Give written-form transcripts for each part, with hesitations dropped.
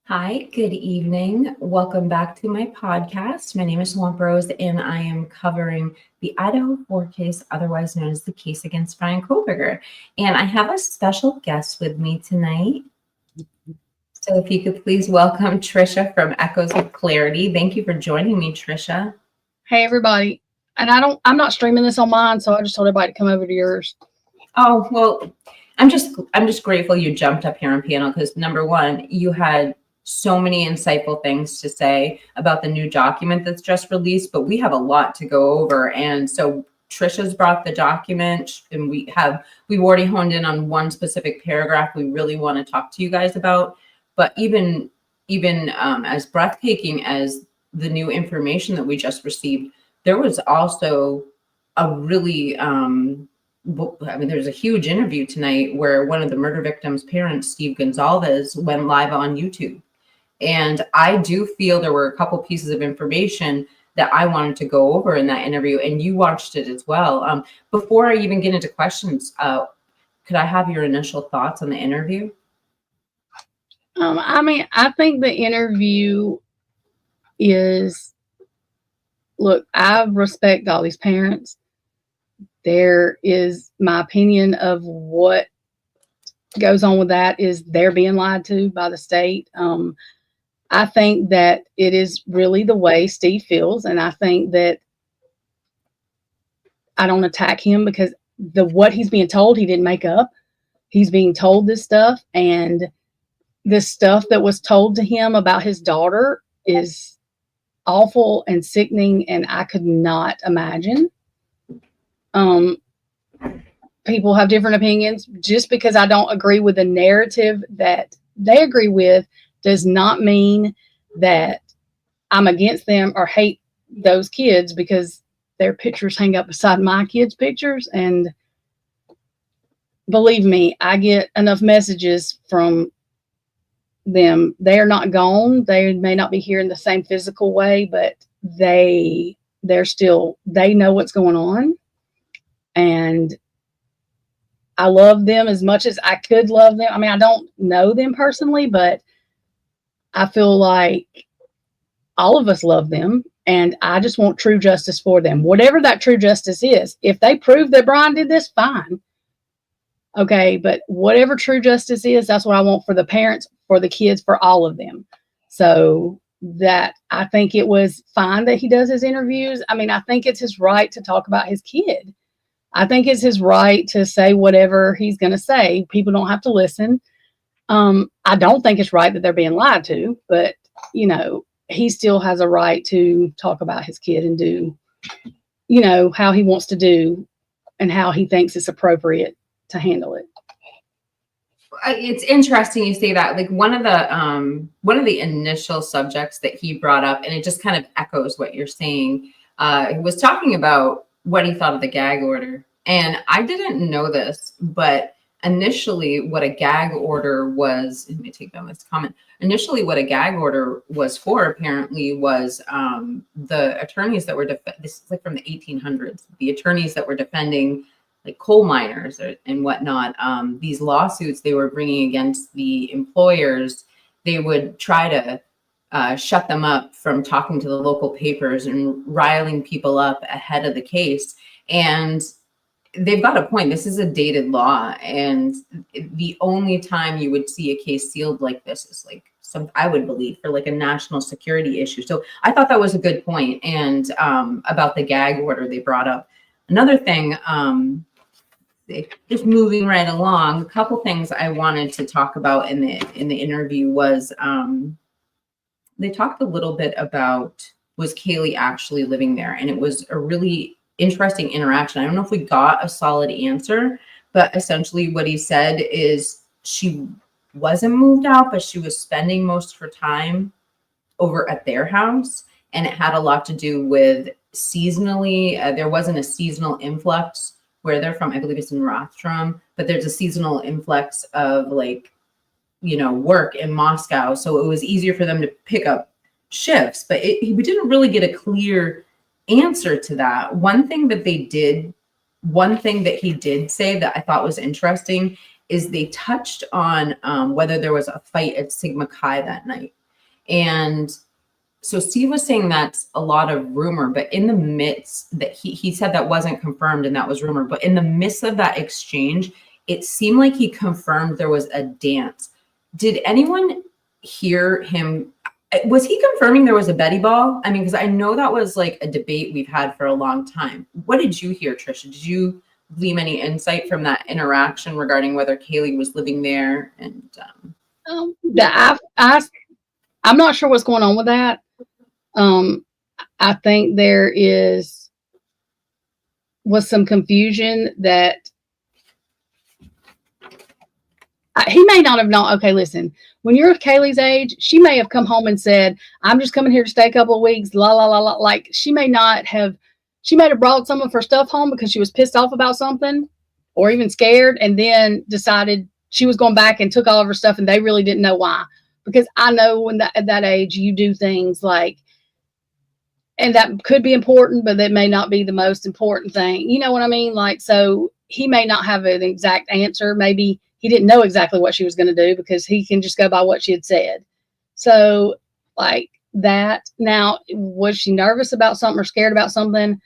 Hi, good evening. Welcome back to my podcast. My name is Swamp Rose, and I am covering the Idaho 4 case, otherwise known as the case against Brian Koberger. And I have a special guest with me tonight. So if you could please welcome Trisha from Echoes of Clarity. Thank you for joining me, Trisha. Hey, everybody. And I'm not streaming this on mine, so I just told everybody to come over to yours. Oh, well, I'm just grateful you jumped up here on panel because number one, you had so many insightful things to say about the new document that's just released, but we have a lot to go over. And so Trisha's brought the document, and we've already honed in on one specific paragraph we really want to talk to you guys about. But even as breathtaking as the new information that we just received, there was also a really there's a huge interview tonight where one of the murder victim's parents, Steve Gonzalez, went live on YouTube. And I do feel there were a couple pieces of information that I wanted to go over in that interview, and you watched it as well. Before I even get into questions, could I have your initial thoughts on the interview? I think the interview is, look, I respect all these parents. There is my opinion of what goes on with that is they're being lied to by the state. I think that it is really the way Steve feels, and I think that I don't attack him because what he's being told, he didn't make up. He's being told this stuff, and this stuff that was told to him about his daughter is awful and sickening, and I could not imagine. People have different opinions. Just because I don't agree with the narrative that they agree with does not mean that I'm against them or hate those kids, because their pictures hang up beside my kids' pictures. And believe me, I get enough messages from them. They are not gone. They may not be here in the same physical way, but they know what's going on. And I love them as much as I could love them. I mean, I don't know them personally, but I feel like all of us love them, and I just want true justice for them. Whatever that true justice is, if they prove that Brian did this, fine. Okay, but whatever true justice is, that's what I want for the parents, for the kids, for all of them. So that I think it was fine that he does his interviews. I mean, I think it's his right to talk about his kid. I think it's his right to say whatever he's going to say. People don't have to listen. I don't think it's right that they're being lied to, but, he still has a right to talk about his kid and do, how he wants to do and how he thinks it's appropriate to handle it. It's interesting you say that. Like one of the initial subjects that he brought up, and it just kind of echoes what you're saying, he was talking about what he thought of the gag order. And I didn't know this, but initially what a gag order was, let me take down this comment. Initially what a gag order was for apparently was the attorneys that were, this is like from the 1800s, the attorneys that were defending like coal miners and whatnot, these lawsuits they were bringing against the employers, they would try to shut them up from talking to the local papers and riling people up ahead of the case. And they've got a point. This is a dated law. And the only time you would see a case sealed like this is like I would believe for like a national security issue. So I thought that was a good point. And about the gag order they brought up. Another thing, just moving right along, a couple things I wanted to talk about in the interview was they talked a little bit about, was Kaylee actually living there? And it was a really interesting interaction. I don't know if we got a solid answer, but essentially what he said is she wasn't moved out, but she was spending most of her time over at their house. And it had a lot to do with seasonally, there wasn't a seasonal influx where they're from. I believe it's in Rostrom, but there's a seasonal influx of like, work in Moscow. So it was easier for them to pick up shifts, but we didn't really get a clear answer to that. One thing that he did say that I thought was interesting is they touched on whether there was a fight at Sigma Chi that night. And so Steve was saying that's a lot of rumor, but in the midst that he said that wasn't confirmed and that was rumor, but in the midst of that exchange, it seemed like he confirmed there was a dance. Did anyone hear him? Was he confirming there was a Betty Ball? I mean, because I know that was like a debate we've had for a long time. What did you hear, Trisha? Did you glean any insight from that interaction regarding whether Kaylee was living there? And I'm not sure what's going on with that. I think there was some confusion that he may not have known. Okay, listen, when you're Kaylee's age, she may have come home and said, I'm just coming here to stay a couple of weeks, la, la, la, la. Like she may have brought some of her stuff home because she was pissed off about something or even scared, and then decided she was going back and took all of her stuff, and they really didn't know why. Because I know when at that age, you do things like, and that could be important, but that may not be the most important thing. You know what I mean? Like, so he may not have an exact answer. Maybe he didn't know exactly what she was going to do because he can just go by what she had said. So like that. Now, was she nervous about something or scared about something?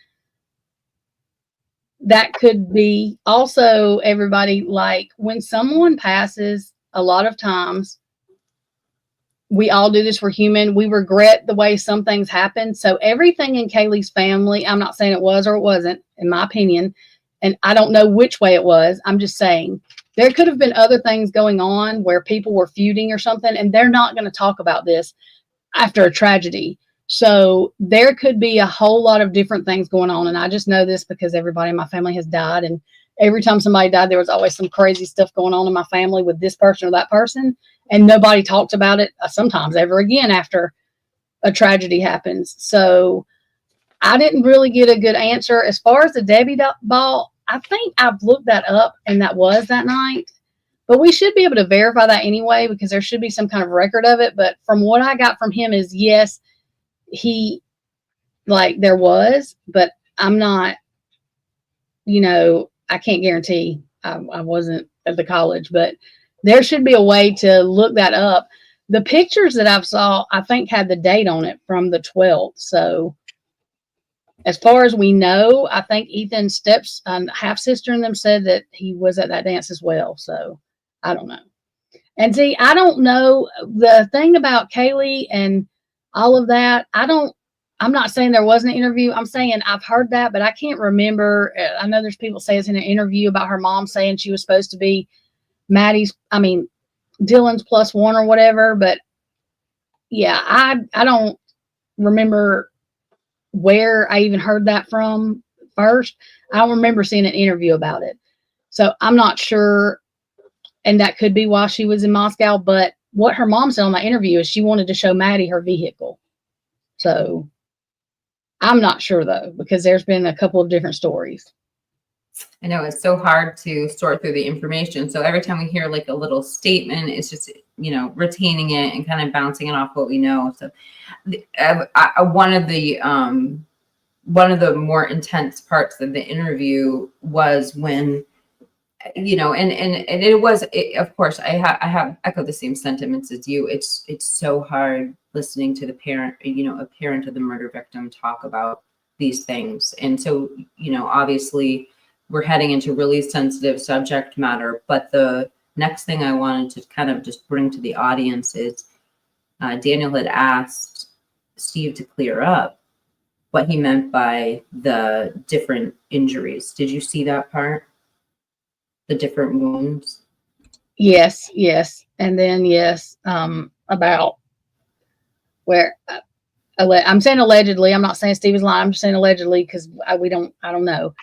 That could be. Also, everybody, like when someone passes, a lot of times, we all do this, we're human. We regret the way some things happen. So everything in Kaylee's family, I'm not saying it was or it wasn't, in my opinion, and I don't know which way it was. I'm just saying there could have been other things going on where people were feuding or something, and they're not going to talk about this after a tragedy. So there could be a whole lot of different things going on. And I just know this because everybody in my family has died. And every time somebody died, there was always some crazy stuff going on in my family with this person or that person. And nobody talked about it sometimes ever again after a tragedy happens. So I didn't really get a good answer. As far as the Debbie Ball, I think I've looked that up and that was that night. But we should be able to verify that anyway because there should be some kind of record of it. But from what I got from him is, yes, there was, but I'm not, I can't guarantee. I wasn't at the college, but there should be a way to look that up. The pictures that I've saw, I think had the date on it from the 12th. So as far as we know, I think Ethan's steps, half sister and them said that he was at that dance as well. So I don't know. And see, I don't know the thing about Kaylee and all of that. I'm not saying there wasn't an interview. I'm saying I've heard that, but I can't remember. I know there's people say it's in an interview about her mom saying she was supposed to be Dylan's +1 or whatever. But yeah, I don't remember where I even heard that from first. I don't remember seeing an interview about it. So I'm not sure. And that could be why she was in Moscow. But what her mom said on that interview is she wanted to show Maddie her vehicle. So I'm not sure though, because there's been a couple of different stories. I know it's so hard to sort through the information. So every time we hear like a little statement, it's just, retaining it and kind of bouncing it off what we know. So one of the more intense parts of the interview was when, and it was, of course, I have echoed the same sentiments as you. It's so hard listening to the parent, a parent of the murder victim talk about these things. And so, obviously we're heading into really sensitive subject matter, but the next thing I wanted to kind of just bring to the audience is Daniel had asked Steve to clear up what he meant by the different injuries. Did you see that part? The different wounds? Yes. And then, yes, about where I'm saying allegedly, I'm not saying Steve is lying. I'm just saying allegedly because I don't know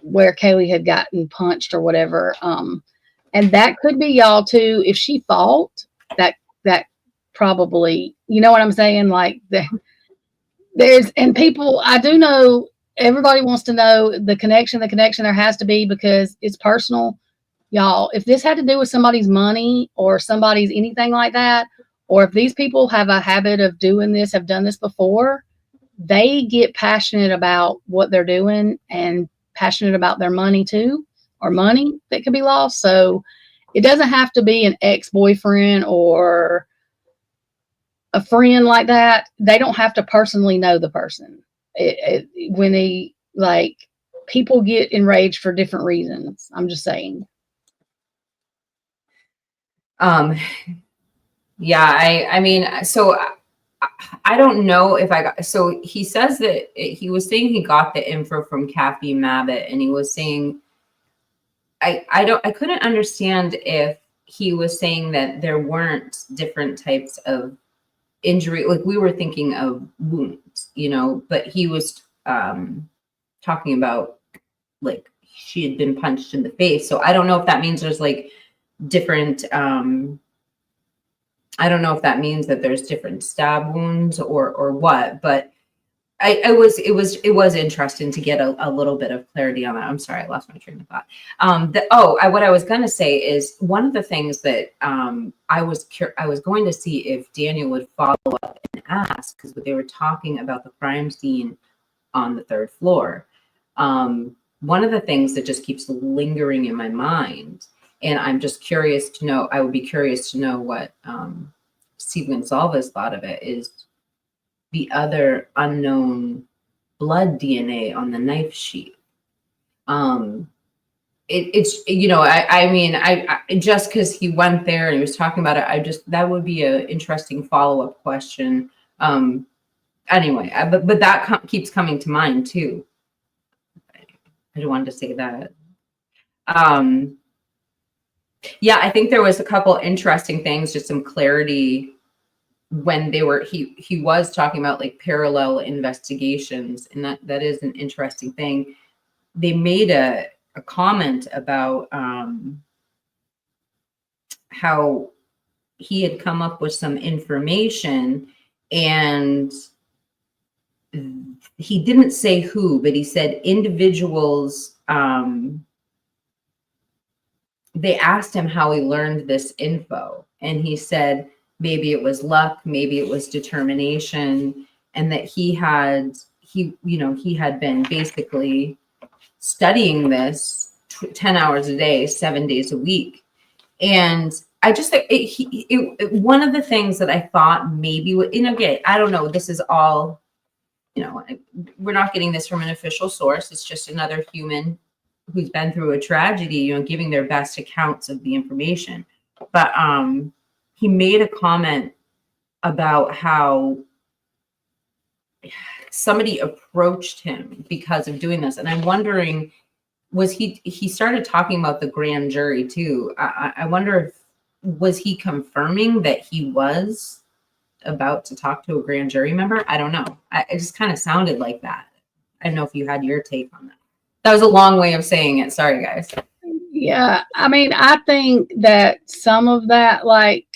where Kaylee had gotten punched or whatever. And that could be y'all too. If she fought, that probably, you know what I'm saying? Like and people, I do know everybody wants to know the connection there has to be because it's personal. Y'all, if this had to do with somebody's money or somebody's anything like that, or if these people have a habit of doing this, have done this before, they get passionate about what they're doing and passionate about their money too, or money that could be lost. So It doesn't have to be an ex-boyfriend or a friend like that. They don't have to personally know the person. When he, like, people get enraged for different reasons. I'm just saying. Yeah, I mean, so I don't know if I got, so he says that he was saying he got the info from Kathy Mabbitt, and he was saying, I couldn't understand if he was saying that there weren't different types of injury. Like, we were thinking of wounds, you know, but he was talking about, like, she had been punched in the face. So I don't know if that means there's like different, I don't know if that means that there's different stab wounds or what, but it was interesting to get a little bit of clarity on that. I'm sorry, I lost my train of thought. What I was going to say is, one of the things that I was going to see if Daniel would follow up and ask, because they were talking about the crime scene on the 3rd floor. One of the things that just keeps lingering in my mind, and I'm just curious to know, I would be curious to know what Steve Gonsalves thought of it, is the other unknown blood DNA on the knife sheet. It's, you know, I mean, I just because he went there and he was talking about it, that would be an interesting follow-up question. Anyway, but that keeps coming to mind too. I don't want to say that. Yeah, I think there was a couple interesting things, just some clarity when he was talking about like parallel investigations, and that is an interesting thing. They made a comment about how he had come up with some information, and he didn't say who, but he said individuals, they asked him how he learned this info, and he said maybe it was luck, maybe it was determination, and that he had been basically studying this 10 hours a day, 7 days a week. And I just think one of the things that I thought maybe, and again, I don't know, this is all, you know, we're not getting this from an official source. It's just another human who's been through a tragedy, you know, giving their best accounts of the information. But he made a comment about how somebody approached him because of doing this. And I'm wondering, he started talking about the grand jury too. I wonder if, was he confirming that he was about to talk to a grand jury member? I don't know. It just kind of sounded like that. I don't know if you had your take on that. That was a long way of saying it. Sorry, guys. Yeah, I mean, I think that some of that, like,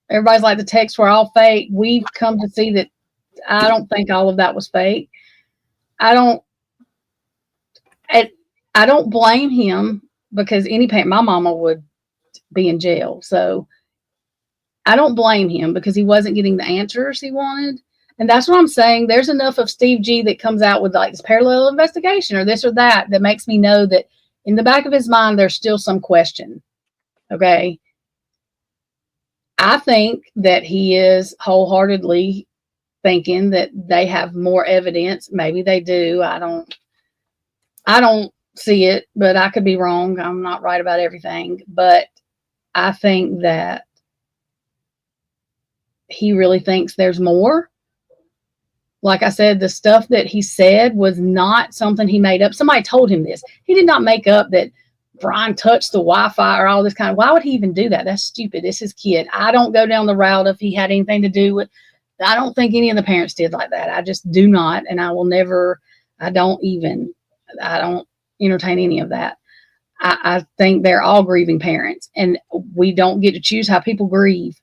everybody's like, the texts were all fake. We've come to see that I don't think all of that was fake. I don't blame him, because any parent, my mama would be in jail. So I don't blame him, because he wasn't getting the answers he wanted. And that's what I'm saying. There's enough of Steve G that comes out with like this parallel investigation or this or that makes me know that in the back of his mind, there's still some question. Okay. I think that he is wholeheartedly thinking that they have more evidence. Maybe they do. I don't see it, but I could be wrong. I'm not right about everything, but I think that he really thinks there's more. Like I said, the stuff that he said was not something he made up. Somebody told him this. He did not make up that Brian touched the Wi-Fi or all this kind of, why would he even do that? That's stupid. It's his kid. I don't go down the route if he had anything to do with, I don't think any of the parents did like that. I just do not. And I will never, I don't entertain any of that. I think they're all grieving parents, and we don't get to choose how people grieve.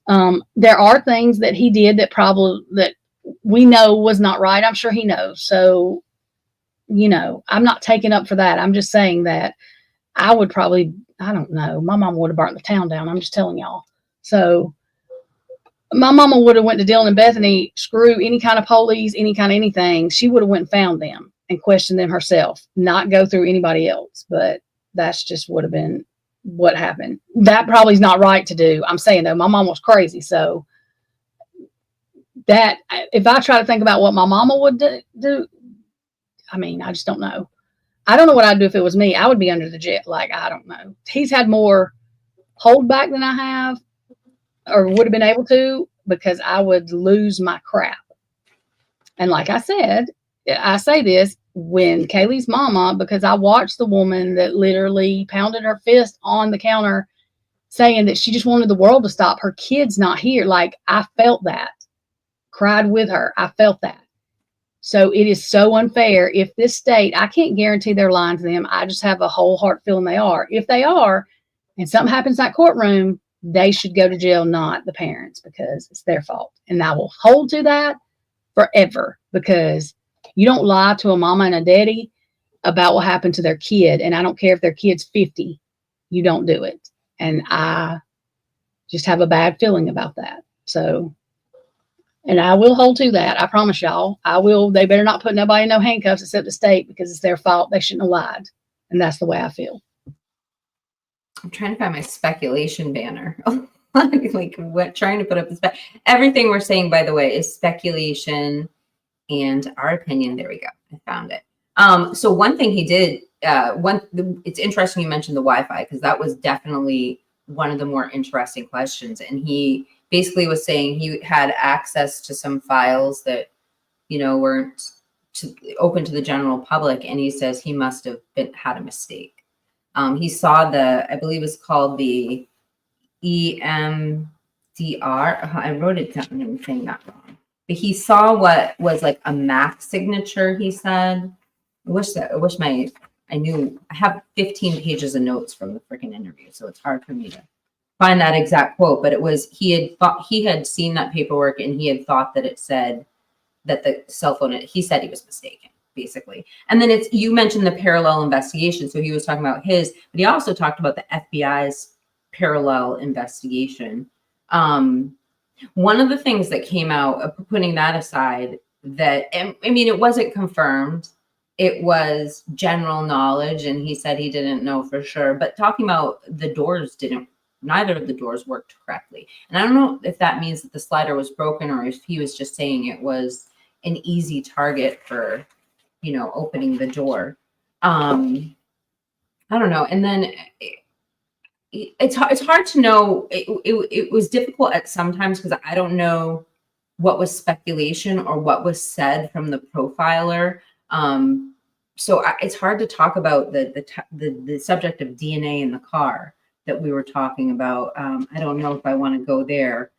There are things that he did that we know was not right. I'm sure he knows. So, you know, I'm not taking up for that. I'm just saying that I would probably, I don't know, my mama would have burnt the town down. I'm just telling y'all. So my mama would have went to Dylan and Bethany, screw any kind of police, any kind of anything. She would have went and found them and questioned them herself, not go through anybody else. But that's just would have been what happened. That probably is not right to do. I'm saying though, my mom was crazy. So that if I try to think about what my mama would do, I mean, I just don't know. I don't know what I'd do if it was me. I would be under the jet. Like, I don't know. He's had more hold back than I have or would have been able to, because I would lose my crap. And like I said, I say this, when Kaylee's mama, because I watched the woman that literally pounded her fist on the counter saying that she just wanted the world to stop. Her kid's not here. Like, I felt that. Cried with her. I felt that. So it is so unfair. If this state, I can't guarantee they're lying to them. I just have a whole heart feeling they are. If they are, and something happens in that courtroom, they should go to jail, not the parents, because it's their fault. And I will hold to that forever, because you don't lie to a mama and a daddy about what happened to their kid. And I don't care if their kid's 50, you don't do it. And I just have a bad feeling about that. So, and I will hold to that. I promise y'all, I will. They better not put nobody in no handcuffs except the state, because it's their fault. They shouldn't have lied. And that's the way I feel. I'm trying to find my speculation banner. Like, what, trying to put up the everything we're saying, by the way, is speculation and our opinion. There we go. I found it. So one thing he did, it's interesting you mentioned the Wi-Fi, because that was definitely one of the more interesting questions. And he basically was saying he had access to some files that, you know, weren't open to the general public. And he says he must have had a mistake. He saw I believe it's called the EMDR. I wrote it down and I'm saying that wrong. But he saw what was like a Mac signature, he said. I have 15 pages of notes from the freaking interview, so it's hard for me to find that exact quote. But it was, he had seen that paperwork and he had thought that it said that the cell phone, he said he was mistaken, basically. And then you mentioned the parallel investigation. So he was talking about his, but he also talked about the FBI's parallel investigation. One of the things that came out, putting that aside, that, I mean, it wasn't confirmed. It was general knowledge, and he said he didn't know for sure. But talking about the doors neither of the doors worked correctly. And I don't know if that means that the slider was broken or if he was just saying it was an easy target for, you know, opening the door. I don't know. And then it's hard to know. It was difficult at sometimes, because I don't know what was speculation or what was said from the profiler. So it's hard to talk about the subject of DNA in the car that we were talking about. I don't know if I want to go there.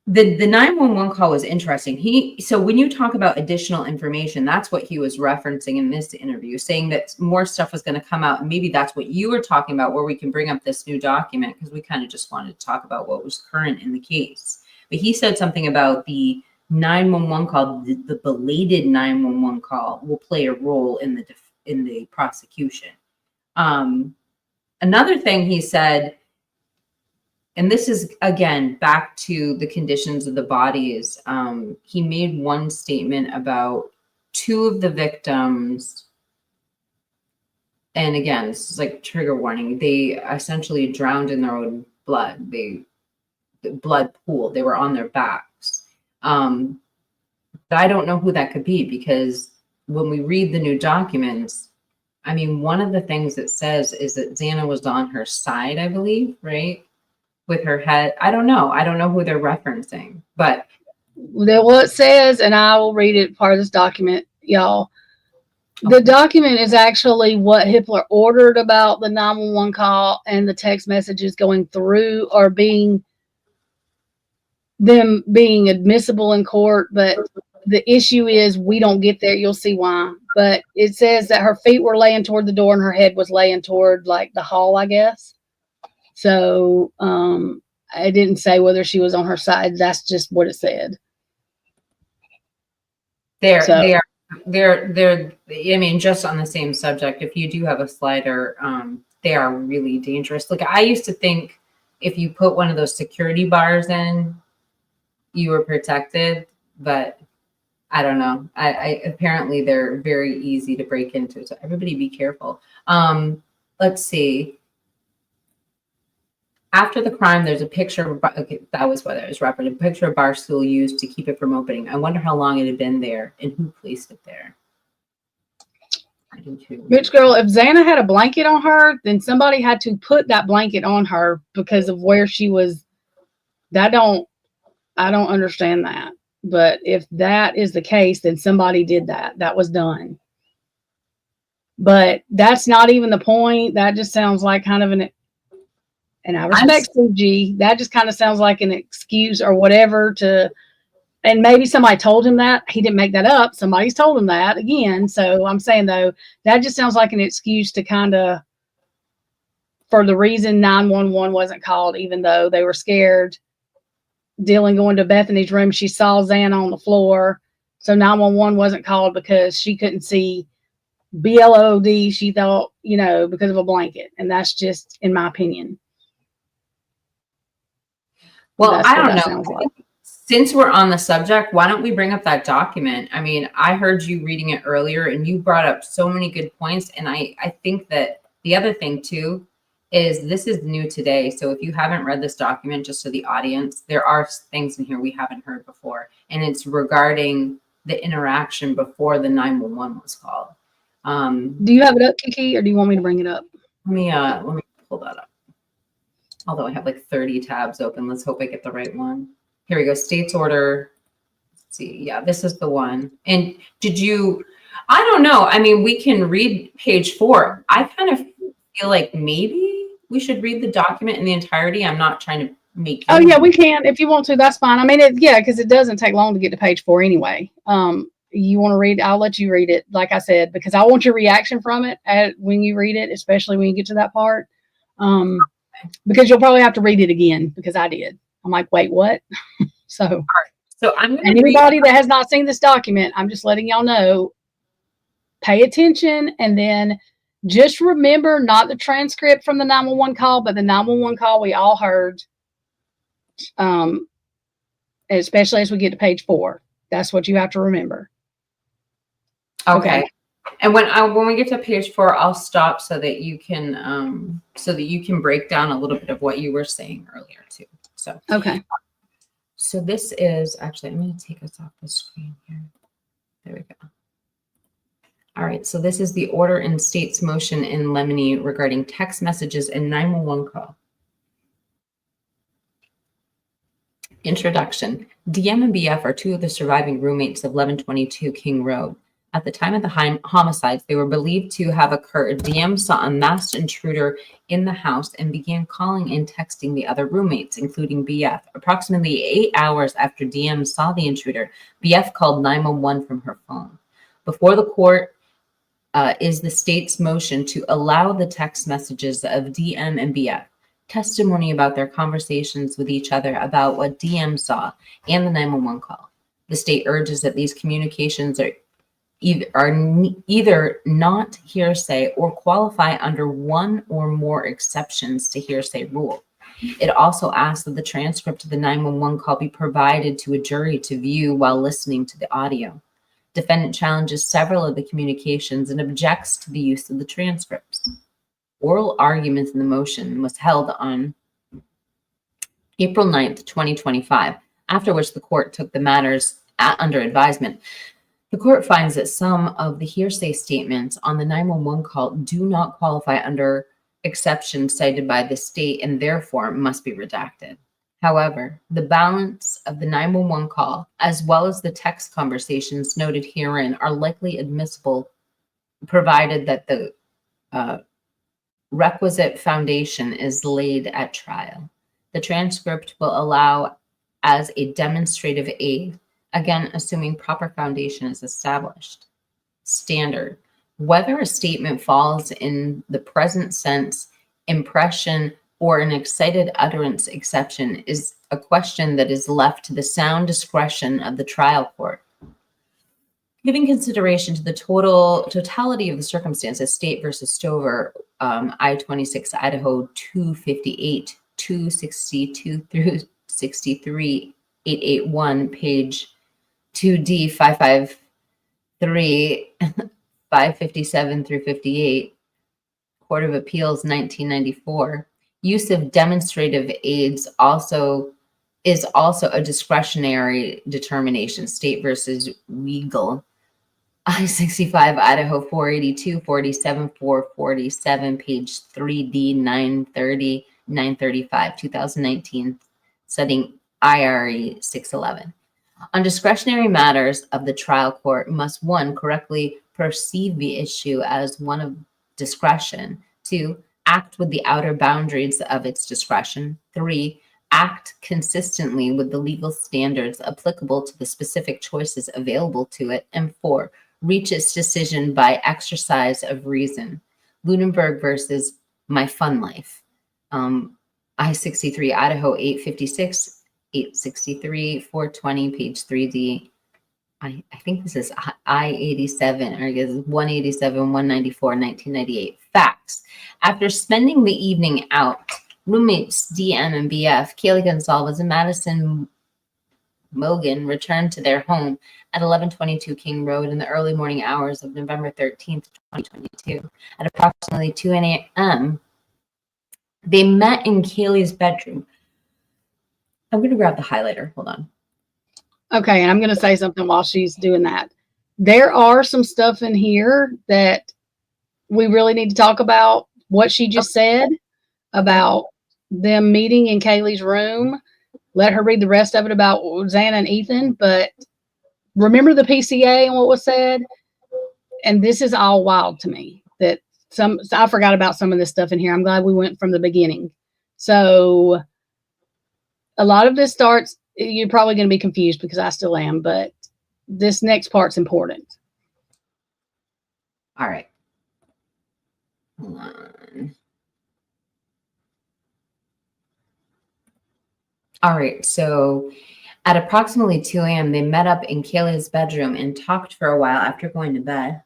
The 911 call was interesting. So when you talk about additional information, that's what he was referencing in this interview, saying that more stuff was going to come out. And maybe that's what you were talking about, where we can bring up this new document, because we kind of just wanted to talk about what was current in the case. But he said something about the 911 call, the belated 911 call will play a role in the prosecution. Another thing he said, and this is, again, back to the conditions of the bodies. He made one statement about two of the victims. And again, this is like trigger warning. They essentially drowned in their own blood. The blood pool. They were on their backs. But I don't know who that could be, because when we read the new documents, I mean, one of the things it says is that Xana was on her side, I believe, right? With her head. I don't know who they're referencing, but Well, it says, and I will read it, part of this document, y'all. The document is actually what Hitler ordered about the 911 call, and the text messages going through or being admissible in court. But the issue is we don't get there. You'll see why. But it says that her feet were laying toward the door and her head was laying toward like the hall, I guess. So I didn't say whether she was on her side. That's just what it said. They're I mean, just on the same subject, if you do have a slider, they are really dangerous. Like, I used to think if you put one of those security bars in, you were protected, but I don't know. I apparently they're very easy to break into. So everybody be careful. Let's see. After the crime, there's a picture of, okay, that was what I was referencing, a picture of Barstool used to keep it from opening. I wonder how long it had been there and who placed it there. I do too. Bitch girl, if Xana had a blanket on her, then somebody had to put that blanket on her because of where she was. I don't understand that. But if that is the case, then somebody did that. That was done. But that's not even the point. That just sounds like kind of and I respect Fuji. That just kind of sounds like an excuse or whatever to, and maybe somebody told him that. He didn't make that up. Somebody's told him that again. So I'm saying, though, that just sounds like an excuse to kind of, for the reason 911 wasn't called, even though they were scared. Dylan going to Bethany's room, she saw Xana on the floor. So 911 wasn't called because she couldn't see BLOD. She thought, because of a blanket. And that's just, in my opinion. Well, I don't know. Like. Since we're on the subject, why don't we bring up that document? I mean, I heard you reading it earlier and you brought up so many good points. And I think that the other thing too is this is new today. So if you haven't read this document, just to the audience, there are things in here we haven't heard before. And it's regarding the interaction before the 911 was called. Do you have it up, Kiki, or do you want me to bring it up? Let me pull that up. Although I have like 30 tabs open. Let's hope I get the right one. Here we go. State's order. Let's see. Yeah, this is the one. And I don't know. I mean, we can read page 4. I kind of feel like maybe we should read the document in the entirety. I'm not trying to make. Oh, yeah, we can. If you want to, that's fine. I mean, because it doesn't take long to get to page 4 anyway. You want to read? I'll let you read it, like I said, because I want your reaction from it when you read it, especially when you get to that part. Because you'll probably have to read it again because I did. I'm like, wait, what? So, all right. So I'm going to anybody that has not seen this document, I'm just letting y'all know, pay attention and then just remember not the transcript from the 911 call, but the 911 call we all heard, especially as we get to page 4. That's what you have to remember. Okay. And when we get to page 4, I'll stop so that you can break down a little bit of what you were saying earlier too. So okay. So this is actually, I'm going to take us off the screen here. There we go. All right. So this is the order in state's motion in Lemony regarding text messages and 911 call. Introduction. DM and BF are 2 of the surviving roommates of 1122 King Road. At the time of the homicides, they were believed to have occurred. DM saw a masked intruder in the house and began calling and texting the other roommates, including BF. Approximately 8 hours after DM saw the intruder, BF called 911 from her phone. Before the court is the state's motion to allow the text messages of DM and BF, testimony about their conversations with each other about what DM saw, and the 911 call. The state urges that these communications are either not hearsay or qualify under one or more exceptions to hearsay rule. It also asks that the transcript of the 911 call be provided to a jury to view while listening to the audio. Defendant challenges several of the communications and objects to the use of the transcripts. Oral arguments in the motion was held on April 9th, 2025, after which the court took the matters under advisement. The court finds that some of the hearsay statements on the 911 call do not qualify under exceptions cited by the state and therefore must be redacted. However, the balance of the 911 call, as well as the text conversations noted herein, are likely admissible, provided that the requisite foundation is laid at trial. The transcript will allow as a demonstrative aid, again, assuming proper foundation is established. Standard. Whether a statement falls in the present sense, impression, or an excited utterance exception is a question that is left to the sound discretion of the trial court. Giving consideration to the totality of the circumstances, State versus Stover, I-26 Idaho 258, 262 through 63, 881, page 2D 553, 557 through 58, Court of Appeals 1994. Use of demonstrative aids is also a discretionary determination. State versus Weigel. I-65, Idaho 482, 47, 447, page 3D 930, 935, 2019, setting IRE 611. On discretionary matters of the trial court must 1, correctly perceive the issue as one of discretion, 2, act with the outer boundaries of its discretion, 3, act consistently with the legal standards applicable to the specific choices available to it, and 4, reach its decision by exercise of reason. Lunenburg versus My Fun Life. I-63, Idaho 856, 863, 420, page 3D. I think this is I-87, or I guess 187, 194, 1998. Facts. After spending the evening out, roommates DM and BF, Kaylee Gonsalves and Madison Mogan returned to their home at 1122 King Road in the early morning hours of November 13th, 2022. At approximately 2 a.m., they met in Kaylee's bedroom. I'm going to grab the highlighter. Hold on. Okay, and I'm going to say something while she's doing that. There are some stuff in here that we really need to talk about. What she just said about them meeting in Kaylee's room. Let her read the rest of it about Xana and Ethan. But remember the PCA and what was said? And this is all wild to me. That I forgot about some of this stuff in here. I'm glad we went from the beginning. So a lot of this starts, you're probably going to be confused because I still am, but this next part's important. All right. Hold on. All right. So at approximately 2 a.m., they met up in Kaylee's bedroom and talked for a while after going to bed.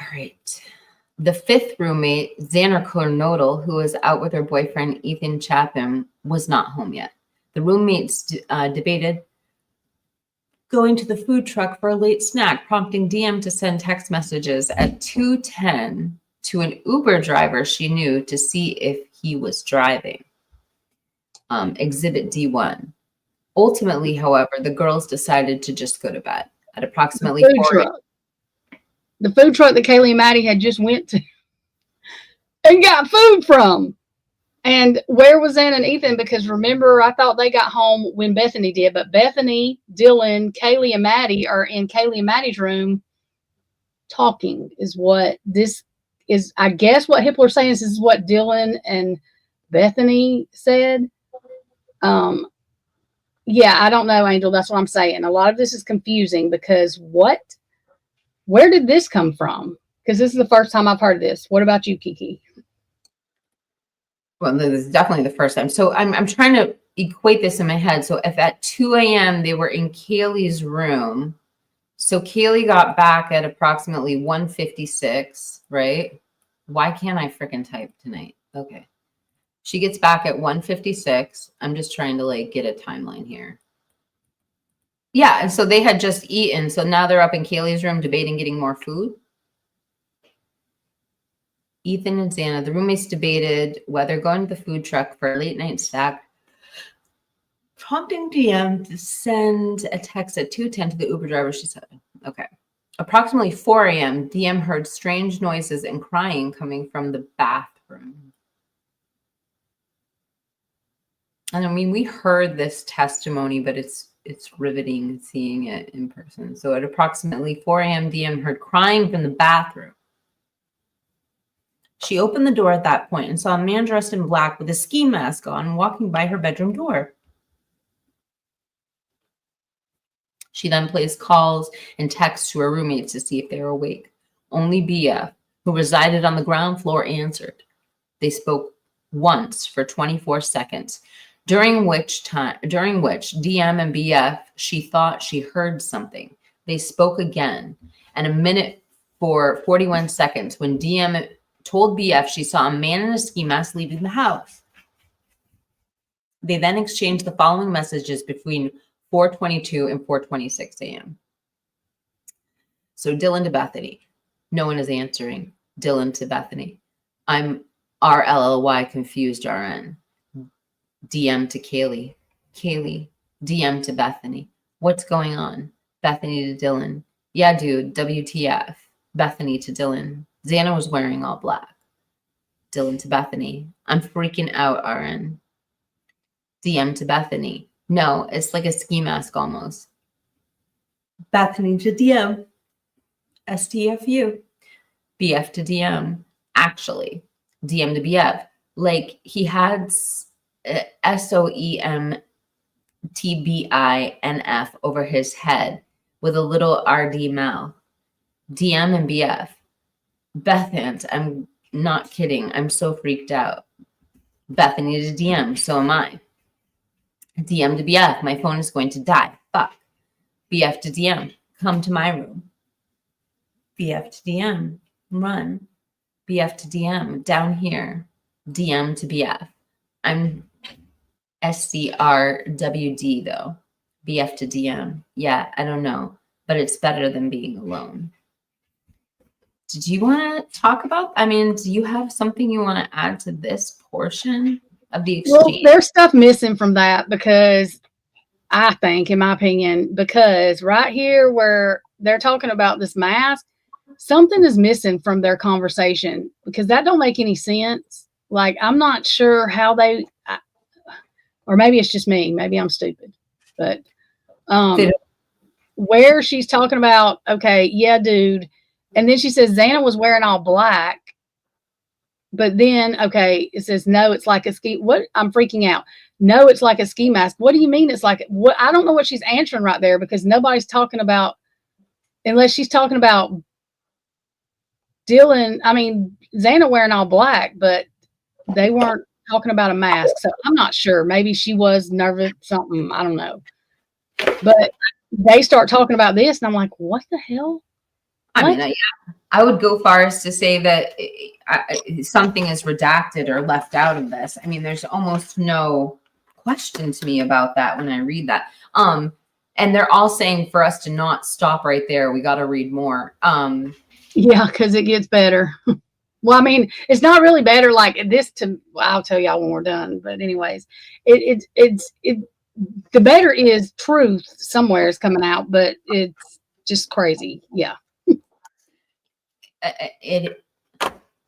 All right. The fifth roommate, Xana Cornodal, who was out with her boyfriend, Ethan Chapin, was not home yet. The roommates debated going to the food truck for a late snack, prompting DM to send text messages at 2:10 to an Uber driver she knew to see if he was driving. Exhibit D1. Ultimately, however, the girls decided to just go to bed at approximately 4 a.m. The food truck that Kaylee and Maddie had just went to and got food from. And where was Xana and Ethan? Because remember, I thought they got home when Bethany did, but Bethany, Dylan, Kaylee, and Maddie are in Kaylee and Maddie's room talking is what this is. I guess what Hippler is saying is this is what Dylan and Bethany said. Yeah, I don't know, Angel. That's what I'm saying. A lot of this is confusing because where did this come from? Because this is the first time I've heard of this. What about you, Kiki? Well, this is definitely the first time. So I'm trying to equate this in my head. So if at 2 a.m. they were in Kaylee's room, so Kaylee got back at approximately 1:56, right? Why can't I freaking type tonight? Okay. She gets back at 1:56. I'm just trying to get a timeline here. Yeah, and so they had just eaten. So now they're up in Kaylee's room debating getting more food. Ethan and Xana, the roommates debated whether going to the food truck for a late night snack, prompting DM to send a text at 2:10 to the Uber driver, she said. Okay. Approximately 4 a.m., DM heard strange noises and crying coming from the bathroom. And I mean, we heard this testimony, but it's riveting seeing it in person. So at approximately 4 a.m., DM heard crying from the bathroom. She opened the door at that point and saw a man dressed in black with a ski mask on walking by her bedroom door. She then placed calls and texts to her roommates to see if they were awake. Only BF, who resided on the ground floor, answered. They spoke once for 24 seconds, during which DM and BF, she thought she heard something. They spoke again, and a minute for 41 seconds when DM told BF she saw a man in a ski mask leaving the house. They then exchanged the following messages between 4:22 and 4:26 a.m. So Dylan to Bethany. No one is answering. Dylan to Bethany. I'm RLLY confused RN. DM to Kaylee. Kaylee. DM to Bethany. What's going on? Bethany to Dylan. Yeah, dude. WTF. Bethany to Dylan. Xana was wearing all black. Dylan to Bethany. I'm freaking out, RN. DM to Bethany. No, it's like a ski mask almost. Bethany to DM. STFU. BF to DM. Actually. DM to BF. Like he had SOEMTBINF over his head with a little RD mouth. DM and BF. Bethans, I'm not kidding. I'm so freaked out. Bethany to DM. So am I. DM to BF. My phone is going to die. Fuck. BF to DM. Come to my room. BF to DM. Run. BF to DM. Down here. DM to BF. I'm SCRWD though. BF to DM. Yeah, I don't know. But it's better than being alone. Did you want to talk about, I mean, do you have something you want to add to this portion of the exchange? Well, there's stuff missing from that because I think, in my opinion, because right here where they're talking about this mask, something is missing from their conversation because that don't make any sense. Like, I'm not sure how they, or maybe it's just me. Maybe I'm stupid, but where she's talking about, okay, yeah, dude. And then she says Xana was wearing all black. But then, okay, it says, no, it's like a ski. What? I'm freaking out. No, it's like a ski mask. What do you mean it's like, what? I don't know what she's answering right there because nobody's talking about, unless she's talking about Dylan. I mean, Xana wearing all black, but they weren't talking about a mask. So I'm not sure. Maybe she was nervous, something. I don't know. But they start talking about this, and I'm like, what the hell? I mean, I would go far as to say that something is redacted or left out of this. I mean, there's almost no question to me about that when I read that. And they're all saying for us to not stop right there. We got to read more. Yeah, because it gets better. Well, I mean, it's not really better like this. I'll tell y'all when we're done. But anyways, the better is truth somewhere is coming out, but it's just crazy. Yeah.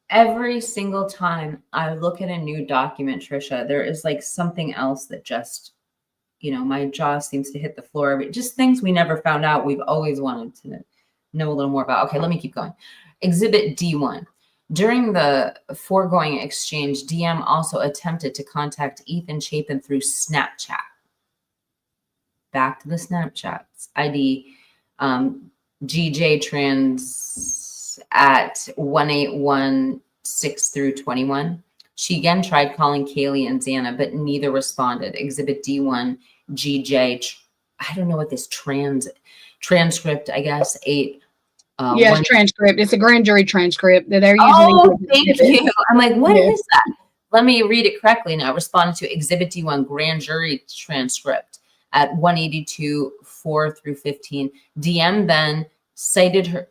Every single time I look at a new document, Trisha, there is like something else that just, my jaw seems to hit the floor. Just things we never found out. We've always wanted to know a little more about. Okay, let me keep going. Exhibit D1. During the foregoing exchange, DM also attempted to contact Ethan Chapin through Snapchat. Back to the Snapchats. ID GJ Trans at 1816 through 21. She again tried calling Kaylee and Xana, but neither responded. Exhibit D1 GJ. I don't know what this transcript, I guess, 8. Yes, transcript. It's a grand jury transcript that they're using. Oh, thank you. I'm like, what is that? Let me read it correctly now. Responded to Exhibit D1 grand jury transcript at 182 4 through 15. DM then cited her,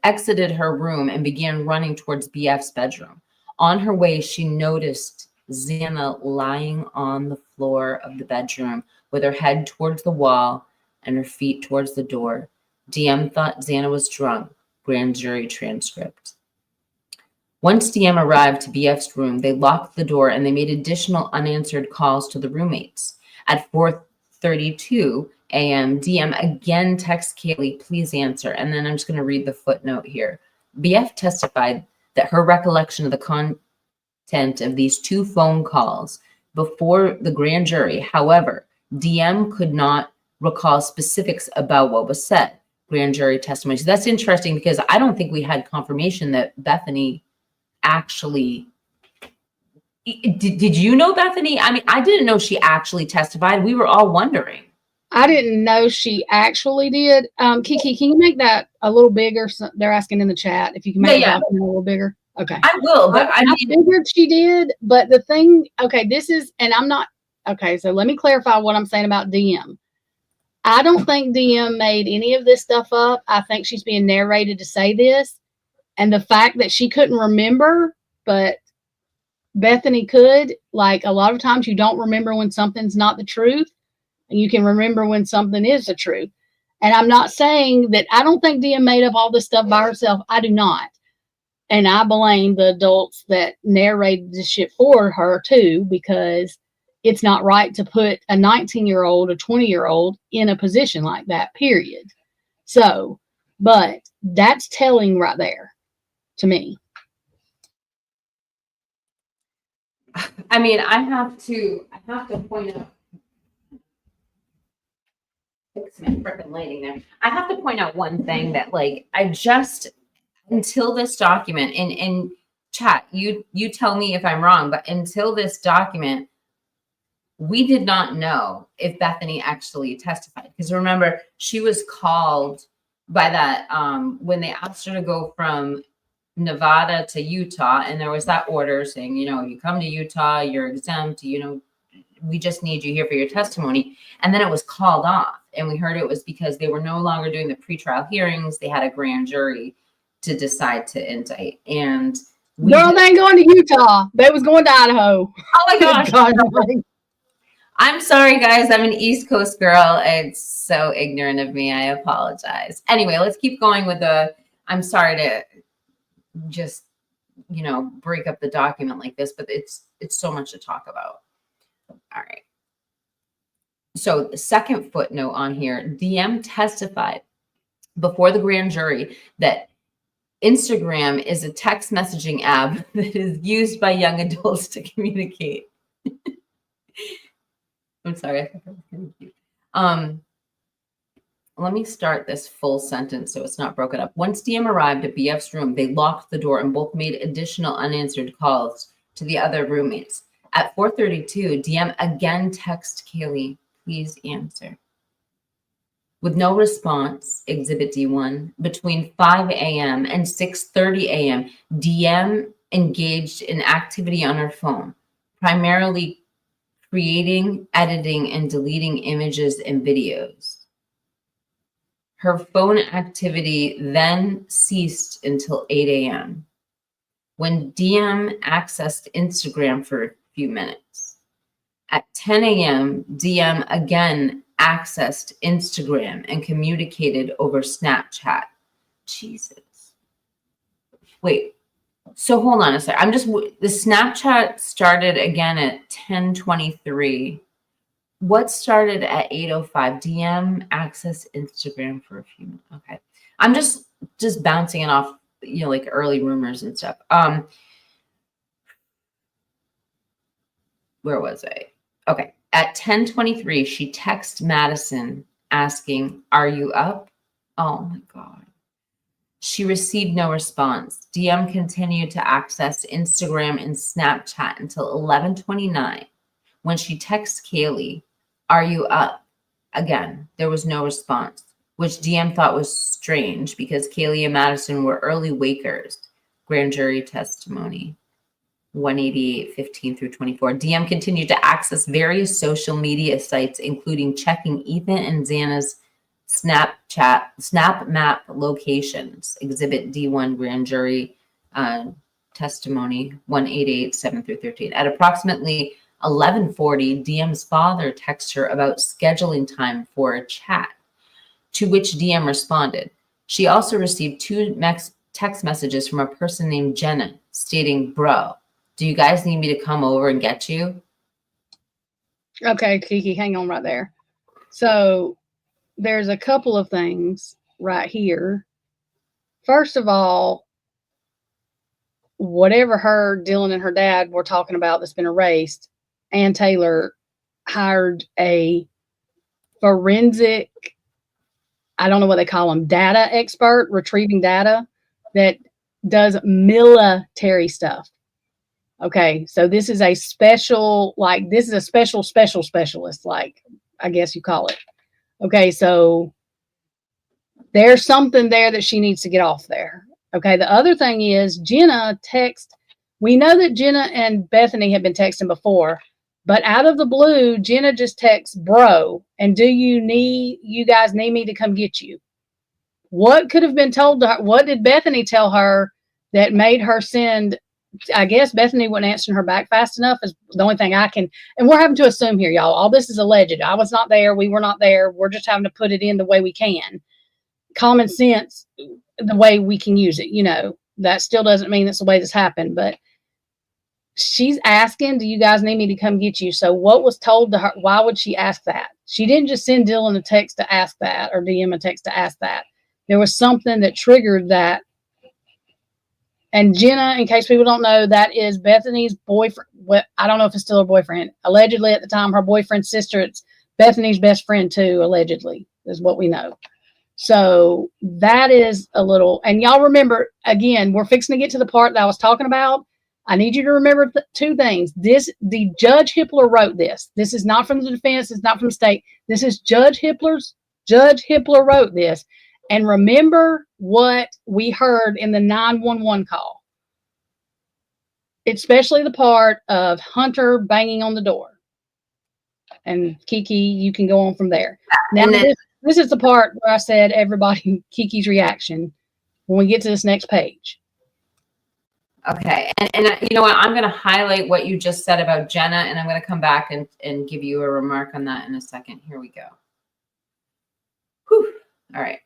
exited her room and began running towards BF's bedroom. On her way, she noticed Xana lying on the floor of the bedroom with her head towards the wall and her feet towards the door. DM thought Xana was drunk. Grand jury transcript. Once DM arrived to BF's room, they locked the door and they made additional unanswered calls to the roommates. At 4:32 a.m., DM again texts Kaylee, please answer. And then I'm just going to read the footnote here. BF testified that her recollection of the content of these 2 phone calls before the grand jury, however, DM could not recall specifics about what was said. Grand jury testimony. So that's interesting because I don't think we had confirmation that Bethany actually did you know Bethany? I mean, I didn't know she actually testified. We were all wondering. I didn't know she actually did. Kiki, can you make that a little bigger? So they're asking in the chat if you can make that a little bigger. Okay. I will, but I I mean, figured she did, but the thing, okay, this is, and I'm not, okay, so let me clarify what I'm saying about DM. I don't think DM made any of this stuff up. I think she's being narrated to say this. And the fact that she couldn't remember, but Bethany could, like a lot of times you don't remember when something's not the truth, and you can remember when something is the truth. And I'm not saying that I don't think DM made up all this stuff by herself. I do not. And I blame the adults that narrated this shit for her too, because it's not right to put a 19-year-old or 20-year-old in a position like that, period. So, but that's telling right there to me. I mean, I have to point out. Fix my freaking lighting there. I have to point out one thing that, like, I just until this document in chat, you tell me if I'm wrong, but until this document, we did not know if Bethany actually testified. Because remember, she was called by that when they asked her to go from Nevada to Utah, and there was that order saying, you know, you come to Utah, you're exempt, you know, we just need you here for your testimony. And then it was called off. And we heard it was because they were no longer doing the pretrial hearings. They had a grand jury to decide to indict. And Girl, they ain't going to Utah. They was going to Idaho. Oh my gosh. God, I'm sorry, guys. I'm an East Coast girl. It's so ignorant of me. I apologize. Anyway, let's keep going with I'm sorry to just, you know, break up the document like this, but it's so much to talk about. All right. So the second footnote on here, DM testified before the grand jury that Instagram is a text messaging app that is used by young adults to communicate. I'm sorry. I thought that was kind of cute. Let me start this full sentence so it's not broken up. Once DM arrived at BF's room, they locked the door and both made additional unanswered calls to the other roommates. At 4:32, DM again texted Kaylee, please answer. With no response, Exhibit D1, between 5 a.m. and 6:30 a.m., DM engaged in activity on her phone, primarily creating, editing, and deleting images and videos. Her phone activity then ceased until 8 a.m. when DM accessed Instagram for a few minutes. At 10 a.m., DM again accessed Instagram and communicated over Snapchat. Jesus. Wait, so hold on a second. The Snapchat started again at 10:23. What started at 8:05? DM access Instagram for a few minutes. Okay. I'm just bouncing it off, you know, like early rumors and stuff. Where was I? Okay. At 10:23, she texted Madison asking, are you up? Oh my God. She received no response. DM continued to access Instagram and Snapchat until 11:29 when she texted Kaylee, are you up? Again, there was no response, which DM thought was strange because Kaylee and Madison were early wakers. Grand jury testimony, 188:15 through 24. DM continued to access various social media sites, including checking Ethan and Xana's Snap map locations. Exhibit D1 grand jury testimony, 188:7 through 13. At approximately 11:40, DM's father texted her about scheduling time for a chat, to which DM responded. She also received two text messages from a person named Xana stating, bro, do you guys need me to come over and get you? Okay, Kiki, hang on right there. So there's a couple of things right here. First of all, whatever Dylan and her dad were talking about that's been erased, Ann Taylor hired a forensic, I don't know what they call them, data expert, retrieving data that does military stuff. Okay, so this is a special, like, this is a special specialist, like, I guess you call it. Okay, so there's something there that she needs to get off there. Okay. The other thing is Jenna text. We know that Jenna and Bethany had been texting before, but out of the blue, Jenna just texts, bro, and you guys need me to come get you? What could have been told to her? What did Bethany tell her that made her send? I guess Bethany wasn't answering her back fast enough is the only thing I can, and we're having to assume here, y'all. All this is alleged. I was not there. We were not there. We're just having to put it in the way we can. Common sense, the way we can use it, that still doesn't mean that's the way this happened, but she's asking, do you guys need me to come get you? So what was told to her? Why would she ask that? She didn't just send Dylan a text to ask that or DM a text to ask that. There was something that triggered that. And Jenna, in case people don't know, that is Bethany's boyfriend. Well, I don't know if it's still her boyfriend. Allegedly at the time, her boyfriend's sister. It's Bethany's best friend too, allegedly, is what we know. So that is a little, and y'all remember, again, we're fixing to get to the part that I was talking about. I need you to remember two things. The Judge Hippler wrote this. This is not from the defense. It's not from the state. This is Judge Hippler wrote this. And remember what we heard in the 911 call, especially the part of Hunter banging on the door. And Kiki, you can go on from there. Now, this is the part where I said everybody, Kiki's reaction when we get to this next page. Okay. And you know what? I'm going to highlight what you just said about Jenna, and I'm going to come back and give you a remark on that in a second. Here we go. Whew. All right.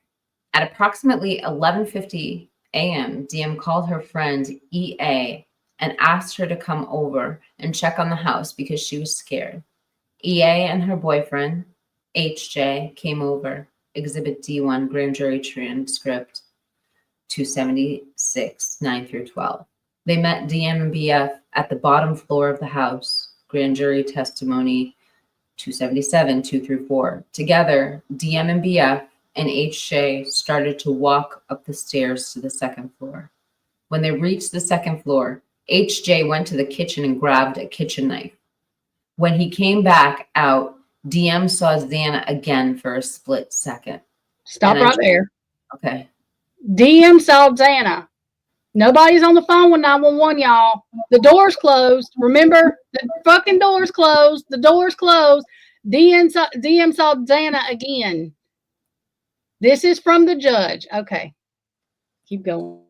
At approximately 11:50 a.m., DM called her friend EA and asked her to come over and check on the house because she was scared. EA and her boyfriend, HJ, came over. Exhibit D1, grand jury transcript 276, 9 through 12. They met DM and BF at the bottom floor of the house. Grand jury testimony 277, 2 through 4. Together, DM and BF and HJ started to walk up the stairs to the second floor. When they reached the second floor, HJ went to the kitchen and grabbed a kitchen knife. When he came back out, DM saw Xana again for a split second. Stop right there. Okay. DM saw Xana. Nobody's on the phone with 911, y'all. The door's closed. Remember, the fucking door's closed. The door's closed. DM saw Xana again. This is from the judge. Okay. Keep going.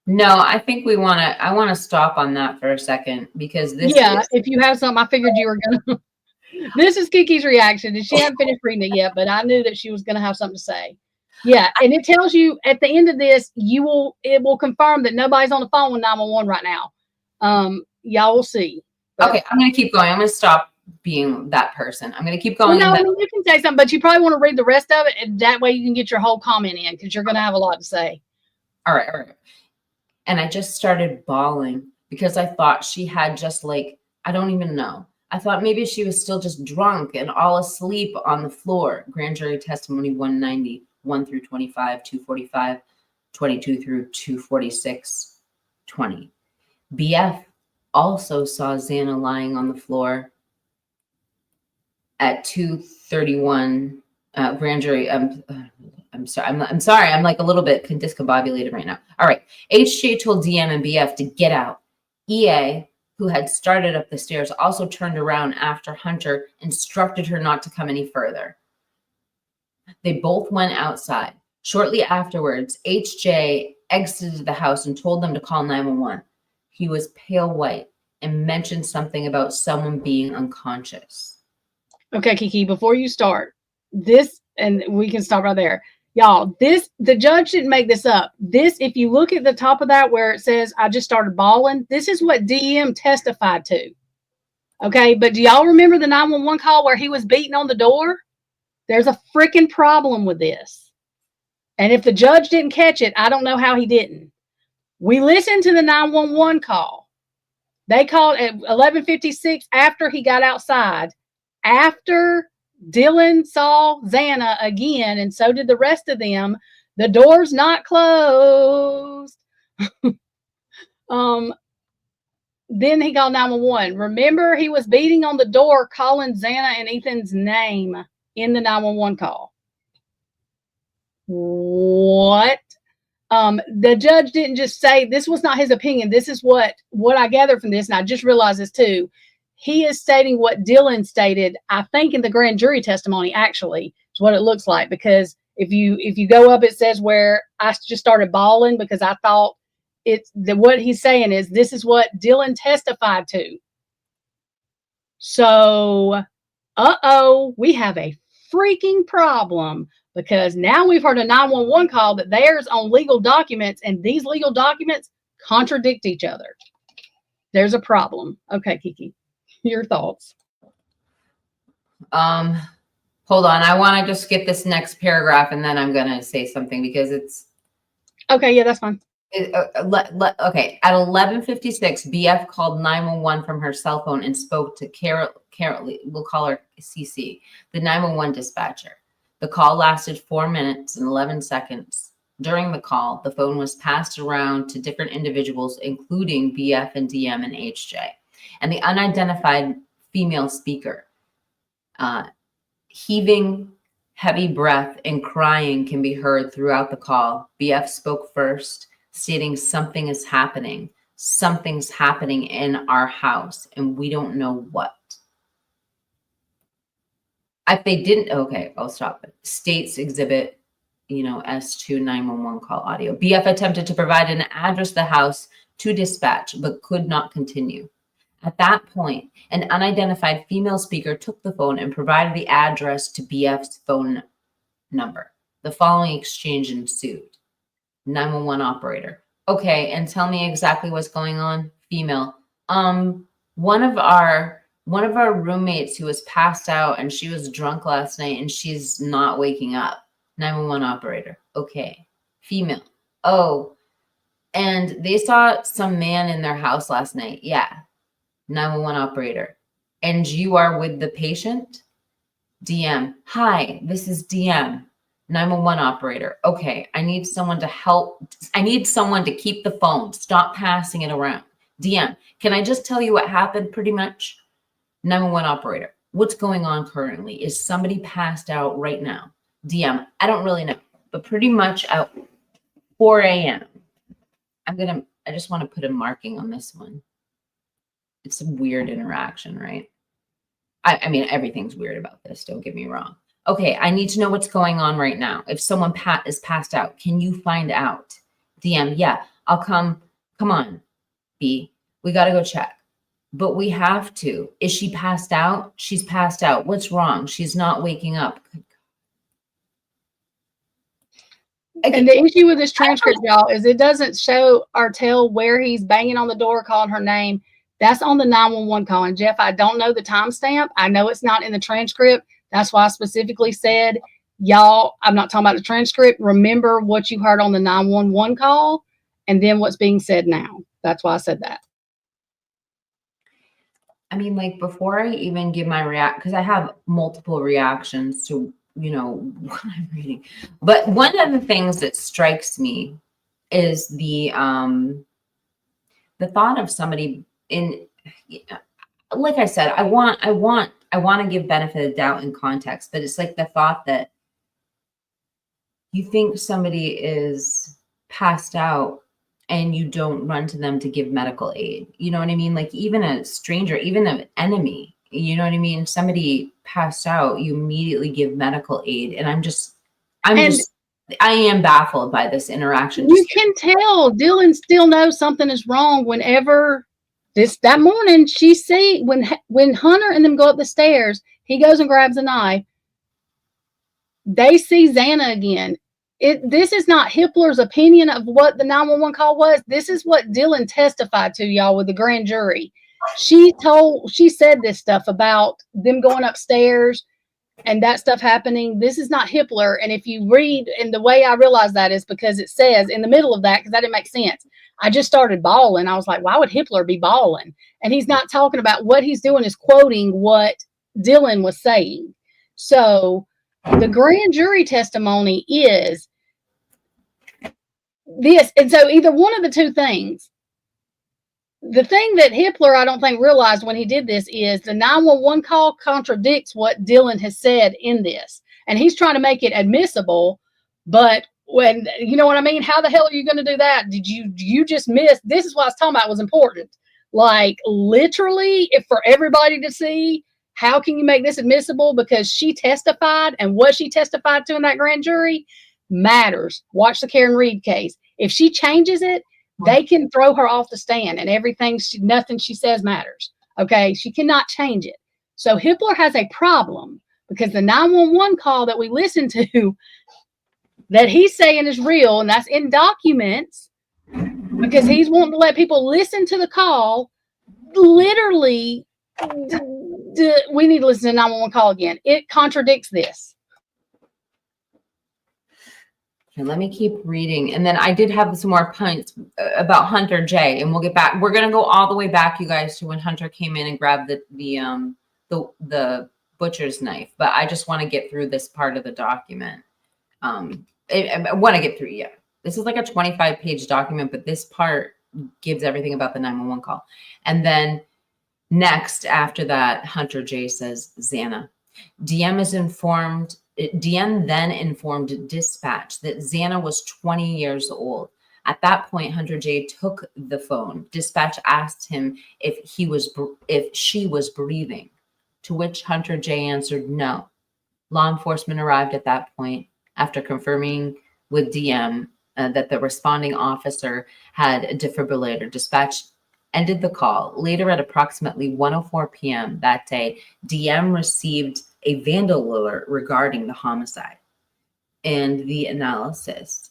No, I think I want to stop on that for a second because if you have something, I figured you were going to. This is Kiki's reaction, and she hadn't finished reading it yet, but I knew that she was going to have something to say. Yeah, and it tells you at the end of this, it will confirm that nobody's on the phone with 911 right now. Y'all will see. But, okay, I'm going to keep going. I'm going to stop being that person. I'm going to keep going. Well, no, you can say something, but you probably want to read the rest of it, and that way you can get your whole comment in because you're going to have a lot to say. All right. And I just started bawling because I thought she had just I don't even know. I thought maybe she was still just drunk and all asleep on the floor. Grand jury testimony 190, 1 through 25, 245, 22 through 246, 20. BF also saw Xana lying on the floor at 2:31. Grand jury. I'm sorry. I'm sorry. I'm a little bit discombobulated right now. All right. HJ told DM and BF to get out. EA, who had started up the stairs, also turned around after Hunter instructed her not to come any further. They both went outside. Shortly afterwards, HJ exited the house and told them to call 911. He was pale white and mentioned something about someone being unconscious. Okay, Kiki, before you start this, and we can stop right there. Y'all, the judge didn't make this up. This, if you look at the top of that where it says, I just started bawling, this is what DM testified to. Okay, but do y'all remember the 911 call where he was beating on the door? There's a freaking problem with this. And if the judge didn't catch it, I don't know how he didn't. We listened to the 911 call. They called at 11:56 after he got outside, after Dylan saw Xana again, and so did the rest of them. The door's not closed. Then he called 911. Remember, he was beating on the door, calling Xana and Ethan's name in the 911 call. What? The judge didn't just say this was not his opinion. This is what I gathered from this, and I just realized this too. He is stating what Dylan stated, I think, in the grand jury testimony. Actually, is what it looks like, because if you go up, it says where I just started bawling because I thought what he's saying is this is what Dylan testified to. So, we have a freaking problem, because now we've heard a 911 call that there's on legal documents, and these legal documents contradict each other. There's a problem. Okay, Kiki, your thoughts. Hold on. I want to just skip this next paragraph, and then I'm going to say something because it's okay. Yeah, that's fine. Okay. At 11:56, BF called 911 from her cell phone and spoke to Carol, we'll call her CC, the 911 dispatcher. The call lasted 4 minutes and 11 seconds. During the call, the phone was passed around to different individuals, including BF and DM and HJ. And the unidentified female speaker, heaving heavy breath and crying can be heard throughout the call. BF spoke first, stating something is happening. Something's happening in our house, and we don't know what. If they didn't, okay, I'll stop it. States exhibit, S2 911 call audio. BF attempted to provide an address of the house to dispatch, but could not continue. At that point, an unidentified female speaker took the phone and provided the address to BF's phone number. The following exchange ensued. 911 operator. Okay, and tell me exactly what's going on. Female. One of our roommates who was passed out and she was drunk last night and she's not waking up. 911 operator. Okay. Female. Oh, and they saw some man in their house last night. Yeah. 911 operator. And you are with the patient? DM. Hi, this is DM. 911 operator. Okay, I need someone to help. I need someone to keep the phone. Stop passing it around. DM. Can I just tell you what happened pretty much? 911 operator. What's going on currently? Is somebody passed out right now? DM. I don't really know, but pretty much at 4 a.m. I just want to put a marking on this one. It's a weird interaction, right? I mean, everything's weird about this. Don't get me wrong. Okay, I need to know what's going on right now. If someone is passed out, can you find out? DM, yeah, I'll come. Come on, B. We got to go check. But we have to. Is she passed out? She's passed out. What's wrong? She's not waking up. And the issue with this transcript, y'all, is it doesn't show or tell where he's banging on the door, calling her name. That's on the 911 call. And Jeff, I don't know the timestamp. I know it's not in the transcript. That's why I specifically said, y'all, I'm not talking about the transcript. Remember what you heard on the 911 call and then what's being said now. That's why I said that. I mean, like, before I even give my because I have multiple reactions to, what I'm reading. But one of the things that strikes me is the thought of somebody like I said, I want to give benefit of doubt and context, but it's like the thought that you think somebody is passed out and you don't run to them to give medical aid. You know what I mean? Like, even a stranger, even an enemy, you know what I mean? Somebody passed out, you immediately give medical aid. And I am baffled by this interaction. You can tell Dylan still knows something is wrong whenever that morning when Hunter and them go up the stairs, he goes and grabs a knife. They see Xana again. This is not Hippler's opinion of what the 911 call was. This is what Dylan testified to, y'all, with the grand jury. She said this stuff about them going upstairs and that stuff happening. This is not Hippler. And if you read, and the way I realize that is because it says in the middle of that, because that didn't make sense. I just started bawling. I was like, why would Hippler be bawling? And he's not talking about what he's doing is quoting what Dylan was saying. So the grand jury testimony is this. And so either one of the two things, the thing that Hippler, I don't think, realized when he did this is the 911 call contradicts what Dylan has said in this. And he's trying to make it admissible, but when, you know what I mean? How the hell are you going to do that? Did you just miss? This is what I was talking about was important. Like literally, if for everybody to see, how can you make this admissible? Because she testified, and what she testified to in that grand jury matters. Watch the Karen Reed case. If she changes it, they can throw her off the stand, and nothing she says matters. Okay, she cannot change it. So Hippler has a problem because the 911 call that we listened to, that he's saying is real, and that's in documents, because he's wanting to let people listen to the call. Literally, we need to listen to 911 call again. It contradicts this. Okay, let me keep reading. And then I did have some more points about Hunter J, and we'll get back. We're going to go all the way back, you guys, to when Hunter came in and grabbed the butcher's knife. But I just want to get through this part of the document. I want to get through. Yeah, this is like a 25-page document, but this part gives everything about the 911 call. And then next, after that, Hunter J says, Xana. DM then informed dispatch that Xana was 20 years old. At that point, Hunter J took the phone. Dispatch asked him if she was breathing, to which Hunter J answered no. Law enforcement arrived at that point after confirming with DM that the responding officer had a defibrillator. Dispatch ended the call. Later at approximately 1:04 p.m. that day, DM received a vandal alert regarding the homicide and the analysis.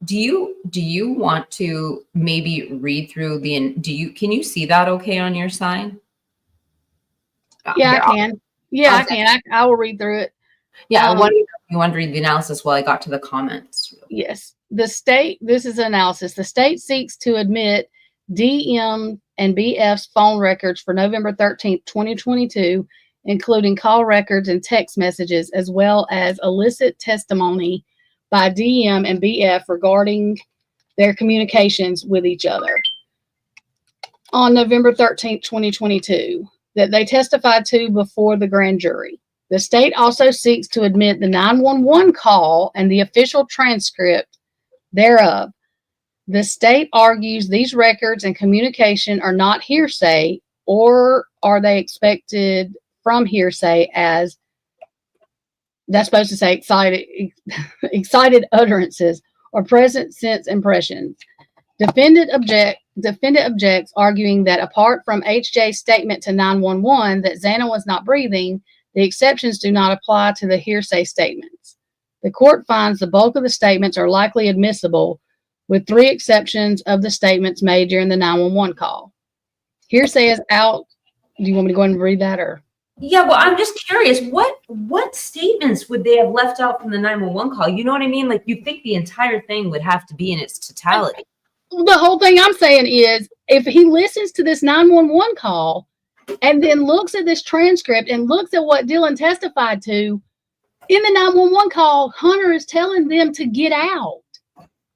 Do you want to maybe read through can you see that okay on your side? Yeah, I can. Yeah, I can. I will read through it. Yeah, you want to read the analysis while I got to the comments? Yes. This is analysis. The state seeks to admit DM and BF's phone records for November 13th, 2022, including call records and text messages, as well as illicit testimony by DM and BF regarding their communications with each other on November 13th, 2022, that they testified to before the grand jury. The state also seeks to admit the 911 call and the official transcript thereof. The state argues these records and communication are not hearsay, or are they expected from hearsay, as that's supposed to say excited utterances or present sense impressions. Defendant objects, arguing that apart from HJ's statement to 911 that Xana was not breathing, the exceptions do not apply to the hearsay statements. The court finds the bulk of the statements are likely admissible, with 3 exceptions of the statements made during the 911 call. Hearsay is out. Do you want me to go ahead and read that, or? Yeah, well, I'm just curious, what statements would they have left out from the 911 call? You know what I mean? Like, you think the entire thing would have to be in its totality. The whole thing I'm saying is, if he listens to this 911 call and then looks at this transcript and looks at what Dylan testified to, in the 911 call, Hunter is telling them to get out.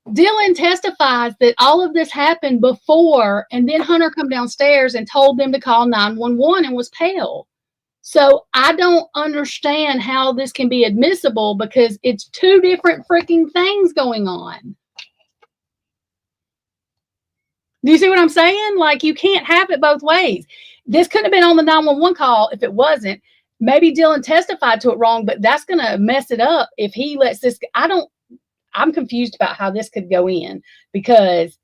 Dylan testifies that all of this happened before, and then Hunter come downstairs and told them to call 911 and was pale. So I don't understand how this can be admissible, because it's 2 different freaking things going on. Do you see what I'm saying? Like, you can't have it both ways. This couldn't have been on the 911 call if it wasn't. Maybe Dylan testified to it wrong, but that's going to mess it up if he lets this. I'm confused about how this could go in, because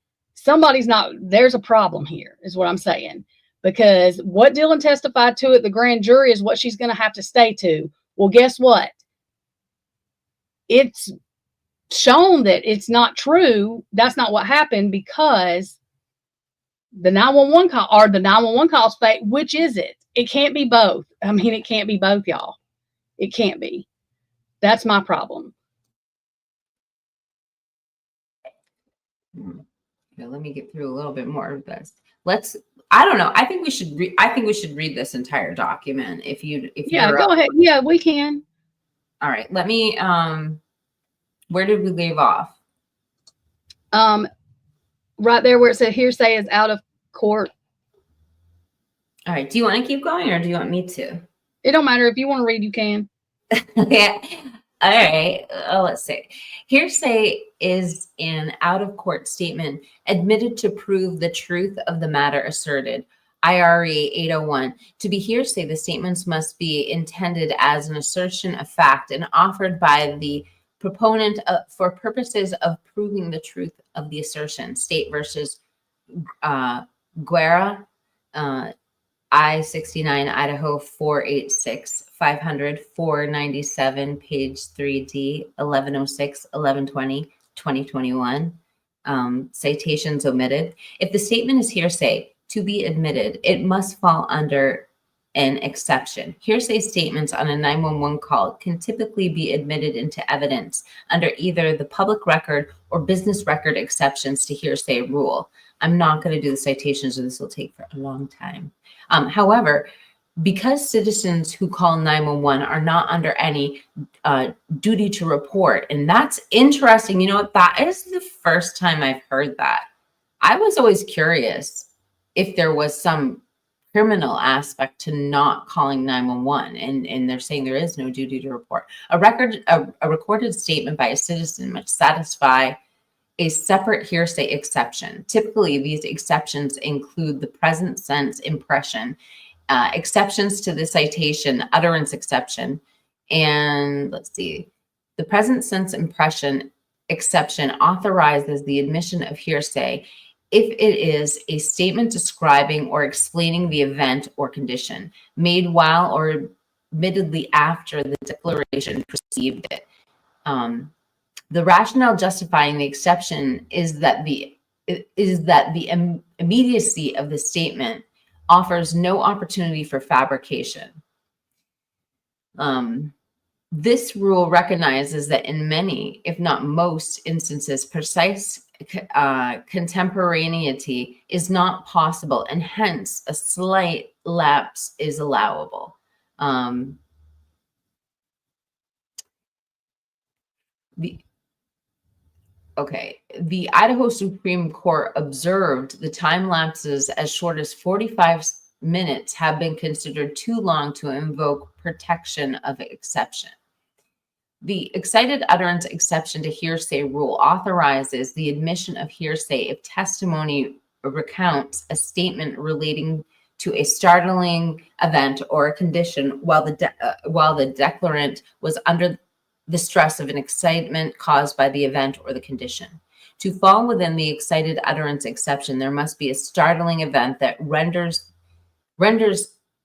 there's a problem here, is what I'm saying. Because what Dylan testified to at the grand jury is what she's going to have to stay to. Well, guess what? It's shown that it's not true. That's not what happened, because the 911 call, or the 911 calls fake. Which is it? It can't be both. I mean, it can't be both, y'all. It can't be. That's my problem. Okay, let me get through a little bit more of this. I don't know. I think we should read this entire document. Yeah, go ahead. Yeah, we can. All right. Let me, where did we leave off? Right there where it said hearsay is out of court. All right. Do you want to keep going, or do you want me to? It don't matter. If you want to read, you can. Yeah. All right, let's see. Hearsay is an out-of-court statement admitted to prove the truth of the matter asserted. IRE 801. To be hearsay, the statements must be intended as an assertion of fact and offered by the proponent for purposes of proving the truth of the assertion. State versus Guerra, I-69, Idaho 486, 500, 497, page 3D, 1106, 1120, 2021. Citations omitted. If the statement is hearsay to be admitted, it must fall under an exception. Hearsay statements on a 911 call can typically be admitted into evidence under either the public record or business record exceptions to hearsay rule. I'm not going to do the citations, or this will take for a long time. However, because citizens who call 911 are not under any duty to report, and that's interesting. You know what? That is the first time I've heard that. I was always curious if there was some criminal aspect to not calling 911, and they're saying there is no duty to report. A recorded statement by a citizen must satisfy a separate hearsay exception. Typically, these exceptions include the present sense impression, exceptions to the citation utterance exception, and let's see, the present sense impression exception authorizes the admission of hearsay if it is a statement describing or explaining the event or condition made while or admittedly after the declaration preceded it. The rationale justifying the exception is that the immediacy of the statement offers no opportunity for fabrication. This rule recognizes that in many, if not most instances, precise contemporaneity is not possible, and hence a slight lapse is allowable. The Idaho Supreme Court observed the time lapses as short as 45 minutes have been considered too long to invoke protection of exception. The excited utterance exception to hearsay rule authorizes the admission of hearsay if testimony recounts a statement relating to a startling event or a condition while the declarant was under the stress of an excitement caused by the event or the condition. To fall within the excited utterance exception, there must be a startling event that renders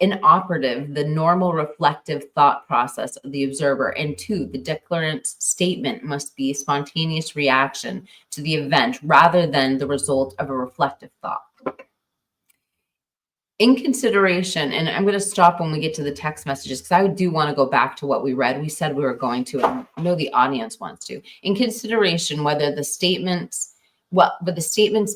inoperative the normal reflective thought process of the observer. And two, the declarant's statement must be a spontaneous reaction to the event rather than the result of a reflective thought. In consideration, and I'm going to stop when we get to the text messages because I do want to go back to what we read. We said we were going to, and I know the audience wants to. In consideration whether the statements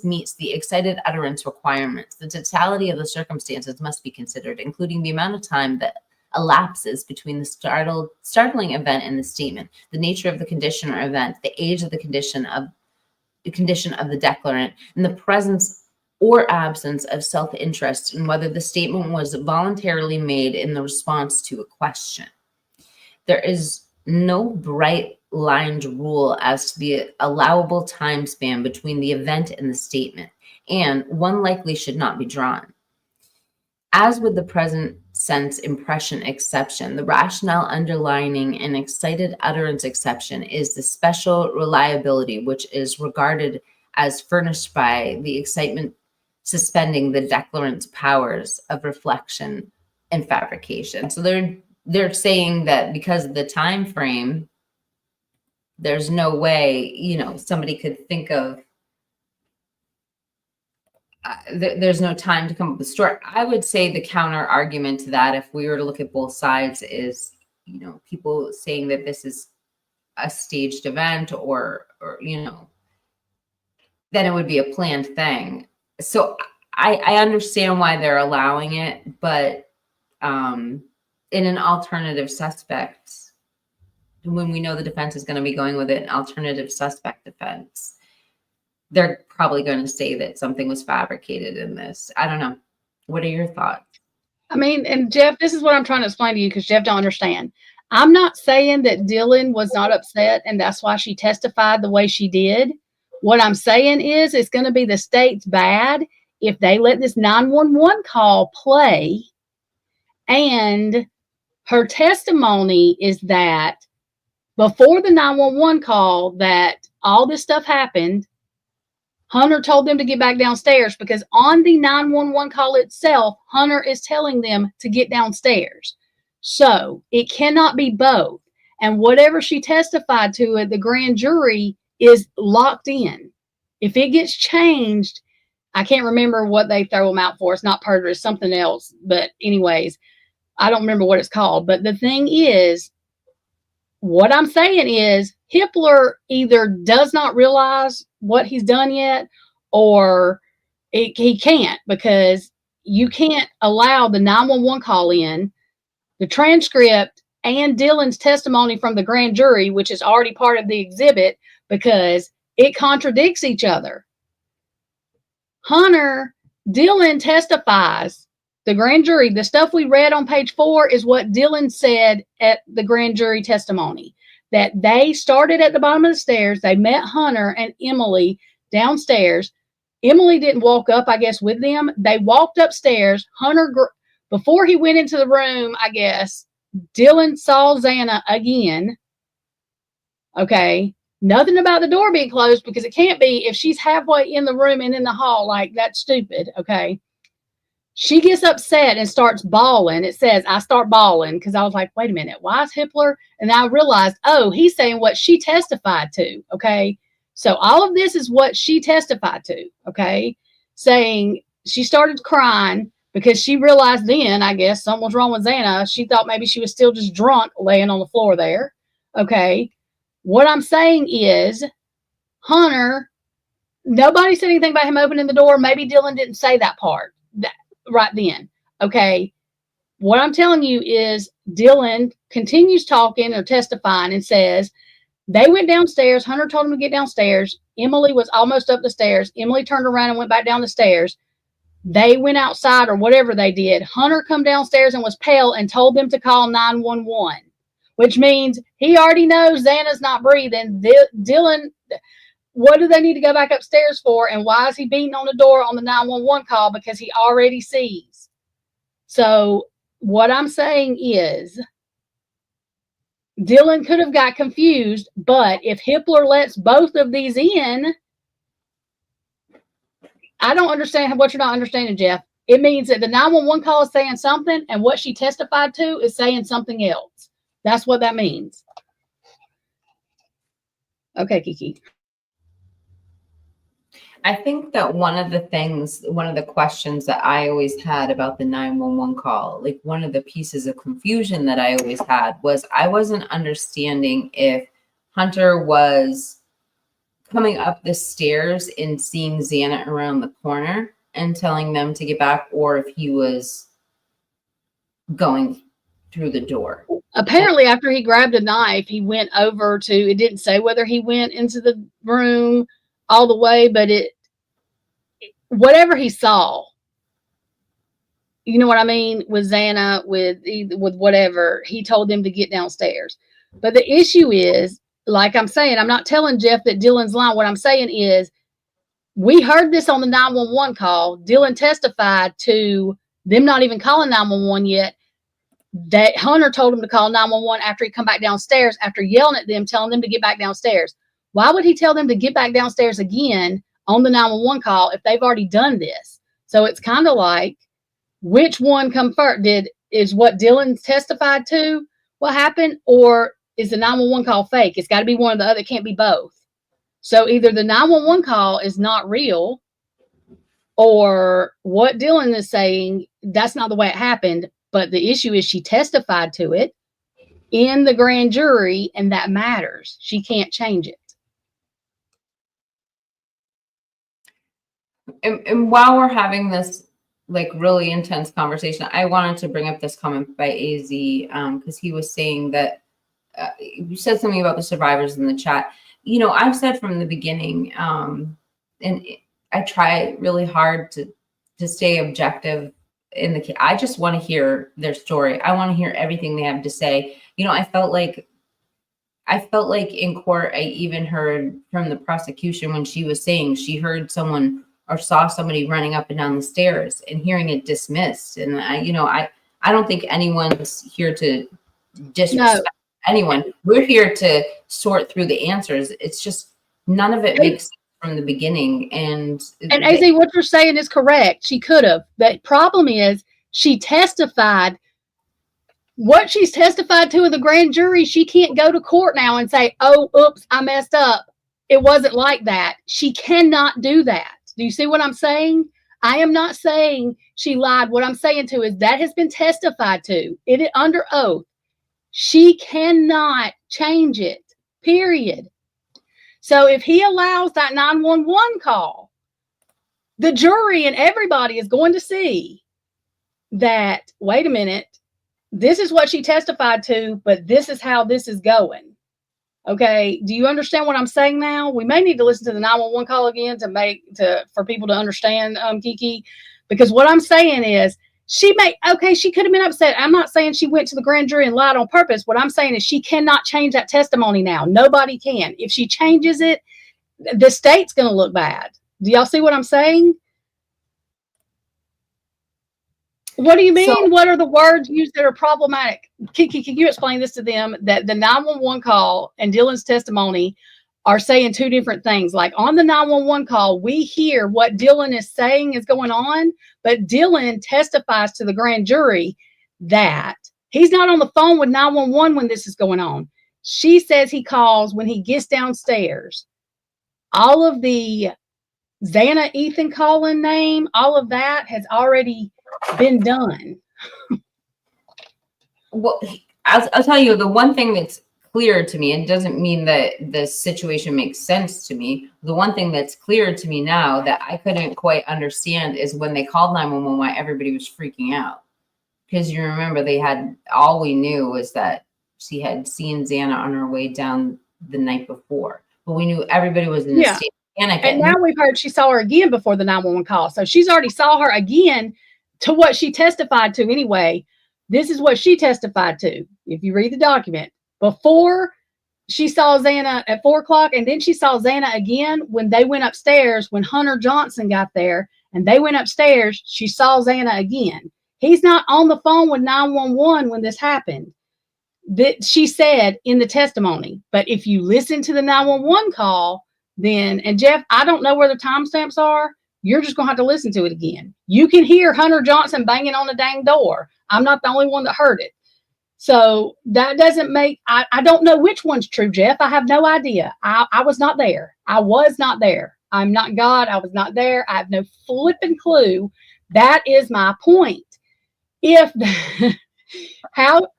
meets the excited utterance requirements, the totality of the circumstances must be considered, including the amount of time that elapses between the startling event and the statement, the nature of the condition or event, the age of the condition of the declarant, and the presence or absence of self-interest, and whether the statement was voluntarily made in the response to a question. There is no bright lined rule as to the allowable time span between the event and the statement, and one likely should not be drawn. As with the present sense impression exception, the rationale underlining an excited utterance exception is the special reliability which is regarded as furnished by the excitement suspending the declarant's powers of reflection and fabrication. So they're saying that because of the time frame, there's no way, somebody could think of, there's no time to come up with a story. I would say the counter argument to that, if we were to look at both sides, is, people saying that this is a staged event or then it would be a planned thing. So I understand why they're allowing it, but in an alternative suspect, when we know the defense is going to be going with an alternative suspect defense, they're probably going to say that something was fabricated in this. I don't know. What are your thoughts? I mean, and Jeff, this is what I'm trying to explain to you because Jeff don't understand. I'm not saying that Dylan was not upset and that's why she testified the way she did. What I'm saying is it's going to be the state's bad if they let this 911 call play, and her testimony is that before the 911 call that all this stuff happened, Hunter told them to get back downstairs, because on the 911 call itself, Hunter is telling them to get downstairs. So it cannot be both. And whatever she testified to at the grand jury is locked in. If it gets changed, I can't remember what they throw them out for. It's not perjury, it's something else. But anyways, I don't remember what it's called. But the thing is, what I'm saying is Hippler either does not realize what he's done yet, or he can't, because you can't allow the 911 call in, the transcript, and Dylan's testimony from the grand jury, which is already part of the exhibit, because it contradicts each other. Dylan testifies. The grand jury, the stuff we read on page 4 is what Dylan said at the grand jury testimony, that they started at the bottom of the stairs. They met Hunter and Emily downstairs. Emily didn't walk up, I guess, with them. They walked upstairs. Before he went into the room, I guess, Dylan saw Xana again. Okay. Nothing about the door being closed, because it can't be if she's halfway in the room and in the hall. Like, that's stupid. Okay. She gets upset and starts bawling. It says, I start bawling, because I was like, wait a minute, why is Hippler? And I realized, oh, he's saying what she testified to. Okay. So all of this is what she testified to. Okay. Saying she started crying because she realized then, I guess, something was wrong with Xana. She thought maybe she was still just drunk laying on the floor there. Okay. What I'm saying is, Hunter, nobody said anything about him opening the door. Maybe Dylan didn't say that part right then. Okay. What I'm telling you is Dylan continues talking or testifying and says they went downstairs. Hunter told him to get downstairs. Emily was almost up the stairs. Emily turned around and went back down the stairs. They went outside or whatever they did. Hunter come downstairs and was pale and told them to call 911, which means he already knows Xana's not breathing. Dylan, what do they need to go back upstairs for? And why is he beating on the door on the 911 call? Because he already sees. So what I'm saying is Dylan could have got confused, but if Hippler lets both of these in, I don't understand what you're not understanding, Jeff. It means that the 911 call is saying something, and what she testified to is saying something else. That's what that means. Okay, Kiki. I think that one of the questions that I always had about the 911 call, like one of the pieces of confusion that I always had, was I wasn't understanding if Hunter was coming up the stairs and seeing Xana around the corner and telling them to get back, or if he was going through the door. Apparently, after he grabbed a knife, he went over to, it didn't say whether he went into the room all the way, but whatever he saw, you know what I mean, with Xana, with whatever, he told them to get downstairs. But the issue is, like I'm saying, I'm not telling Jeff that Dylan's lying. What I'm saying is, we heard this on the 911 call. Dylan testified to them not even calling 911 yet. That Hunter told him to call 911 after he come back downstairs, after yelling at them, telling them to get back downstairs. Why would he tell them to get back downstairs again on the 911 call if they've already done this? So it's kind of like, which one come first? Is what Dylan testified to what happened, or is the 911 call fake? It's got to be one or the other. It can't be both. So either the 911 call is not real, or what Dylan is saying, that's not the way it happened. But the issue is she testified to it in the grand jury, and that matters. She can't change it. And while we're having this like really intense conversation, I wanted to bring up this comment by AZ, because he was saying that you said something about the survivors in the chat. You know, I've said from the beginning, and I try really hard to stay objective I just want to hear their story. I want to hear everything they have to say. You know, I felt like in court, I even heard from the prosecution when she was saying she heard someone or saw somebody running up and down the stairs, and hearing it dismissed. And I don't think anyone's here to disrespect anyone. We're here to sort through the answers. It's just none of it makes sense from the beginning. And AZ, what you're saying is correct. She could have. The problem is she testified. What she's testified to in the grand jury, she can't go to court now and say, oh, oops, I messed up. It wasn't like that. She cannot do that. Do you see what I'm saying? I am not saying she lied. What I'm saying to is that has been testified to. It under oath. She cannot change it, period. So if he allows that 911 call, the jury and everybody is going to see that, wait a minute, this is what she testified to, but this is how this is going. Okay. Do you understand what I'm saying now? We may need to listen to the 911 call again for people to understand, Kiki, because what I'm saying is she could have been upset. I'm not saying she went to the grand jury and lied on purpose. What I'm saying is she cannot change that testimony now. Nobody can. If she changes it, the state's going to look bad. Do y'all see what I'm saying? What do you mean? So, what are the words used that are problematic? Can you explain this to them, that the 911 call and Dylan's testimony are saying two different things? Like on the 911 call, we hear what Dylan is saying is going on, but Dylan testifies to the grand jury that he's not on the phone with 911 when this is going on. She says he calls when he gets downstairs. All of the Xana, Ethan calling name, all of that has already been done. Well, I'll tell you, the one thing that's clear to me, and doesn't mean that the situation makes sense to me. The one thing that's clear to me now that I couldn't quite understand is when they called 911, why everybody was freaking out. Because you remember all we knew was that she had seen Xana on her way down the night before. But we knew everybody was in a state of panic. And now we've heard she saw her again before the 911 call. So she's already saw her again to what she testified to anyway. This is what she testified to. If you read the document, before she saw Xana at 4 o'clock, and then she saw Xana again when they went upstairs, when Hunter Johnson got there and they went upstairs, she saw Xana again. He's not on the phone with 911 when this happened. That she said in the testimony. But if you listen to the 911 call, then, and Jeff, I don't know where the timestamps are. You're just going to have to listen to it again. You can hear Hunter Johnson banging on the dang door. I'm not the only one that heard it. So that doesn't make, I don't know which one's true, Jeff. I have no idea. I was not there. I was not there. I'm not God. I was not there. I have no flipping clue. That is my point.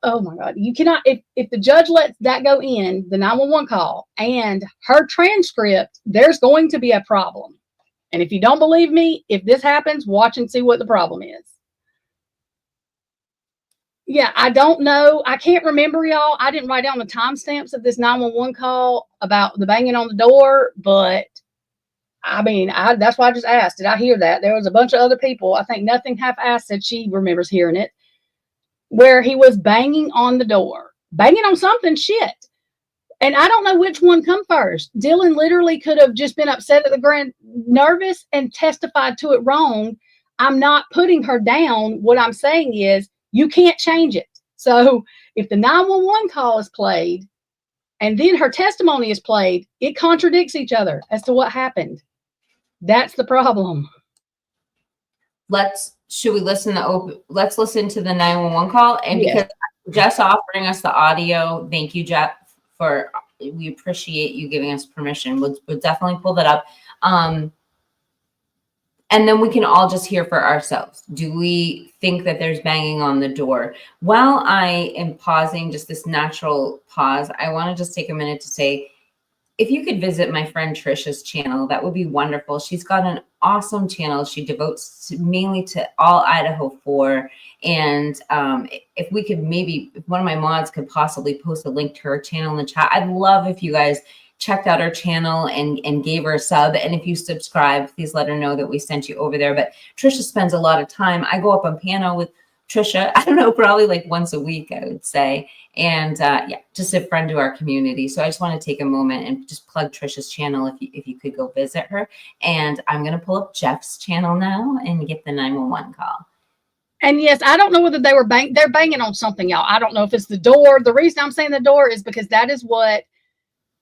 Oh my God, you cannot, if the judge lets that go in, the 911 call and her transcript, there's going to be a problem. And if you don't believe me, if this happens, watch and see what the problem is. Yeah, I don't know. I can't remember, y'all. I didn't write down the timestamps of this 911 call about the banging on the door, but I mean, that's why I just asked. Did I hear that? There was a bunch of other people. I think Nothing Half Assed said she remembers hearing it, where he was banging on the door, banging on something, shit. And I don't know which one come first. Dylan literally could have just been upset at the grand, nervous, and testified to it wrong. I'm not putting her down. What I'm saying is you can't change it. So if the 911 call is played and then her testimony is played, it contradicts each other as to what happened. That's the problem. Let's listen to the 911 call. And because Jeff's offering us the audio, thank you, Jeff. We appreciate you giving us permission. We'll definitely pull that up. And then we can all just hear for ourselves. Do we think that there's banging on the door? While I am pausing, just this natural pause, I want to just take a minute to say, if you could visit my friend Trisha's channel, that would be wonderful. She's got an awesome channel. She devotes mainly to all Idaho 4. And if we could if one of my mods could possibly post a link to her channel in the chat, I'd love if you guys checked out our channel and gave her a sub. And if you subscribe, please let her know that we sent you over there. But Trisha spends a lot of time. I go up on piano with Trisha, I don't know, probably like once a week, I would say. And yeah, just a friend to our community. So I just want to take a moment and just plug Trisha's channel if you could go visit her. And I'm going to pull up Jeff's channel now and get the 911 call. And yes, I don't know whether they're banging on something, y'all. I don't know if it's the door. The reason I'm saying the door is because that is what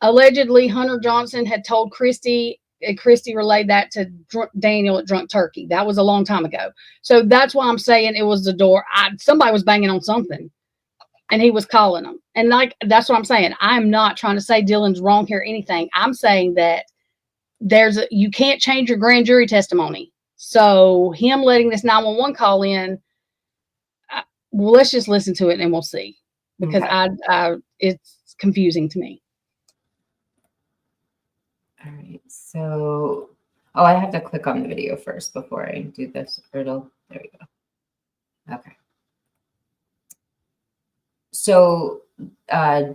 allegedly Hunter Johnson had told Christy, and Christy relayed that to Daniel at Drunk Turkey. That was a long time ago. So that's why I'm saying it was the door. Somebody was banging on something, and he was calling them. And like, that's what I'm saying. I'm not trying to say Dylan's wrong here or anything. I'm saying that you can't change your grand jury testimony. So him letting this 911 call in, well, let's just listen to it and we'll see, because it's confusing to me. All right, so, I have to click on the video first before I do this. There we go. Okay. So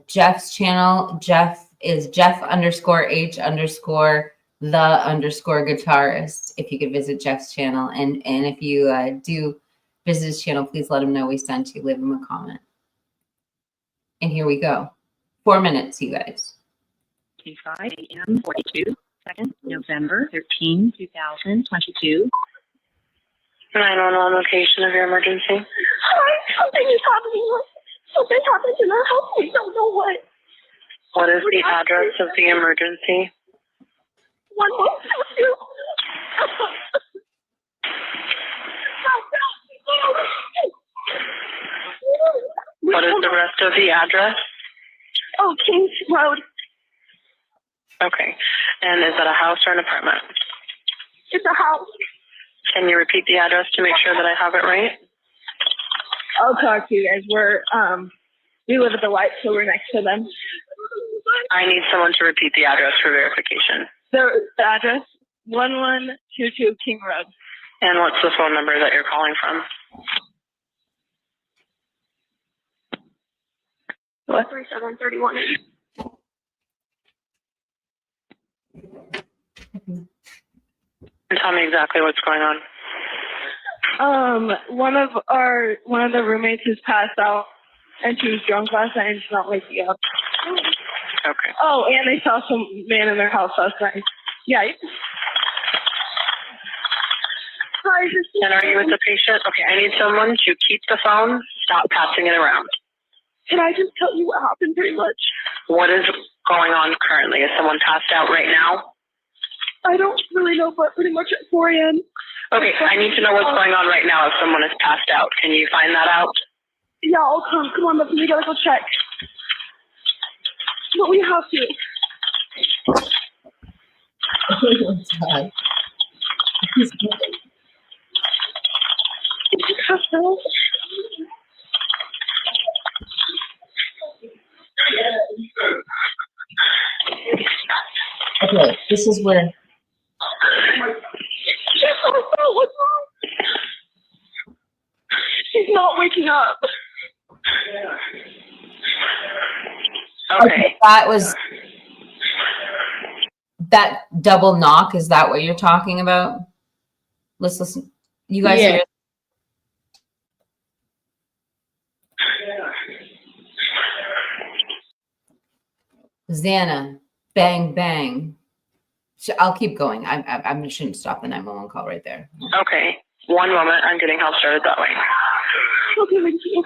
Jeff's channel, Jeff is Jeff_H_the_guitarist. If you could visit Jeff's channel, and if you do visit his channel, please let him know we sent you. Leave him a comment. And here we go. 4 minutes, you guys. 5 a.m. 42 seconds, November 13, 2022. 911 location of your emergency. Hi, something is happening. Something happened in our house. We don't know what. What is the address of the emergency? 1122. What is the rest of the address? Oh, Kings Road. Okay. And is that a house or an apartment? It's a house. Can you repeat the address to make sure that I have it right? I'll talk to you guys. We live at the White, so we're next to them. I need someone to repeat the address for verification. The address, 1122 King Road. And what's the phone number that you're calling from? 3731. And tell me exactly what's going on. One of the roommates has passed out, and she was drunk last night and she's not waking up. Okay. Oh, and they saw some man in their house last night. Yeah. Sorry. And are you with the patient? Okay, I need someone to keep the phone, stop passing it around. Can I just tell you what happened pretty much? What is going on currently? Is someone passed out right now? I don't really know, but pretty much at 4 a.m. Okay, I need to know what's going on right now if someone is passed out. Can you find that out? Yeah, I'll come. Come on, but we gotta go check. But we have to. Okay, this is where. What's wrong? She's not waking up. Okay. That was that double knock. Is that what you're talking about? Let's listen. You guys Yeah. hear? Xana, bang, bang. I'll keep going. I shouldn't stop the 911 call right there. Okay. One moment. I'm getting help started that way. Okay, thank you.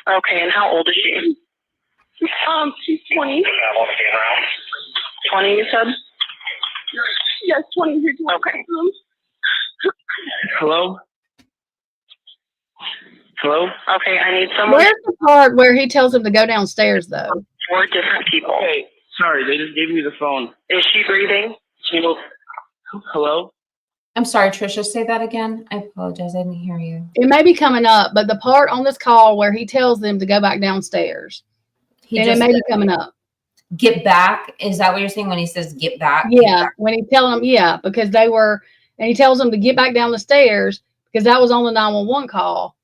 Okay, and how old is she? She's 20. 20, you said? Yes, 20. Okay. Hello? Hello? Okay, I need someone. Where's the part where he tells him to go downstairs, though? 4 different people. Okay, sorry, they just gave me the phone. Is she breathing? Hello? I'm sorry, Trisha, say that again. I apologize. I didn't hear you. It may be coming up, but the part on this call where he tells them to go back downstairs, He and just it may be coming up. get back. Is that what you're saying when he says get back? Yeah, when he tells them, yeah, because they were, and he tells them to get back down the stairs because that was on the 911 call.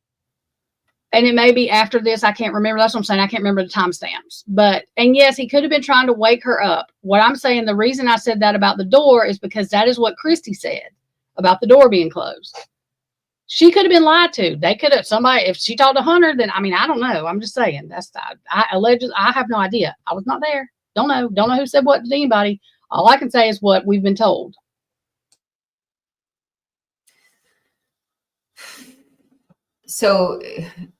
And it may be after this. I can't remember. That's what I'm saying. I can't remember the timestamps. But, and yes, he could have been trying to wake her up. What I'm saying, the reason I said that about the door is because that is what Christy said about the door being closed. She could have been lied to. They could have, somebody, if she told Hunter, then, I mean, I don't know. I'm just saying. That's, I have no idea. I was not there. Don't know who said what to anybody. All I can say is what we've been told. So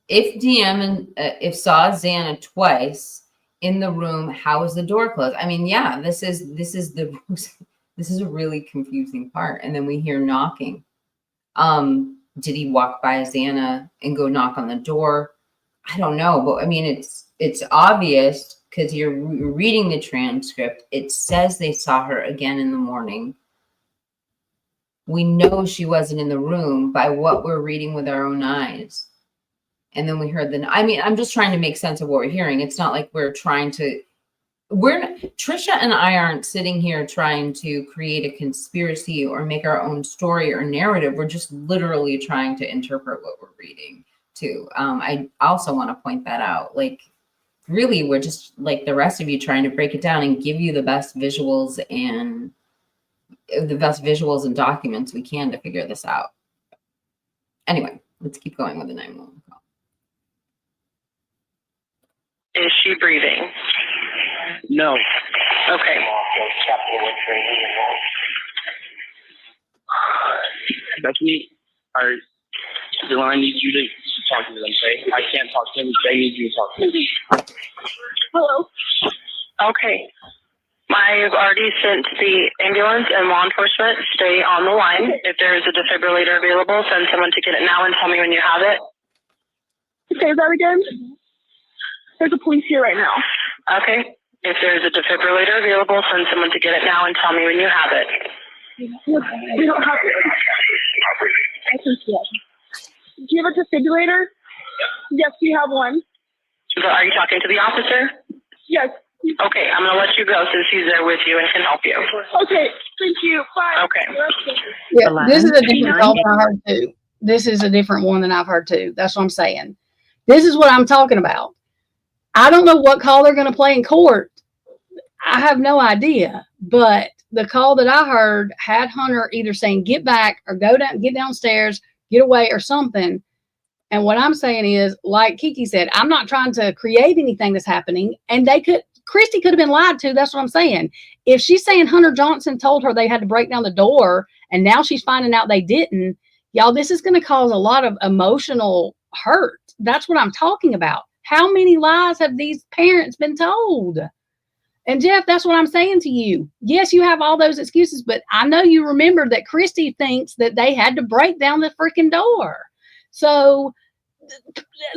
if DM and if saw Xana twice in the room, how is the door closed? I mean, yeah, this is a really confusing part. And then we hear knocking. Did he walk by Xana and go knock on the door? I don't know, but I mean, it's obvious because you're reading the transcript. It says they saw her again in the morning. We know she wasn't in the room by what we're reading with our own eyes. And then we heard I'm just trying to make sense of what we're hearing. It's not like Trisha and I aren't sitting here trying to create a conspiracy or make our own story or narrative. We're just literally trying to interpret what we're reading too. I also want to point that out. Like, really, we're just like the rest of you trying to break it down and give you the best visuals and documents we can to figure this out. Anyway, let's keep going with the 911 call. Is she breathing? No. Okay. Becky, the line needs you to talk to them, okay? I can't talk to them. They need you to talk to them. Hello. Okay. I've already sent the ambulance and law enforcement. Stay on the line. If there is a defibrillator available, send someone to get it now and tell me when you have it. Say that again. There's a police here right now. Okay. If there is a defibrillator available, send someone to get it now and tell me when you have it. We don't have it. I think yes. Do you have a defibrillator? Yes, we have one. So are you talking to the officer? Yes. Okay, I'm going to let you go since he's there with you and can help you. Okay, thank you. Bye. Okay. Yeah, this is a different call than I heard too. This is a different one than I've heard too. That's what I'm saying. This is what I'm talking about. I don't know what call they're going to play in court. I have no idea. But the call that I heard had Hunter either saying get back or go down, get downstairs, get away or something. And what I'm saying is, like Kiki said, I'm not trying to create anything that's happening. And Christy could have been lied to. That's what I'm saying. If she's saying Hunter Johnson told her they had to break down the door and now she's finding out they didn't, y'all, this is going to cause a lot of emotional hurt. That's what I'm talking about. How many lies have these parents been told? And Jeff, that's what I'm saying to you. Yes, you have all those excuses, but I know you remember that Christy thinks that they had to break down the freaking door. So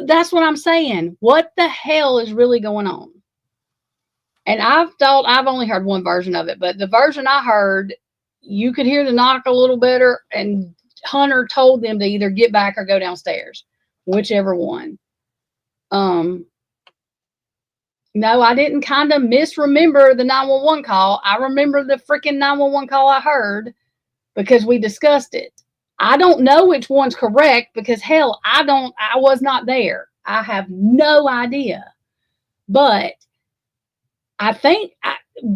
that's what I'm saying. What the hell is really going on? And I've only heard one version of it, but the version I heard, you could hear the knock a little better, and Hunter told them to either get back or go downstairs, whichever one. No, I didn't kind of misremember the 911 call. I remember the freaking 911 call I heard because we discussed it. I don't know which one's correct because hell, I was not there. I have no idea. But I think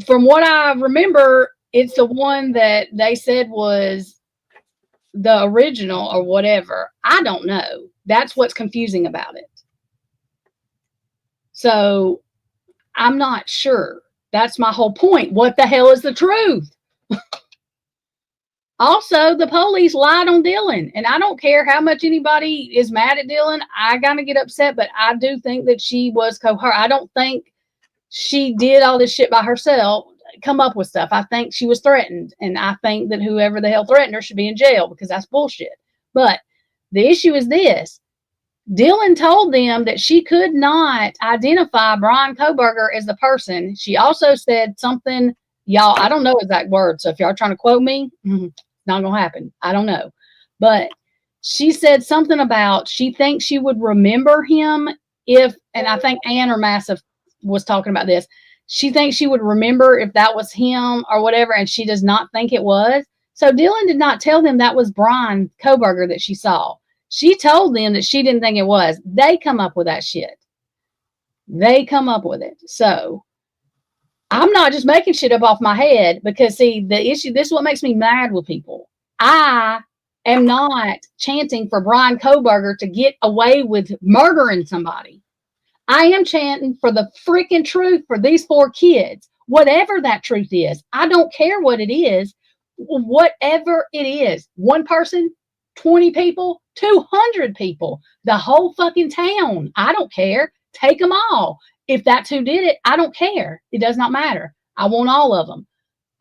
from what I remember, it's the one that they said was the original or whatever. I don't know. That's what's confusing about it. So I'm not sure. That's my whole point. What the hell is the truth? Also, the police lied on Dylan, and I don't care how much anybody is mad at Dylan. I gotta get upset, but I do think that she was coerced. I don't think she did all this shit by herself, come up with stuff. I think she was threatened, and I think that whoever the hell threatened her should be in jail because that's bullshit. But the issue is this. Dylan told them that she could not identify Brian Koberger as the person. She also said something, y'all, I don't know exact words. So if y'all are trying to quote me, not going to happen. I don't know. But she said something about she thinks she would remember him if, and I think Ann or Massive was talking about this. She thinks she would remember if that was him or whatever, and she does not think it was. So Dylan did not tell them that was Brian Koberger that she saw. She told them that she didn't think it was. They come up with that shit. They come up with it. So I'm not just making shit up off my head because, see, the issue, this is what makes me mad with people. I am not chanting for Brian Koberger to get away with murdering somebody. I am chanting for the freaking truth for these 4 kids. Whatever that truth is. I don't care what it is. Whatever it is. 1 person, 20 people, 200 people, the whole fucking town. I don't care. Take them all. If that's who did it, I don't care. It does not matter. I want all of them.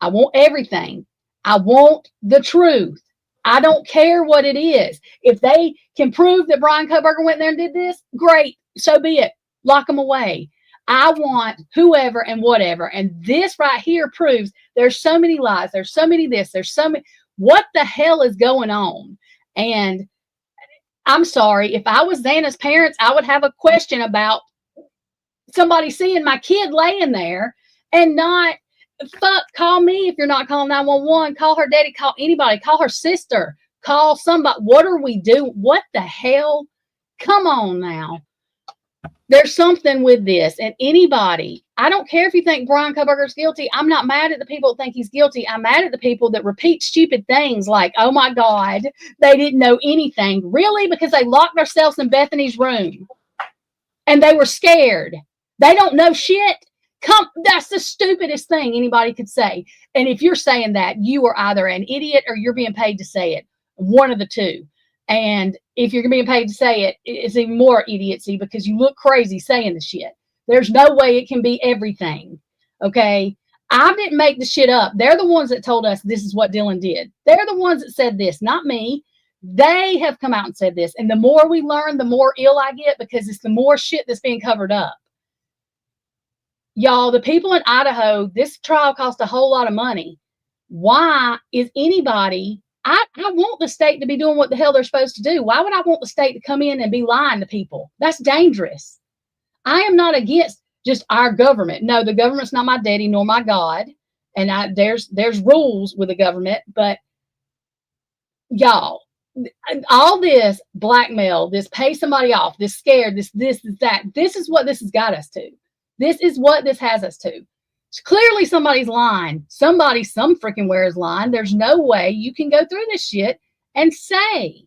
I want everything. I want the truth. I don't care what it is. If they can prove that Brian Koberger went there and did this, great. So be it. Lock them away. I want whoever and whatever. And this right here proves there's so many lies. There's so many this. There's so many. What the hell is going on? And I'm sorry, if I was Xana's parents, I would have a question about somebody seeing my kid laying there and not, fuck, call me if you're not calling 911, call her daddy, call anybody, call her sister, call somebody. What are we doing? What the hell? Come on now. There's something with this. And anybody, I don't care if you think Brian Koberger's guilty. I'm not mad at the people that think he's guilty. I'm mad at the people that repeat stupid things like, oh my God, they didn't know anything. Really? Because they locked themselves in Bethany's room and they were scared. They don't know shit. That's the stupidest thing anybody could say. And if you're saying that, you are either an idiot or you're being paid to say it. One of the two. And if you're being paid to say it, it's even more idiocy because you look crazy saying the shit. There's no way it can be everything. Okay. I didn't make the shit up. They're the ones that told us this is what Dylan did. They're the ones that said this, not me. They have come out and said this. And the more we learn, the more ill I get because it's the more shit that's being covered up. Y'all, the people in Idaho, this trial cost a whole lot of money. Why is anybody, I want the state to be doing what the hell they're supposed to do. Why would I want the state to come in and be lying to people? That's dangerous. I am not against just our government. No, the government's not my daddy nor my God. And there's rules with the government, but y'all, all this blackmail, this pay somebody off, this scared, this, that, this is what this has got us to. This is what this has us to. Clearly somebody's lying. Somebody, some freaking where is lying. There's no way you can go through this shit and say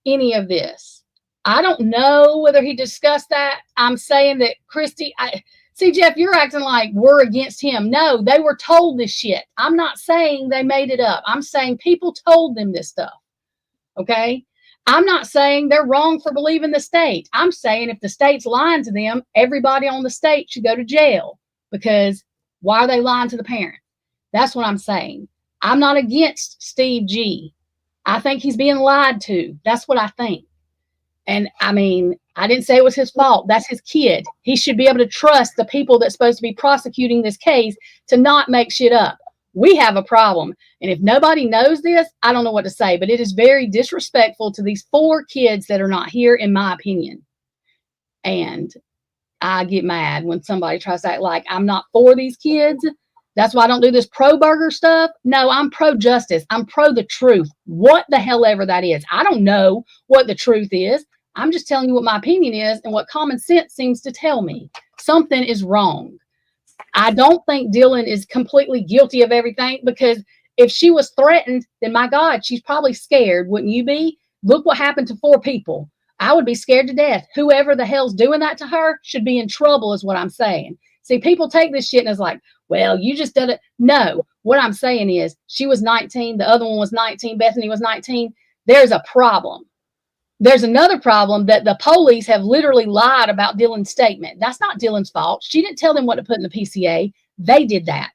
any of this. I don't know whether he discussed that. I'm saying that Christy, see, Jeff, you're acting like we're against him. No, they were told this shit. I'm not saying they made it up. I'm saying people told them this stuff. Okay? I'm not saying they're wrong for believing the state. I'm saying if the state's lying to them, everybody on the state should go to jail because why are they lying to the parent? That's what I'm saying. I'm not against Steve G. I think he's being lied to. That's what I think. And I mean, I didn't say it was his fault. That's his kid. He should be able to trust the people that's supposed to be prosecuting this case to not make shit up. We have a problem. And if nobody knows this, I don't know what to say, but it is very disrespectful to these 4 kids that are not here, in my opinion. And I get mad when somebody tries to act like I'm not for these kids. That's why I don't do this pro-burger stuff. No, I'm pro-justice. I'm pro the truth. What the hell ever that is. I don't know what the truth is. I'm just telling you what my opinion is and what common sense seems to tell me. Something is wrong. I don't think Dylan is completely guilty of everything because if she was threatened, then my God, she's probably scared. Wouldn't you be? Look what happened to 4 people. I would be scared to death. Whoever the hell's doing that to her should be in trouble is what I'm saying. See, people take this shit and it's like, well, you just did it. No, what I'm saying is she was 19. The other one was 19. Bethany was 19. There's a problem. There's another problem that the police have literally lied about Dylan's statement. That's not Dylan's fault. She didn't tell them what to put in the PCA. They did that.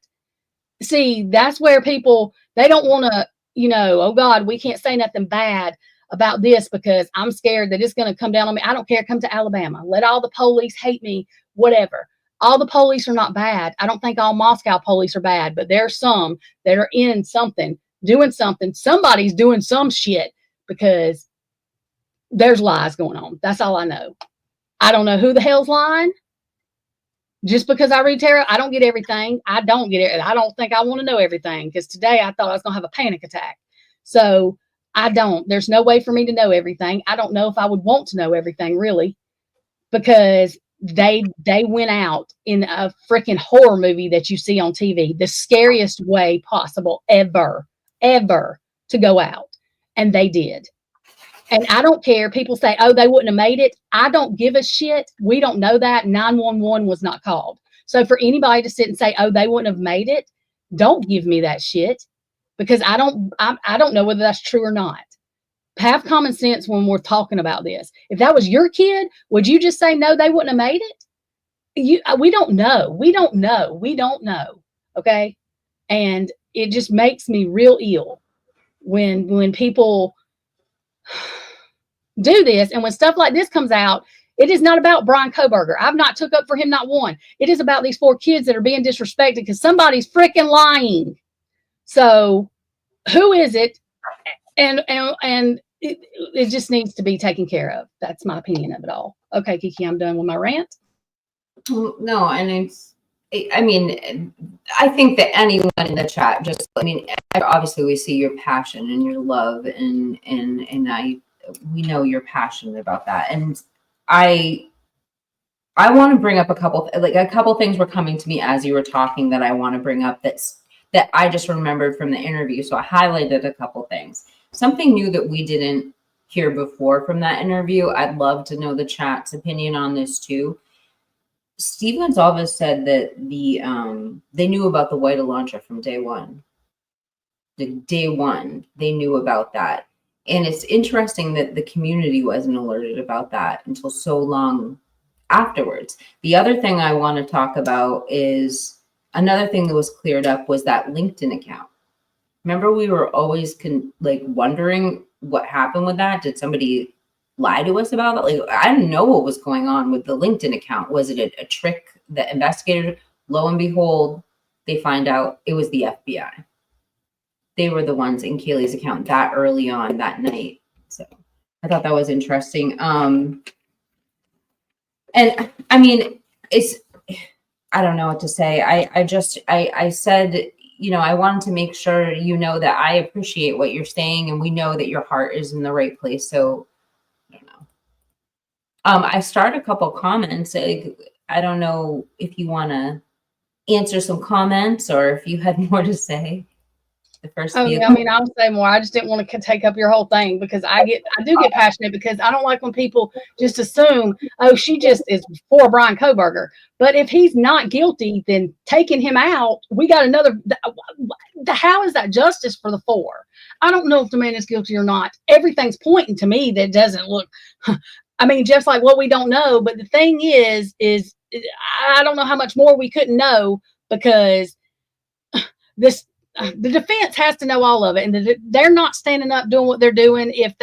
See, that's where people, they don't want to, oh God, we can't say nothing bad about this because I'm scared that it's going to come down on me. I don't care. Come to Alabama. Let all the police hate me, whatever. All the police are not bad. I don't think all Moscow police are bad, but there are some that are in something, doing something. Somebody's doing some shit because there's lies going on. That's all I know. I don't know who the hell's lying. Just because I read tarot, I don't get everything. I don't get it. I don't think I want to know everything because today I thought I was going to have a panic attack. So I don't. There's no way for me to know everything. I don't know if I would want to know everything really, because they went out in a freaking horror movie that you see on TV, the scariest way possible ever to go out. And they did. And I don't care. People say, oh, they wouldn't have made it. I don't give a shit. We don't know that. 911 was not called. So for anybody to sit and say, oh, they wouldn't have made it, don't give me that shit, because I don't know whether that's true or not. Have common sense when we're talking about this. If that was your kid, would you just say, no, they wouldn't have made it? We don't know. We don't know. Okay. And it just makes me real ill when people do this. And when stuff like this comes out, it is not about Brian Koberger. I've not took up for him, not one. It is about these 4 kids that are being disrespected because somebody's freaking lying. So who is it? And it just needs to be taken care of. That's my opinion of it all. Okay, Kiki, I'm done with my rant. No, and I mean, I think that anyone in the chat obviously we see your passion and your love, and we know you're passionate about that. And I want to bring up a couple things were coming to me as you were talking that I want to bring up that I just remembered from the interview. So I highlighted a couple things. Something new that we didn't hear before from that interview. I'd love to know the chat's opinion on this too. Steve Gonzalez said that they knew about the White launcher from day one. Day one, they knew about that. And it's interesting that the community wasn't alerted about that until so long afterwards. The other thing I want to talk about is another thing that was cleared up was that LinkedIn account. Remember, we were always wondering what happened with that. Did somebody lie to us about it? I didn't know what was going on with the LinkedIn account. Was it a trick that investigators? Lo and behold, they find out it was the FBI. They were the ones in Kaylee's account that early on that night. So I thought that was interesting. And I mean, I don't know what to say. I said, I wanted to make sure that I appreciate what you're saying, and we know that your heart is in the right place. So I don't know. I started a couple comments. I don't know if you want to answer some comments or if you had more to say. The first few. Yeah, I mean, I'll say more. I just didn't want to take up your whole thing because I do get passionate because I don't like when people just assume, oh, she just is for Brian Koberger. But if he's not guilty, then taking him out, we got another. How is that justice for the 4? I don't know if the man is guilty or not. Everything's pointing to me that doesn't look. I mean, just like what we don't know. But the thing is I don't know how much more we couldn't know because the defense has to know all of it, and they're not standing up doing what they're doing if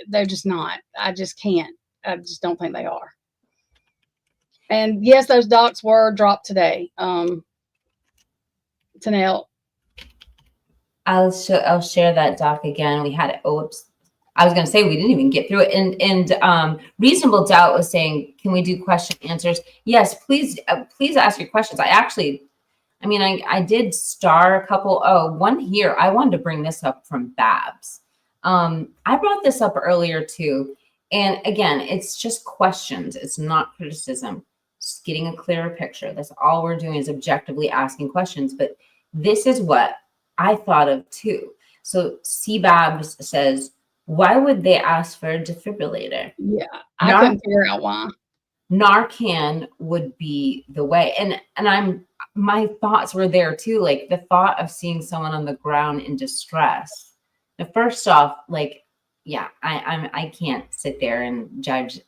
they're just not. I just can't. I just don't think they are. And yes, those docs were dropped today. Tanel, I'll share that doc again. We had it. Oh, oops. I was going to say we didn't even get through it. And Reasonable Doubt was saying, can we do question answers? Yes, please ask your questions. I did star a couple. Oh, one here. I wanted to bring this up from Babs. I brought this up earlier too. And again, it's just questions. It's not criticism. Just getting a clearer picture. That's all we're doing is objectively asking questions. But this is what I thought of too. So C Babs says, why would they ask for a defibrillator? Yeah, I couldn't figure out why. Narcan would be the way. And my thoughts were there too. Like the thought of seeing someone on the ground in distress. Now, first off, I can't sit there and judge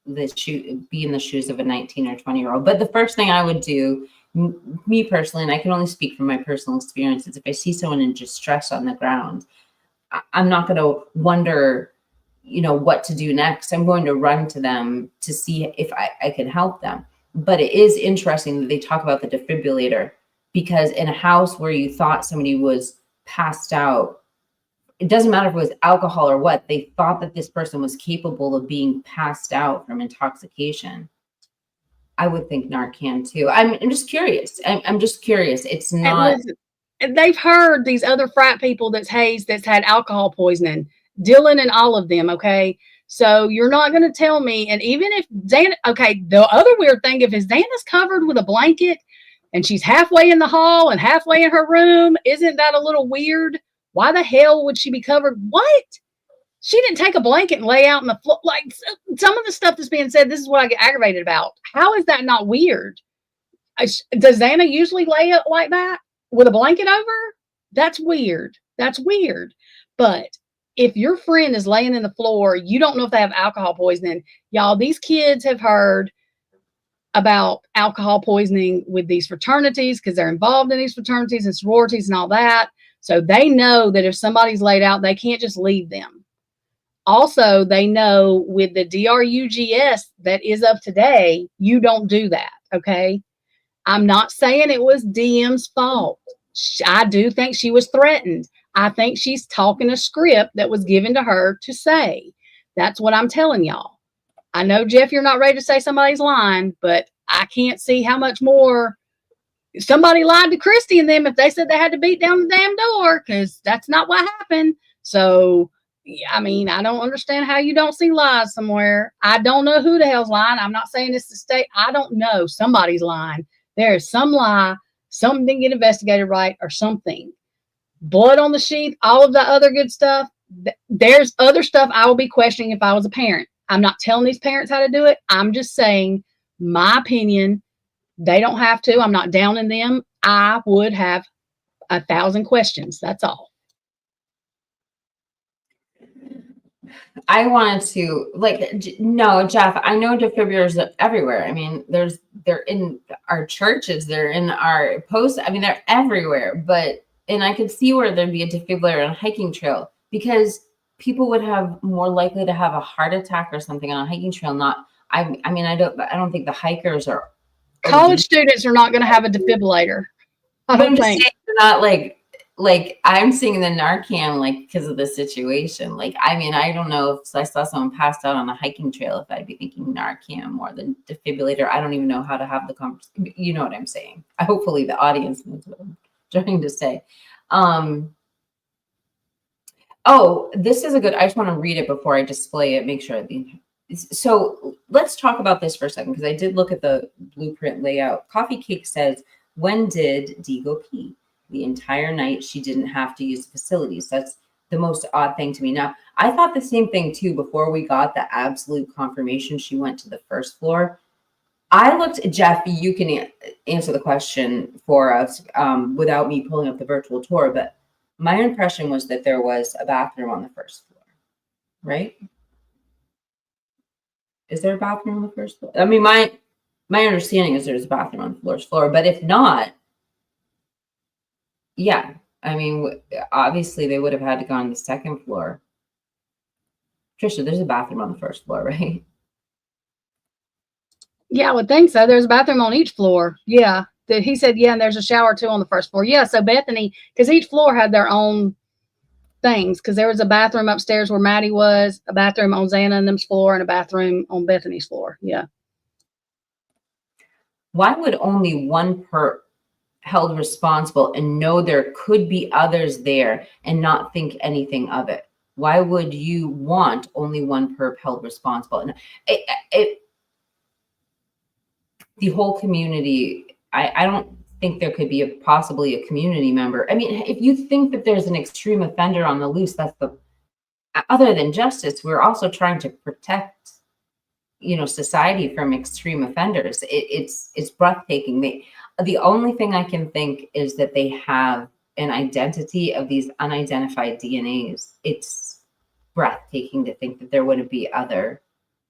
be in the shoes of a 19 or 20-year-old. But the first thing I would do, me personally, and I can only speak from my personal experience, is if I see someone in distress on the ground, I'm not going to wonder, what to do next. I'm going to run to them to see if I can help them. But it is interesting that they talk about the defibrillator, because in a house where you thought somebody was passed out, it doesn't matter if it was alcohol or what, they thought that this person was capable of being passed out from intoxication. I would think Narcan too. I'm just curious. I'm just curious. It's not. And they've heard these other frat people that's hazed that's had alcohol poisoning, Dylan and all of them. Okay. So you're not going to tell me. And even if Xana, okay, the other weird thing, if Xana's covered with a blanket and she's halfway in the hall and halfway in her room, isn't that a little weird? Why the hell would she be covered? What? She didn't take a blanket and lay out on the floor. Like some of the stuff that's being said, this is what I get aggravated about. How is that not weird? Does Xana usually lay it like that with a blanket over? That's weird. That's weird. But if your friend is laying in the floor, you don't know if they have alcohol poisoning. Y'all, these kids have heard about alcohol poisoning with these fraternities because they're involved in these fraternities and sororities and all that. So they know that if somebody's laid out, they can't just leave them. Also, they know with the DRUGS that is of today, you don't do that, okay? I'm not saying it was DM's fault. I do think she was threatened. I think she's talking a script that was given to her to say. That's what I'm telling y'all. I know, Jeff, you're not ready to say somebody's lying, but I can't see how much more. Somebody lied to Christy and them if they said they had to beat down the damn door, because that's not what happened. So, I mean, I don't understand how you don't see lies somewhere. I don't know who the hell's lying. I'm not saying it's the state. I don't know. Somebody's lying. There is some lie. Something didn't get investigated right or something. Blood on the sheath, all of that other good stuff. There's other stuff I will be questioning if I was a parent. I'm not telling these parents how to do it. I'm just saying my opinion. They don't have to. I'm not downing them. I would have 1,000 questions. That's all. I wanted to no, Jeff, I know defibrillators are everywhere. I mean, they're in our churches, they're in our posts. I mean, they're everywhere, and I could see where there'd be a defibrillator on a hiking trail, because people would have more likely to have a heart attack or something on a hiking trail. I don't think the hikers are. College students are not going to have a defibrillator. I'm just saying they're not like I'm seeing the Narcan, because of the situation. I don't know if I saw someone passed out on a hiking trail, if I'd be thinking Narcan more than defibrillator. I don't even know how to have the conversation. You know what I'm saying? Hopefully the audience knows what I'm trying to say. Oh, this is I just want to read it before I display it, make sure. So let's talk about this for a second, because I did look at the blueprint layout. Coffee Cake says, when did Dee go pee? The entire night. She didn't have to use the facilities. That's the most odd thing to me. Now, I thought the same thing too before we got the absolute confirmation she went to the first floor. I looked, Jeff, you can answer the question for us without me pulling up the virtual tour, but my impression was that there was a bathroom on the first floor, right? Is there a bathroom on the first floor? I mean, my understanding is there's a bathroom on the first floor, but if not, yeah, I mean, obviously they would have had to go on the second floor. Trisha, there's a bathroom on the first floor, right? Yeah, I would think so. There's a bathroom on each floor. Yeah. He said, yeah, and there's a shower too on the first floor. Yeah, so Bethany, because each floor had their own things, because there was a bathroom upstairs where Maddie was, a bathroom on Xana and them's floor, and a bathroom on Bethany's floor. Yeah. Why would only one perp held responsible and know there could be others there and not think anything of it? Why would you want only one perp held responsible? And the whole community, I don't think there could be possibly a community member. I mean, if you think that there's an extreme offender on the loose, other than justice, we're also trying to protect, society from extreme offenders. It's breathtaking. The only thing I can think is that they have an identity of these unidentified DNAs. It's breathtaking to think that there wouldn't be other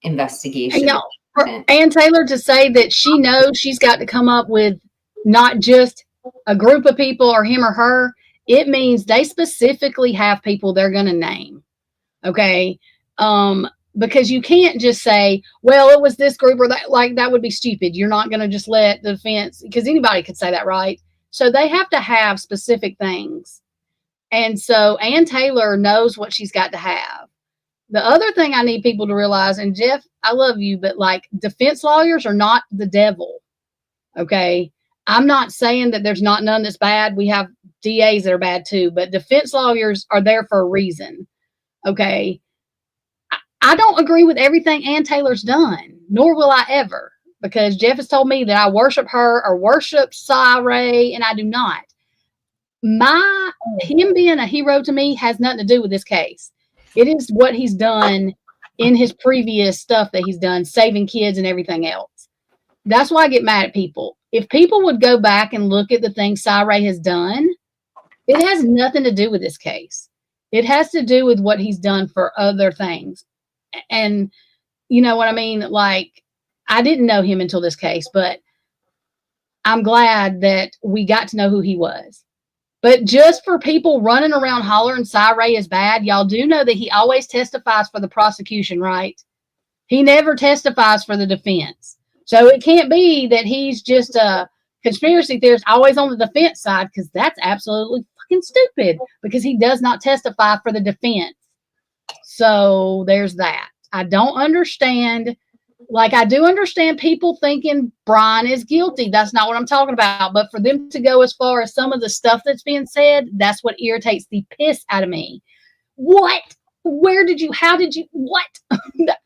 investigations. For Ann Taylor to say that she knows she's got to come up with not just a group of people or him or her, it means they specifically have people they're going to name. Okay. Because you can't just say, well, it was this group or that, like that would be stupid. You're not going to just let the defense, because anybody could say that, right? So they have to have specific things. And so Ann Taylor knows what she's got to have. The other thing I need people to realize, and Jeff, I love you, but like defense lawyers are not the devil. Okay. I'm not saying that there's not none that's bad. We have DAs that are bad too, but defense lawyers are there for a reason. Okay. I don't agree with everything Ann Taylor's done, nor will I ever, because Jeff has told me that I worship her or worship Ray, and I do not. Him being a hero to me has nothing to do with this case. It is what he's done in his previous stuff that he's done, saving kids and everything else. That's why I get mad at people. If people would go back and look at the things Ray has done, it has nothing to do with this case. It has to do with what he's done for other things. And you know what I mean? Like, I didn't know him until this case, but I'm glad that we got to know who he was. But just for people running around hollering Ray is bad, y'all do know that he always testifies for the prosecution, right? He never testifies for the defense. So it can't be that he's just a conspiracy theorist always on the defense side, because that's absolutely fucking stupid, because he does not testify for the defense. So there's that. I don't understand. Like, I do understand people thinking Brian is guilty. That's not what I'm talking about. But for them to go as far as some of the stuff that's being said, that's what irritates the piss out of me. What? Where did you? How did you? What?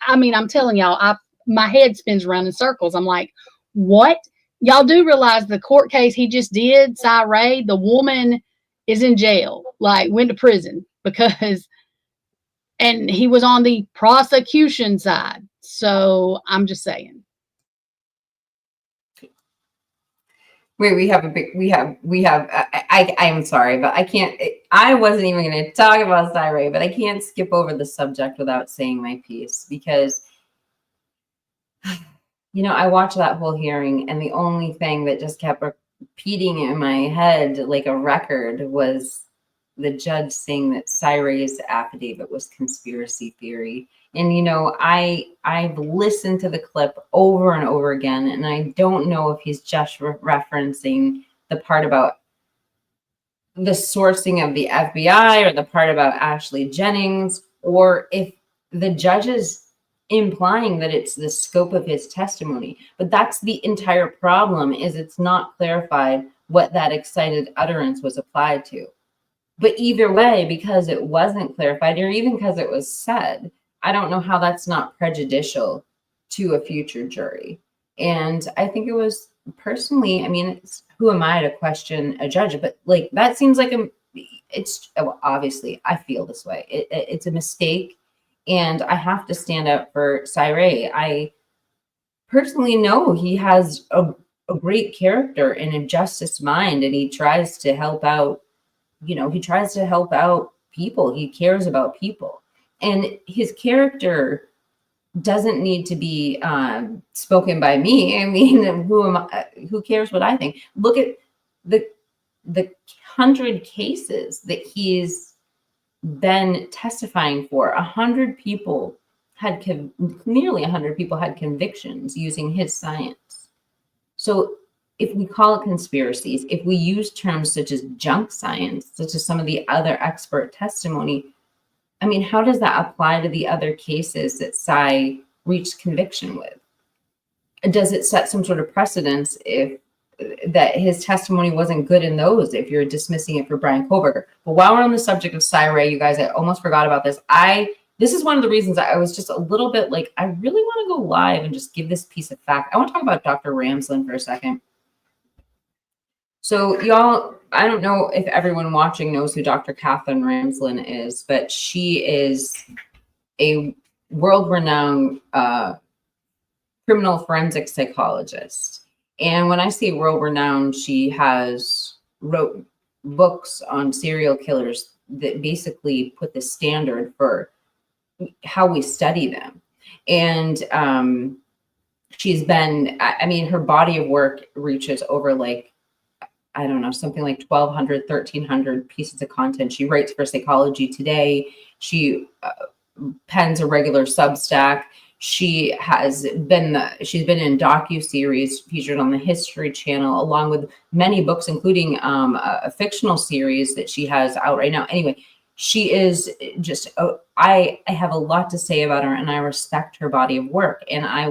I mean, I'm telling y'all, my head spins around in circles. I'm like, what? Y'all do realize the court case he just did, Ray, the woman is in jail, like went to prison because, and he was on the prosecution side. So I'm just saying. Wait, I'm sorry, but I can't, I wasn't even going to talk about Ray, but I can't skip over the subject without saying my piece, because, you know, I watched that whole hearing, and the only thing that just kept repeating in my head like a record was the judge saying that Ray's affidavit was conspiracy theory. And, you know, I've listened to the clip over and over again, and I don't know if he's just referencing the part about the sourcing of the FBI or the part about Ashley Jennings, or if the judge is implying that it's the scope of his testimony. But that's the entire problem, is it's not clarified what that excited utterance was applied to. But either way, because it wasn't clarified, or even because it was said, I don't know how that's not prejudicial to a future jury. And I think it was, personally, I mean, who am I to question a judge? But like, that seems like well, obviously I feel this way. It's a mistake, and I have to stand up for Ray. I personally know he has a great character and a justice mind, and he tries to help out. You know, he tries to help out people. He cares about people. And his character doesn't need to be spoken by me. I mean, who cares what I think? Look at the 100 cases that he's been testifying for. 100 people had nearly 100 people had convictions using his science. So if we call it conspiracies, if we use terms such as junk science, such as some of the other expert testimony, I mean, how does that apply to the other cases that reached conviction with? Does it set some sort of precedence if that his testimony wasn't good in those, if you're dismissing it for Brian Koberger? But while we're on the subject of Ray, you guys, I almost forgot about this. This is one of the reasons I was just a little bit like, I really want to go live and just give this piece of fact. I want to talk about Dr. Ramsland for a second. So y'all, I don't know if everyone watching knows who Dr. Catherine Ramsland is, but she is a world-renowned criminal forensic psychologist. And when I say world-renowned, she has wrote books on serial killers that basically put the standard for how we study them. And she's been, I mean, her body of work reaches over like I don't know, something like 1,200, 1,300 pieces of content. She writes for Psychology Today. She pens a regular Substack. She's been in docu-series featured on the History Channel, along with many books, including a fictional series that she has out right now. Anyway, she is just, I have a lot to say about her, and I respect her body of work. And I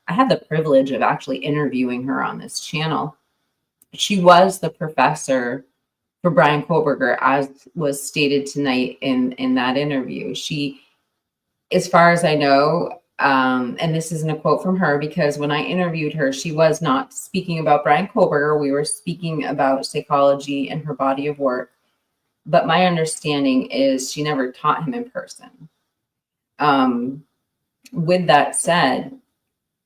had the privilege of actually interviewing her on this channel. She was the professor for Brian Kohlberger, as was stated tonight in that interview. She, as far as I know, and this isn't a quote from her, because when I interviewed her, she was not speaking about Brian Kohlberger. We were speaking about psychology and her body of work. But my understanding is she never taught him in person. With that said,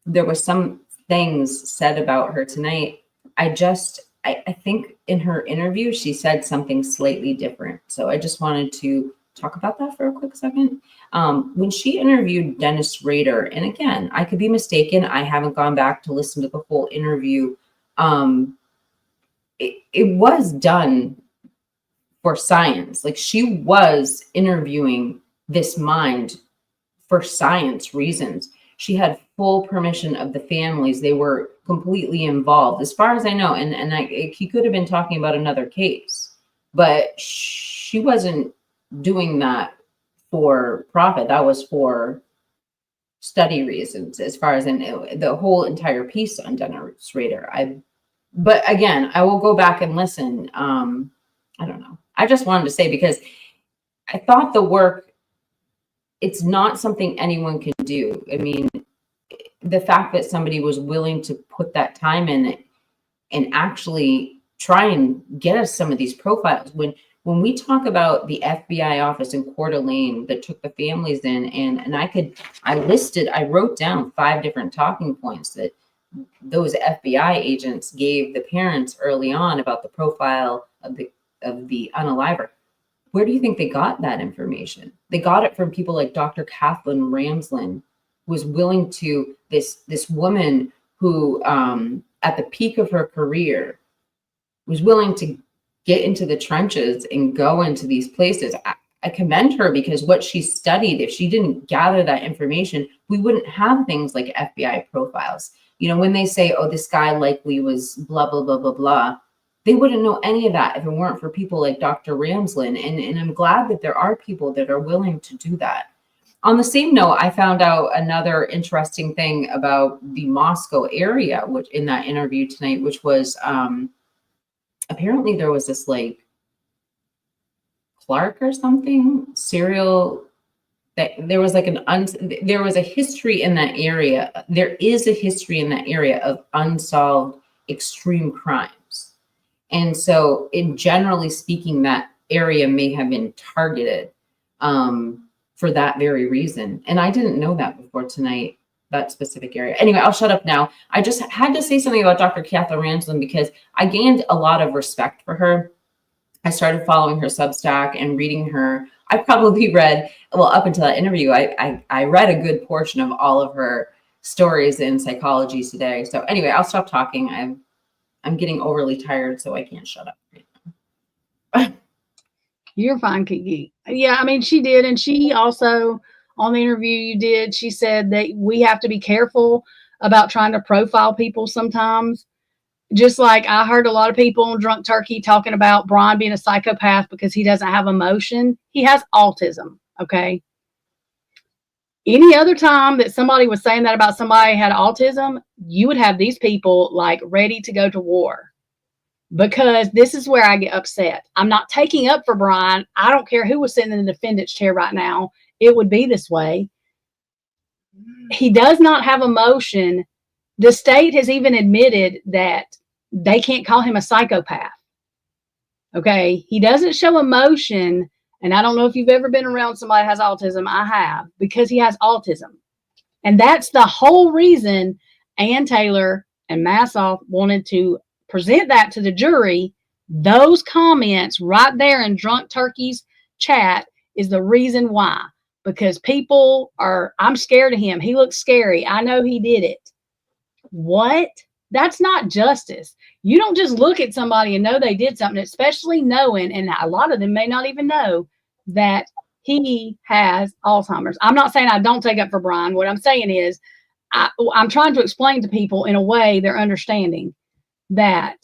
there were some things said about her tonight. I think in her interview, she said something slightly different. So I just wanted to talk about that for a quick second. When she interviewed Dennis Rader, and again, I could be mistaken. I haven't gone back to listen to the whole interview. It was done for science. Like, she was interviewing this mind for science reasons. She had full permission of the families. They were completely involved, as far as I know. And he could have been talking about another case, but she wasn't doing that for profit. That was for study reasons, as far as I know. The whole entire piece on Dennis Rader. But again, I will go back and listen. I don't know. I just wanted to say, because I thought the work, it's not something anyone can do. I mean, the fact that somebody was willing to put that time in it and actually try and get us some of these profiles. When we talk about the FBI office in Coeur d'Alene that took the families in, and I wrote down 5 different talking points that those FBI agents gave the parents early on about the profile of the unaliver. Where do you think they got that information? They got it from people like Dr. Kathleen Ramsland, who was willing to, this woman who, at the peak of her career, was willing to get into the trenches and go into these places. I commend her, because what she studied, if she didn't gather that information, we wouldn't have things like FBI profiles. You know, when they say, oh, this guy likely was blah, blah, blah, blah, blah, they wouldn't know any of that if it weren't for people like Dr. Ramsland. And I'm glad that there are people that are willing to do that. On the same note, I found out another interesting thing about the Moscow area, which in that interview tonight, which was apparently there was this like Clark or something serial, that there was like there was a history in that area. There is a history in that area of unsolved extreme crimes. And so, in generally speaking, that area may have been targeted for that very reason. And I didn't know that before tonight, that specific area. Anyway, I'll shut up now. I just had to say something about Dr. Kathleen Ramsland, because I gained a lot of respect for her. I started following her Substack and reading her. I probably read, well, up until that interview, I read a good portion of all of her stories in Psychology Today. So anyway, I'll stop talking. I'm getting overly tired, so I can't shut up right now. You're fine, Kiki. Yeah, I mean, she did. And she also, on the interview you did, she said that we have to be careful about trying to profile people sometimes. Just like I heard a lot of people on Drunk Turkey talking about Brian being a psychopath because he doesn't have emotion. He has autism, okay? Any other time that somebody was saying that about somebody who had autism, you would have these people like ready to go to war. Because this is where I get upset. I'm not taking up for Brian. I don't care who was sitting in the defendant's chair right now. It would be this way. He does not have emotion. The state has even admitted that they can't call him a psychopath. Okay. He doesn't show emotion. And I don't know if you've ever been around somebody who has autism. I have, because he has autism. And that's the whole reason Ann Taylor and Massoff wanted to present that to the jury. Those comments right there in Drunk Turkey's chat is the reason why. Because people are, I'm scared of him. He looks scary. I know he did it. What? That's not justice. You don't just look at somebody and know they did something, especially knowing, and a lot of them may not even know, that he has Alzheimer's. I'm not saying I don't take up for Brian. What I'm saying is I'm trying to explain to people in a way they're understanding that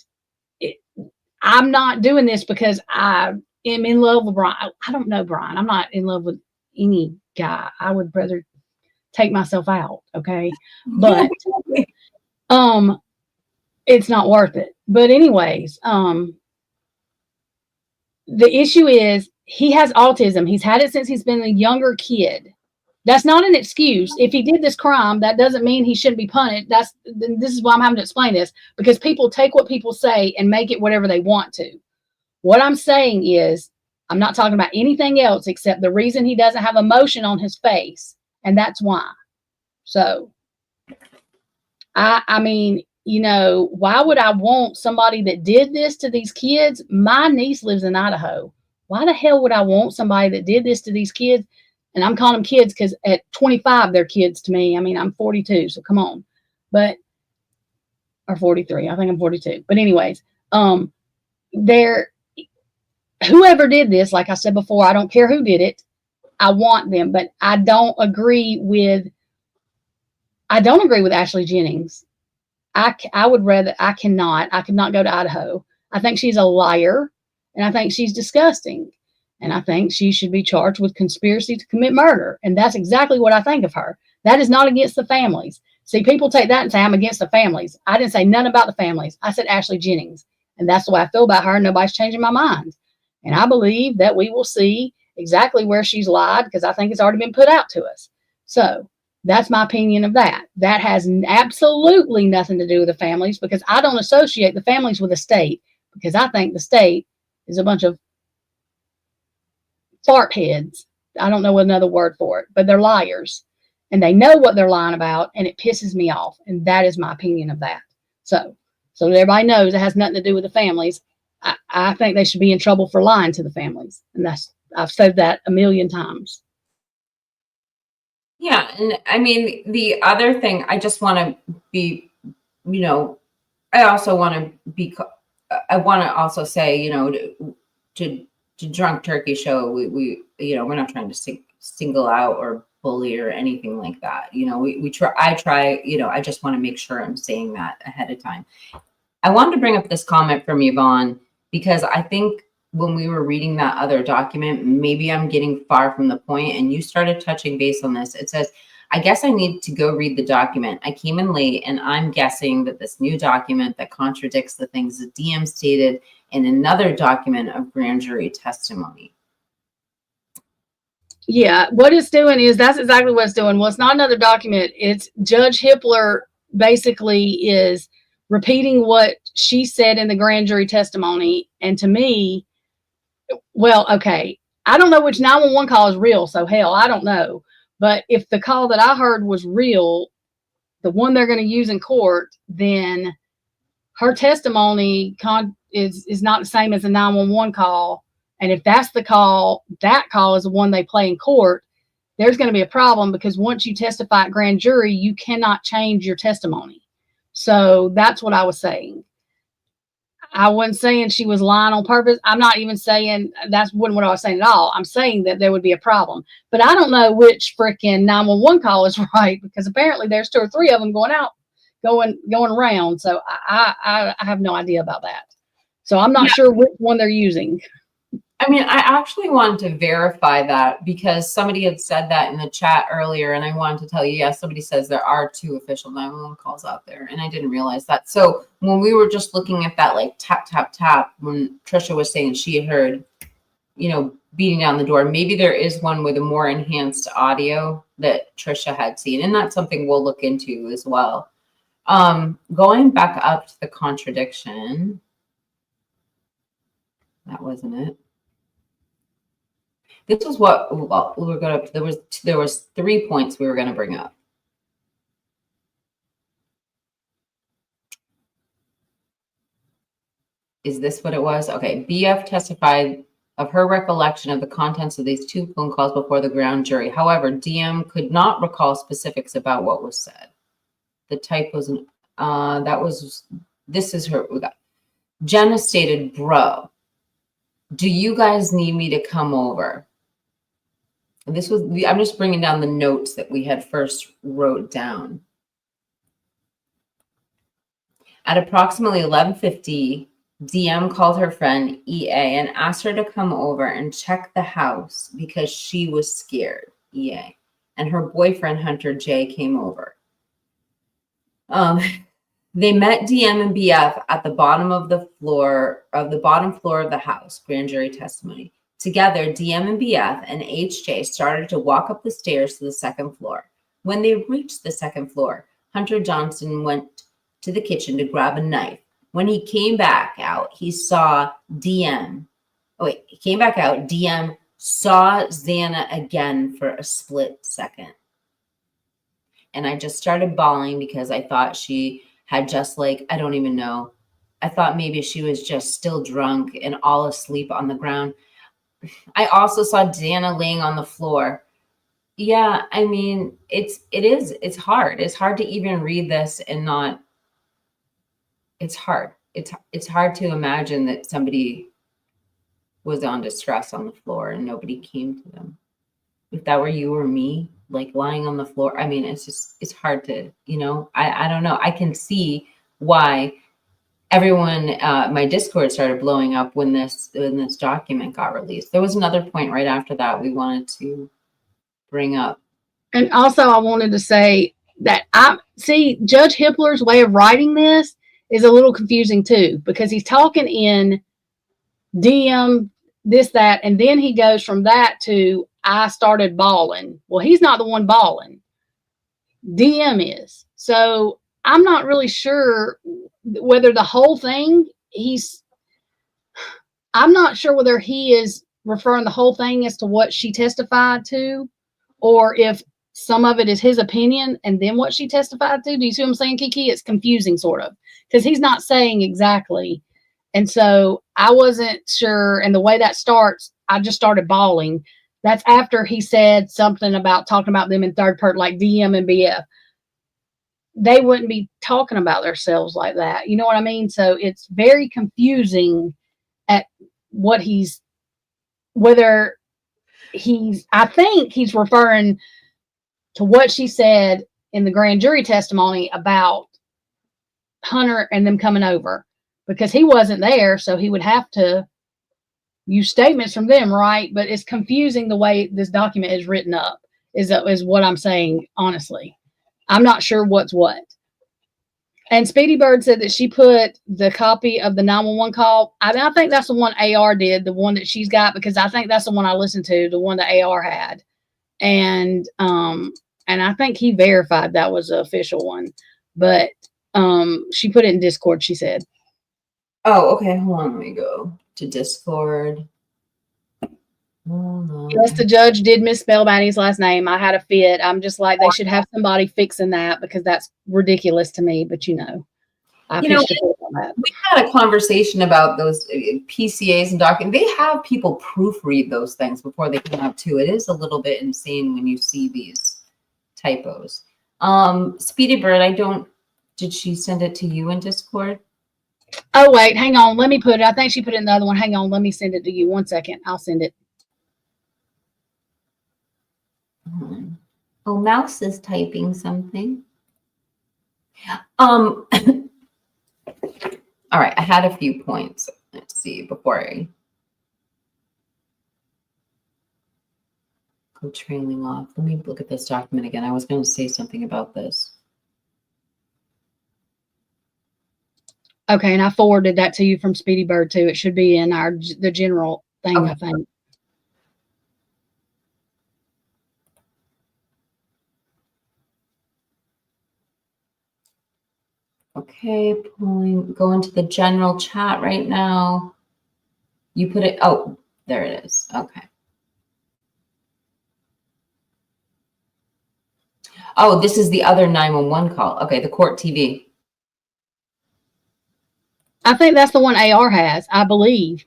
I'm not doing this because I am in love with Brian. I don't know Brian. I'm not in love with any guy. I would rather take myself out. Okay. But, it's not worth it. But anyways, the issue is he has autism. He's had it since he's been a younger kid. That's not an excuse. If he did this crime, that doesn't mean he shouldn't be punished. This is why I'm having to explain this, because people take what people say and make it whatever they want to. What I'm saying is, I'm not talking about anything else except the reason he doesn't have emotion on his face. And that's why. So, I mean, you know, why would I want somebody that did this to these kids? My niece lives in Idaho. Why the hell would I want somebody that did this to these kids? And I'm calling them kids because at 25, they're kids to me. I mean, I'm 42, so come on. But, or 43, I think I'm 42. But anyways, whoever did this, like I said before, I don't care who did it. I want them, but I don't agree with Ashley Jennings. I would rather, I could not go to Idaho. I think she's a liar, and I think she's disgusting. And I think she should be charged with conspiracy to commit murder. And that's exactly what I think of her. That is not against the families. See, people take that and say, I'm against the families. I didn't say none about the families. I said Ashley Jennings. And that's the way I feel about her. Nobody's changing my mind. And I believe that we will see exactly where she's lied, because I think it's already been put out to us. So that's my opinion of that. That has absolutely nothing to do with the families, because I don't associate the families with the state, because I think the state is a bunch of fart heads. I don't know another word for it, but they're liars, and they know what they're lying about, and it pisses me off. And that is my opinion of that. So that everybody knows it has nothing to do with the families. I think they should be in trouble for lying to the families. And I've said that a million times. Yeah. And I mean, the other thing, I just want to be, you know, I want to also say, you know, to Drunk Turkey Show, we you know, we're not trying to single out or bully or anything like that. You know, I try, you know, I just want to make sure I'm saying that ahead of time. I wanted to bring up this comment from Yvonne, because I think when we were reading that other document, maybe I'm getting far from the point, and you started touching base on this. It says, I guess I need to go read the document. I came in late, and I'm guessing that this new document that contradicts the things the DM stated in another document of grand jury testimony. Yeah, what it's doing is, that's exactly what it's doing. Well, it's not another document. It's Judge Hippler basically is repeating what she said in the grand jury testimony. And to me, well, okay, I don't know which 911 call is real, so hell, I don't know. But if the call that I heard was real, the one they're going to use in court, then her testimony is not the same as a 911 call. And if that's the call, that call is the one they play in court, there's going to be a problem, because once you testify at grand jury, you cannot change your testimony. So that's what I was saying. I wasn't saying she was lying on purpose. I'm not even saying that's what I was saying at all. I'm saying that there would be a problem. But I don't know which freaking 911 call is right, because apparently there's 2 or 3 of them going around. So I have no idea about that. So I'm not sure which one they're using. I mean, I actually wanted to verify that, because somebody had said that in the chat earlier, and I wanted to tell you, yes, somebody says there are 2 official 911 calls out there, and I didn't realize that. So when we were just looking at that, like tap, tap, tap, when Trisha was saying she heard, you know, beating down the door, maybe there is one with a more enhanced audio that Trisha had seen, and that's something we'll look into as well. Going back up to the contradiction, that wasn't it. This was what we were going to, there was 3 points we were going to bring up. Is this what it was? Okay. BF testified of her recollection of the contents of these 2 phone calls before the grand jury. However, DM could not recall specifics about what was said. The type was This is her. We got Jenna stated, bro, do you guys need me to come over? And this was, I'm just bringing down the notes that we had first wrote down. At approximately 11:50, DM called her friend EA and asked her to come over and check the house because she was scared, EA. And her boyfriend, Hunter J, came over. They met DM and BF at the bottom of the bottom floor of the house, grand jury testimony. Together, DM and BF and HJ started to walk up the stairs to the second floor. When they reached the second floor, Hunter Johnson went to the kitchen to grab a knife. When he came back out, he saw DM. Oh, wait, he came back out. DM saw Xana again for a split second. And I just started bawling because I thought she had just like, I don't even know. I thought maybe she was just still drunk and all asleep on the ground. I also saw Xana laying on the floor. Yeah, I mean, it's hard. It's hard to even read this and not, it's hard. It's hard to imagine that somebody was on distress on the floor and nobody came to them. If that were you or me, like lying on the floor, I mean, it's hard to, I don't know. I can see why everyone, my Discord started blowing up when this document got released. There was another point right after that we wanted to bring up. And also I wanted to say that Judge Hippler's way of writing this is a little confusing too, because he's talking in DM, this, that, and then he goes from that to I started bawling. Well, he's not the one bawling. DM is. So I'm not really sure whether the whole thing I'm not sure whether he is referring the whole thing as to what she testified to, or if some of it is his opinion and then what she testified to. Do you see what I'm saying, Kiki? It's confusing sort of, because he's not saying exactly. And so I wasn't sure. And the way that starts, I just started bawling. That's after he said something about talking about them in third person, like DM and BF. They wouldn't be talking about themselves like that. You know what I mean? So it's very confusing at what I think he's referring to what she said in the grand jury testimony about Hunter and them coming over, because he wasn't there. So he would have to use statements from them, right? But it's confusing the way this document is written up, is what I'm saying, honestly. I'm not sure what's what. And Speedy Bird said that she put the copy of the 911 call. I think that's the one AR did, the one that she's got, because I think that's the one I listened to, the one that AR had. And I think he verified that was the official one. But she put it in Discord, she said. Oh, okay. Hold on. Let me go to Discord. Yes, the judge did misspell Manny's last name. I had a fit. I'm just like, they should have somebody fixing that, because that's ridiculous to me. But I pitched a fit on that. We had a conversation about those PCAs and documents. They have people proofread those things before they come up too. It is a little bit insane when you see these typos. Speedy Bird, did she send it to you in Discord? Oh, wait, hang on. Let me put it. I think she put it in the other one. Hang on. Let me send it to you. 1 second. I'll send it. Oh, Mouse is typing something. All right, I had a few points. Let's see, before I go trailing off. Let me look at this document again. I was going to say something about this. Okay, and I forwarded that to you from Speedy Bird too. It should be in the general thing, okay. I think. Okay, go into the general chat right now. You put it, oh, there it is. Okay. Oh, this is the other 911 call. Okay, the court TV. I think that's the one AR has, I believe.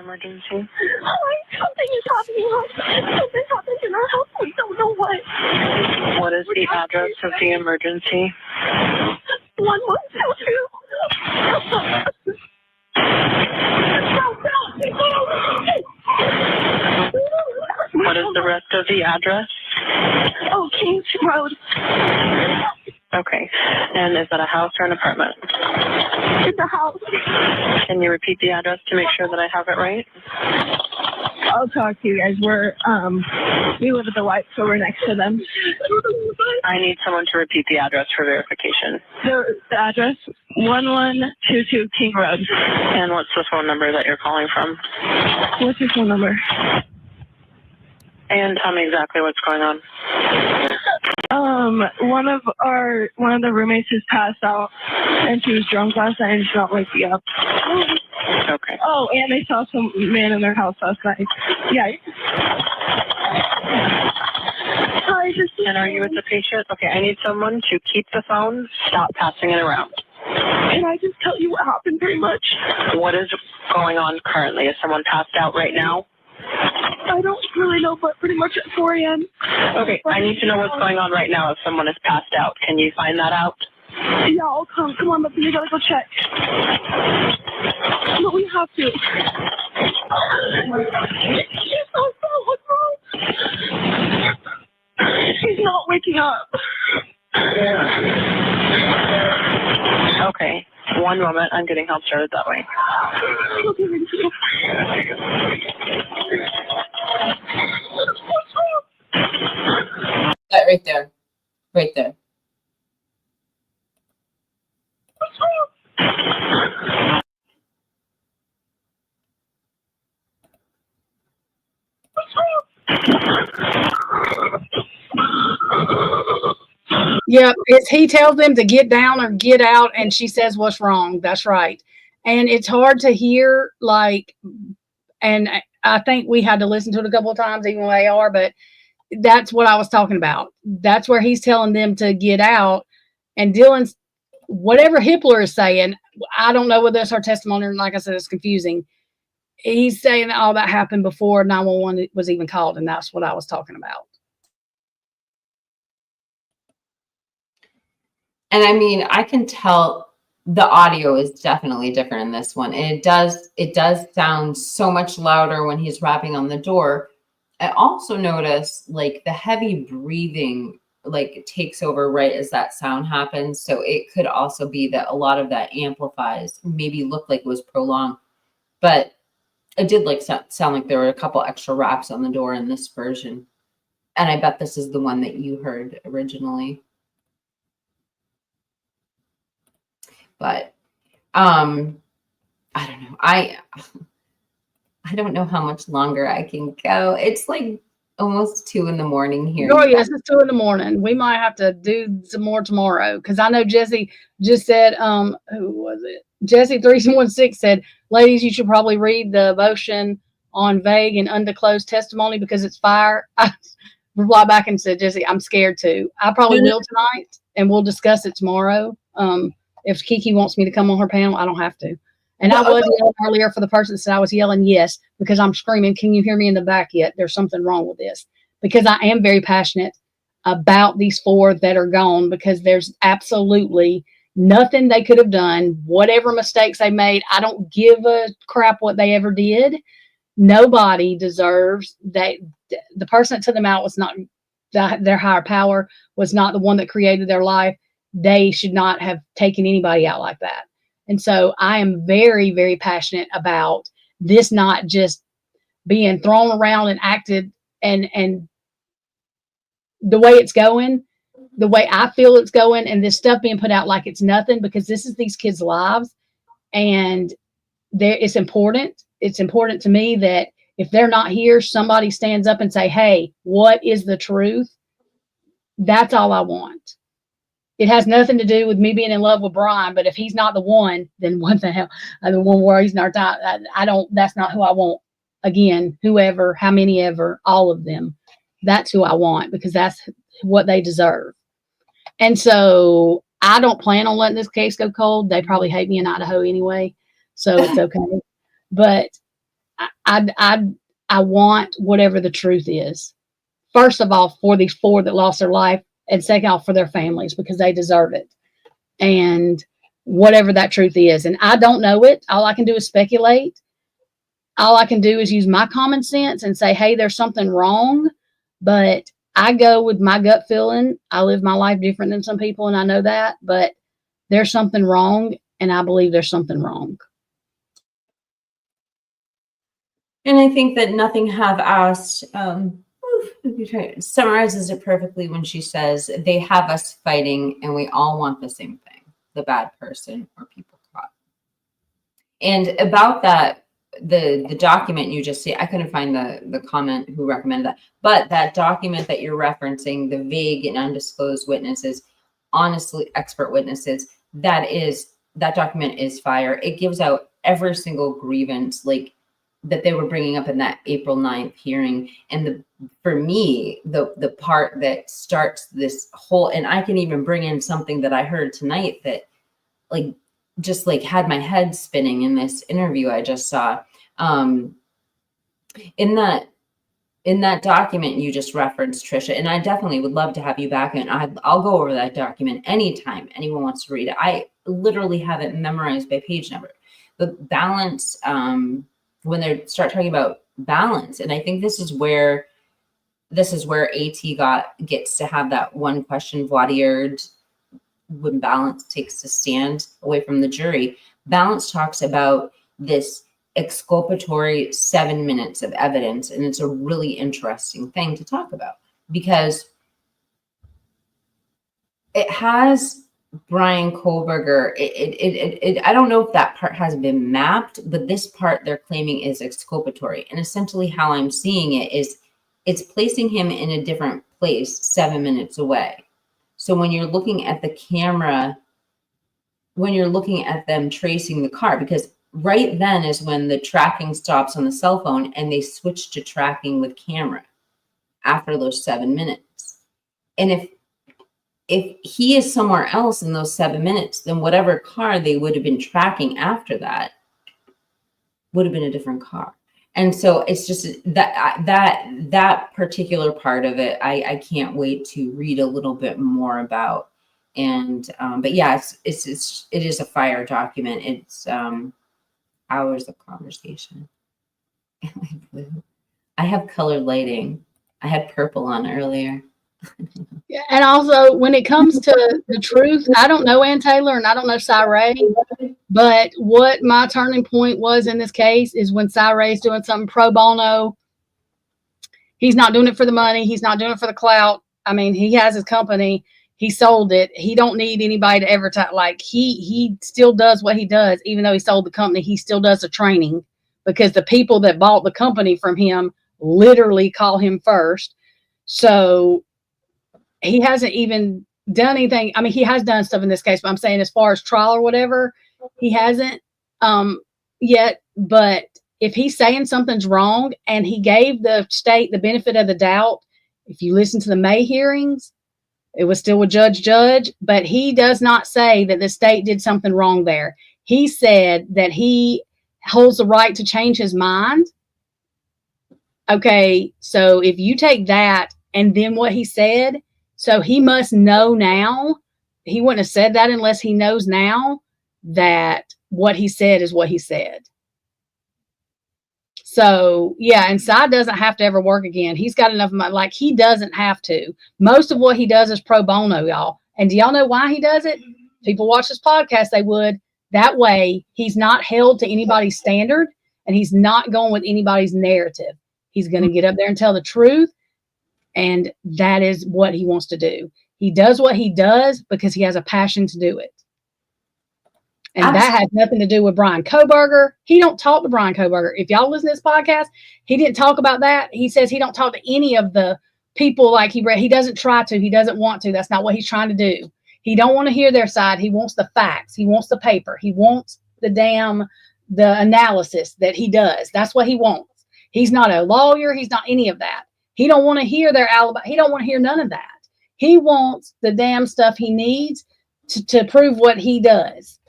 emergency? Something is happening. Something happened in our house. We don't know what. What is the address of the emergency? 1122. What is the rest of the address? Oh, Kings Road. Okay. And is that a house or an apartment? It's a house. Can you repeat the address to make sure that I have it right? I'll talk to you guys. We live at the White, so we're next to them. I need someone to repeat the address for verification. The address, 1122 King Road. And what's the phone number that you're calling from? What's your phone number? And tell me exactly what's going on. One of the roommates has passed out, and she was drunk last night and she's not waking up. Okay. Oh, and they saw some man in their house last night. Yeah. And are you with the patient? Okay, I need someone to keep the phone, stop passing it around. Can I just tell you what happened pretty much? What is going on currently? Is someone passed out right now? I don't really know, but pretty much at 4 a.m. Okay, I need to know what's going on right now if someone is passed out. Can you find that out? Yeah, I'll come. Come on, but you gotta go check. But we have to. What's wrong? He's not waking up. Okay, one moment. I'm getting help started that way. Okay, thank you. That right there. Right there. Yep, it's he tells them to get down or get out, and she says what's wrong. That's right. And it's hard to hear, like, and I think we had to listen to it a couple of times, even with AR, but that's what I was talking about. That's where he's telling them to get out, and Dylan's, whatever Hippler is saying, I don't know whether that's her testimony or, like I said, it's confusing. He's saying that all that happened before 911 was even called, and that's what I was talking about. And I mean, I can tell the audio is definitely different in this one. And it does sound so much louder when he's rapping on the door. I also notice like the heavy breathing like takes over right as that sound happens. So it could also be that a lot of that amplifies, maybe looked like it was prolonged. But it did like sound like there were a couple extra raps on the door in this version. And I bet this is the one that you heard originally. But I don't know. I don't know how much longer I can go. It's like almost 2 a.m. here. Oh yes, it's 2 a.m. We might have to do some more tomorrow, because I know Jesse just said, who was it? Jesse 316 said, ladies, you should probably read the motion on vague and undisclosed testimony because it's fire. I replied back and said, Jesse, I'm scared too. I probably will tonight, and we'll discuss it tomorrow. If Kiki wants me to come on her panel, I don't have to. And I was yelling earlier for the person that said I was yelling, yes, because I'm screaming, can you hear me in the back yet? There's something wrong with this. Because I am very passionate about these 4 that are gone, because there's absolutely nothing they could have done. Whatever mistakes they made, I don't give a crap what they ever did. Nobody deserves that. The person that took them out was not their higher power, was not the one that created their life. They should not have taken anybody out like that. And so I am very, very passionate about this not just being thrown around and acted and the way it's going, the way I feel it's going, and this stuff being put out like it's nothing, because this is these kids' lives. And it's important. It's important to me that if they're not here, somebody stands up and say, hey, what is the truth? That's all I want. It has nothing to do with me being in love with Brian, but if he's not the one, then what the hell? The one where he's not, I don't, that's not who I want. Again, whoever, how many ever, all of them, that's who I want, because that's what they deserve. And so I don't plan on letting this case go cold. They probably hate me in Idaho anyway, so it's okay. But I want whatever the truth is. First of all, for these 4 that lost their life, and second off, for their families, because they deserve it. And whatever that truth is. And I don't know it. All I can do is speculate. All I can do is use my common sense and say, hey, there's something wrong. But I go with my gut feeling. I live my life different than some people, and I know that. But there's something wrong, and I believe there's something wrong. And I think that Nothing Have Asked summarizes it perfectly when she says, they have us fighting and we all want the same thing, the bad person or people caught. And about that, the document you just see, I couldn't find the comment who recommended that, but that document that you're referencing, the vague and undisclosed witnesses, honestly, expert witnesses, that document is fire. It gives out every single grievance, like, that they were bringing up in that April 9th hearing. And for me, the part that starts this whole, and I can even bring in something that I heard tonight that just had my head spinning in this interview I just saw. In that document you just referenced, Trisha, and I definitely would love to have you back, and I'll go over that document anytime anyone wants to read it. I literally have it memorized by page number. The balance, when they start talking about balance, and I think this is where AT gets to have that one question voidired when balance takes a stand away from the jury. Balance talks about this exculpatory 7 minutes of evidence, and it's a really interesting thing to talk about because it has Brian Kohlberger. I don't know if that part has been mapped, but this part they're claiming is exculpatory. And essentially how I'm seeing it is it's placing him in a different place 7 minutes away. So when you're looking at the camera, when you're looking at them tracing the car, because right then is when the tracking stops on the cell phone and they switch to tracking with camera after those 7 minutes. And if he is somewhere else in those 7 minutes, then whatever car they would have been tracking after that would have been a different car. And so it's just that particular part of it, I can't wait to read a little bit more about. And but yeah, it is a fire document. It's hours of conversation. I have colored lighting. I had purple on earlier. Yeah, and also when it comes to the truth, I don't know Ann Taylor and I don't know Cy Ray, but what my turning point was in this case is when Cy Ray's doing something pro bono. He's not doing it for the money. He's not doing it for the clout. I mean, he has his company. He sold it. He don't need anybody to advertise. Like he still does what he does, even though he sold the company. He still does the training because the people that bought the company from him literally call him first. So he hasn't even done anything. I mean, he has done stuff in this case, but I'm saying as far as trial or whatever, he hasn't yet. But if he's saying something's wrong and he gave the state the benefit of the doubt, if you listen to the May hearings, it was still with Judge, but he does not say that the state did something wrong there. He said that he holds the right to change his mind. Okay, so if you take that and then what he said, so he must know now. He wouldn't have said that unless he knows now that what he said is what he said. So, yeah, and Cy doesn't have to ever work again. He's got enough money. Like, he doesn't have to. Most of what he does is pro bono, y'all. And do y'all know why he does it? People watch this podcast, they would. That way, he's not held to anybody's standard, and he's not going with anybody's narrative. He's going to get up there and tell the truth. And that is what he wants to do. He does what he does because he has a passion to do it. And that has nothing to do with Brian Kohlberger. He don't talk to Brian Kohlberger. If y'all listen to this podcast, he didn't talk about that. He says he don't talk to any of the people like he doesn't try to. He doesn't want to. That's not what he's trying to do. He don't want to hear their side. He wants the facts. He wants the paper. He wants the analysis that he does. That's what he wants. He's not a lawyer. He's not any of that. He don't want to hear their alibi. He don't want to hear none of that. He wants the damn stuff he needs to prove what he does.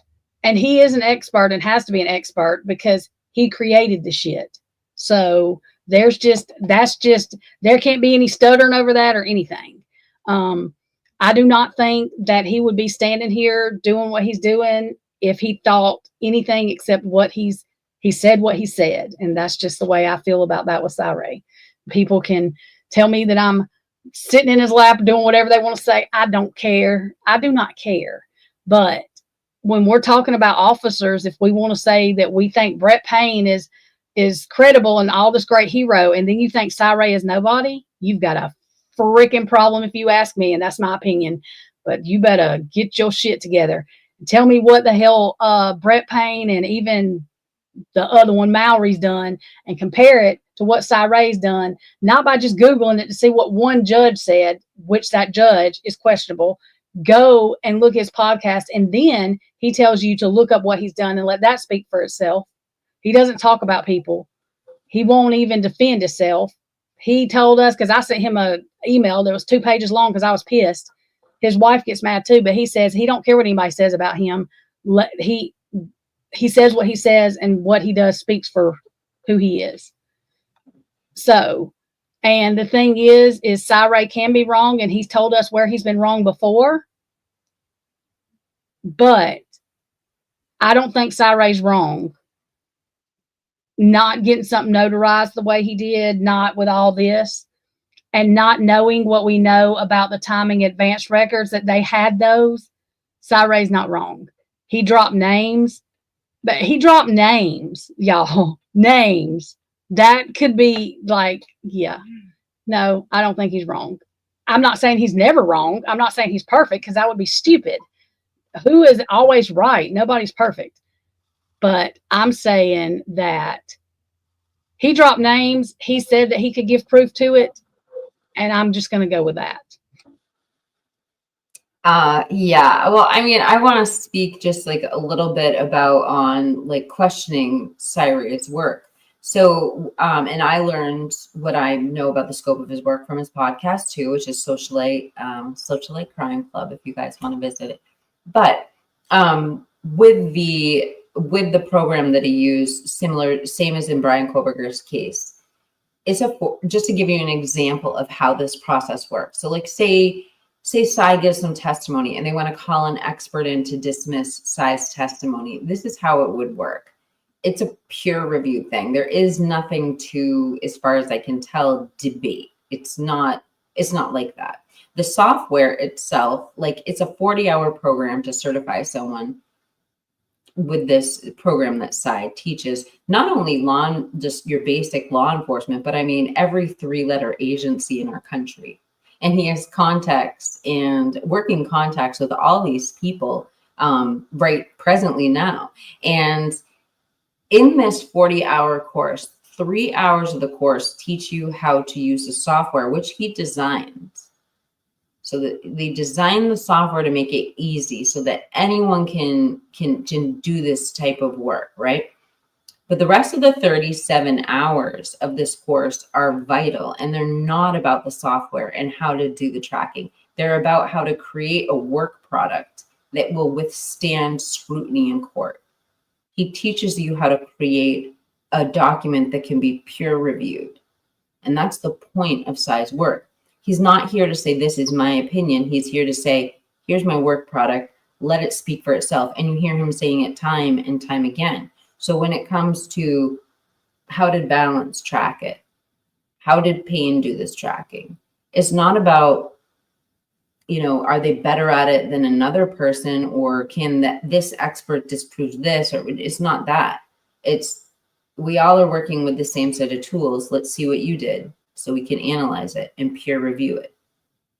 And he is an expert and has to be an expert because he created the shit. So there can't be any stuttering over that or anything. I do not think that he would be standing here doing what he's doing if he thought anything except he said what he said. And that's just the way I feel about that with Cyree. People can tell me that I'm sitting in his lap doing whatever they want to say. I don't care. I do not care. But when we're talking about officers, if we want to say that we think Brett Payne is credible and all this great hero, and then you think Cyree is nobody, you've got a freaking problem if you ask me, and that's my opinion. But you better get your shit together and tell me what the hell Brett Payne and even the other one, Mallory's done, and compare it to what Cyree's done, not by just Googling it to see what one judge said, which that judge is questionable. Go and look at his podcast, and then he tells you to look up what he's done and let that speak for itself. He doesn't talk about people. He won't even defend himself. He told us, because I sent him an email that was 2 pages long because I was pissed. His wife gets mad too, but he says he don't care what anybody says about him. He says what he says, and what he does speaks for who he is. So, and the thing is Cyree can be wrong, and he's told us where he's been wrong before. But I don't think Cyree's wrong. Not getting something notarized the way he did, not with all this, and not knowing what we know about the timing advanced records that they had those. Cyree's not wrong. He dropped names, but he dropped names, y'all. Names. That could be like, yeah. No, I don't think he's wrong. I'm not saying he's never wrong. I'm not saying he's perfect, because that would be stupid. Who is always right? Nobody's perfect. But I'm saying that he dropped names. He said that he could give proof to it. And I'm just going to go with that. Yeah. Well, I mean, I want to speak just like a little bit about on like questioning Cyree's work. So, and I learned what I know about the scope of his work from his podcast too, which is Socialite Crime Club, if you guys want to visit it. But with the program that he used, same as in Brian Koberger's case, just to give you an example of how this process works. So like say Cy gives some testimony and they want to call an expert in to dismiss Cy's testimony. This is how it would work. It's a peer review thing. There is nothing to, as far as I can tell, debate. It's not like that. The software itself, like it's a 40-hour program to certify someone with this program that Cy teaches, not only just your basic law enforcement, but I mean, every 3-letter agency in our country. And he has contacts and working contacts with all these people right presently now. And in this 40-hour course, 3 hours of the course teach you how to use the software, which he designed. So that they design the software to make it easy so that anyone can do this type of work, right? But the rest of the 37 hours of this course are vital, and they're not about the software and how to do the tracking. They're about how to create a work product that will withstand scrutiny in court. He teaches you how to create a document that can be peer reviewed. And that's the point of Cy's work. He's not here to say, this is my opinion. He's here to say, here's my work product. Let it speak for itself. And you hear him saying it time and time again. So when it comes to how did Balance track it? How did Payne do this tracking? It's not about, are they better at it than another person, or can this expert disprove this? Or it's not that. It's we all are working with the same set of tools. Let's see what you did so we can analyze it and peer review it.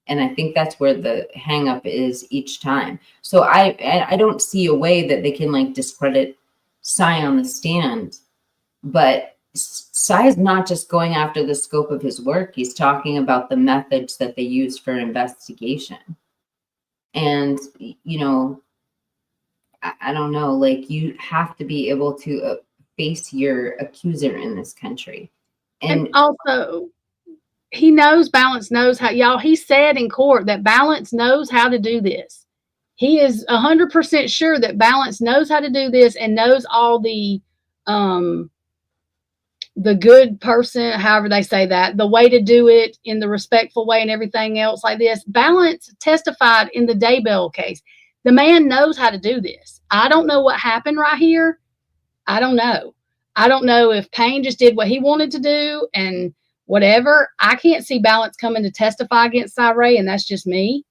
And I think that's where the hang up is each time. So I don't see a way that they can like discredit Cy on the stand, but Cy is not just going after the scope of his work. He's talking about the methods that they use for investigation. And, I don't know, like you have to be able to face your accuser in this country. And also, he knows Balance knows how, y'all, he said in court that Balance knows how to do this. He is 100% sure that Balance knows how to do this and knows all the the good person, however they say that, the way to do it in the respectful way and everything else like this. Balance testified in the Daybell case. The man knows how to do this. I don't know what happened right here. I don't know. I don't know if Payne just did what he wanted to do and whatever. I can't see Balance coming to testify against Cy and that's just me.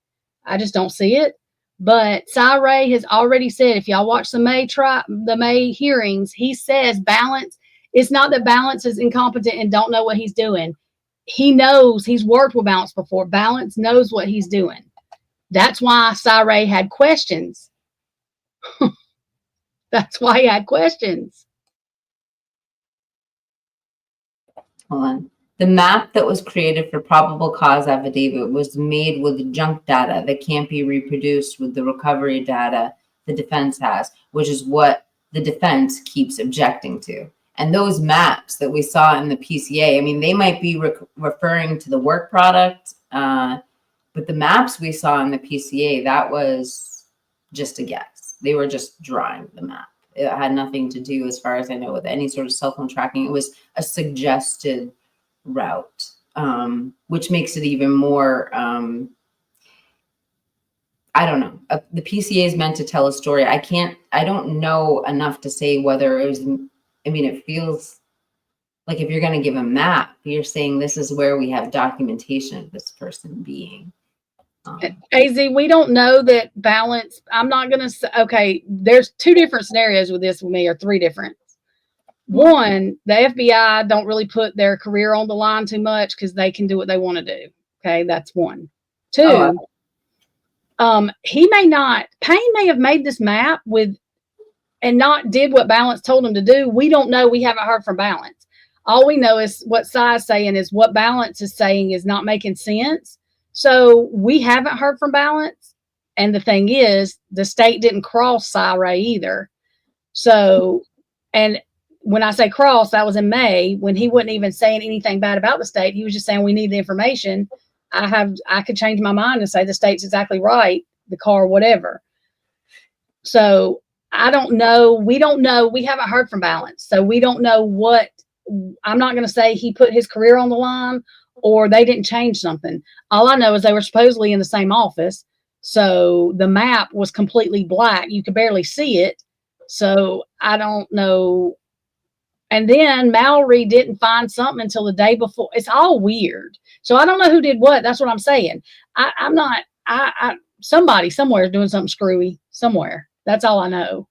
I just don't see it. But Cy has already said, if y'all watch the May hearings, he says Balance, it's not that Balance is incompetent and don't know what he's doing. He knows, he's worked with Balance before. Balance knows what he's doing. That's why Cy had questions. That's why he had questions. Hold on. The map that was created for probable cause affidavit was made with junk data that can't be reproduced with the recovery data the defense has, which is what the defense keeps objecting to. And those maps that we saw in the PCA, I mean, they might be referring to the work product, but the maps we saw in the PCA, that was just a guess. They were just drawing the map. It had nothing to do, as far as I know, with any sort of cell phone tracking. It was a suggested route, which makes it even more, I don't know. The PCA is meant to tell a story. I don't know enough to say whether it was, I mean, it feels like if you're going to give a map, you're saying this is where we have documentation of this person being. AZ, we don't know that Balance. I'm not going to say, okay, there's two different scenarios with this with me, or three different. One, the FBI don't really put their career on the line too much because they can do what they want to do. Okay, that's one. Two, he may not, Payne may have made this map with and not did what Balance told him to do. We don't know. We haven't heard from Balance. All we know is what Cy's saying is what Balance is saying is not making sense. So we haven't heard from Balance. And the thing is, the state didn't cross Cy either. So, and when I say cross, that was in May when he wasn't even saying anything bad about the state. He was just saying we need the information. I could change my mind and say the state's exactly right, the car, whatever. So I don't know. We don't know. We haven't heard from Balance. So we don't know what, I'm not going to say he put his career on the line or they didn't change something. All I know is they were supposedly in the same office. So the map was completely black. You could barely see it. So I don't know. And then Mallory didn't find something until the day before. It's all weird. So I don't know who did what. That's what I'm saying. I'm not, somebody somewhere is doing something screwy somewhere. That's all I know.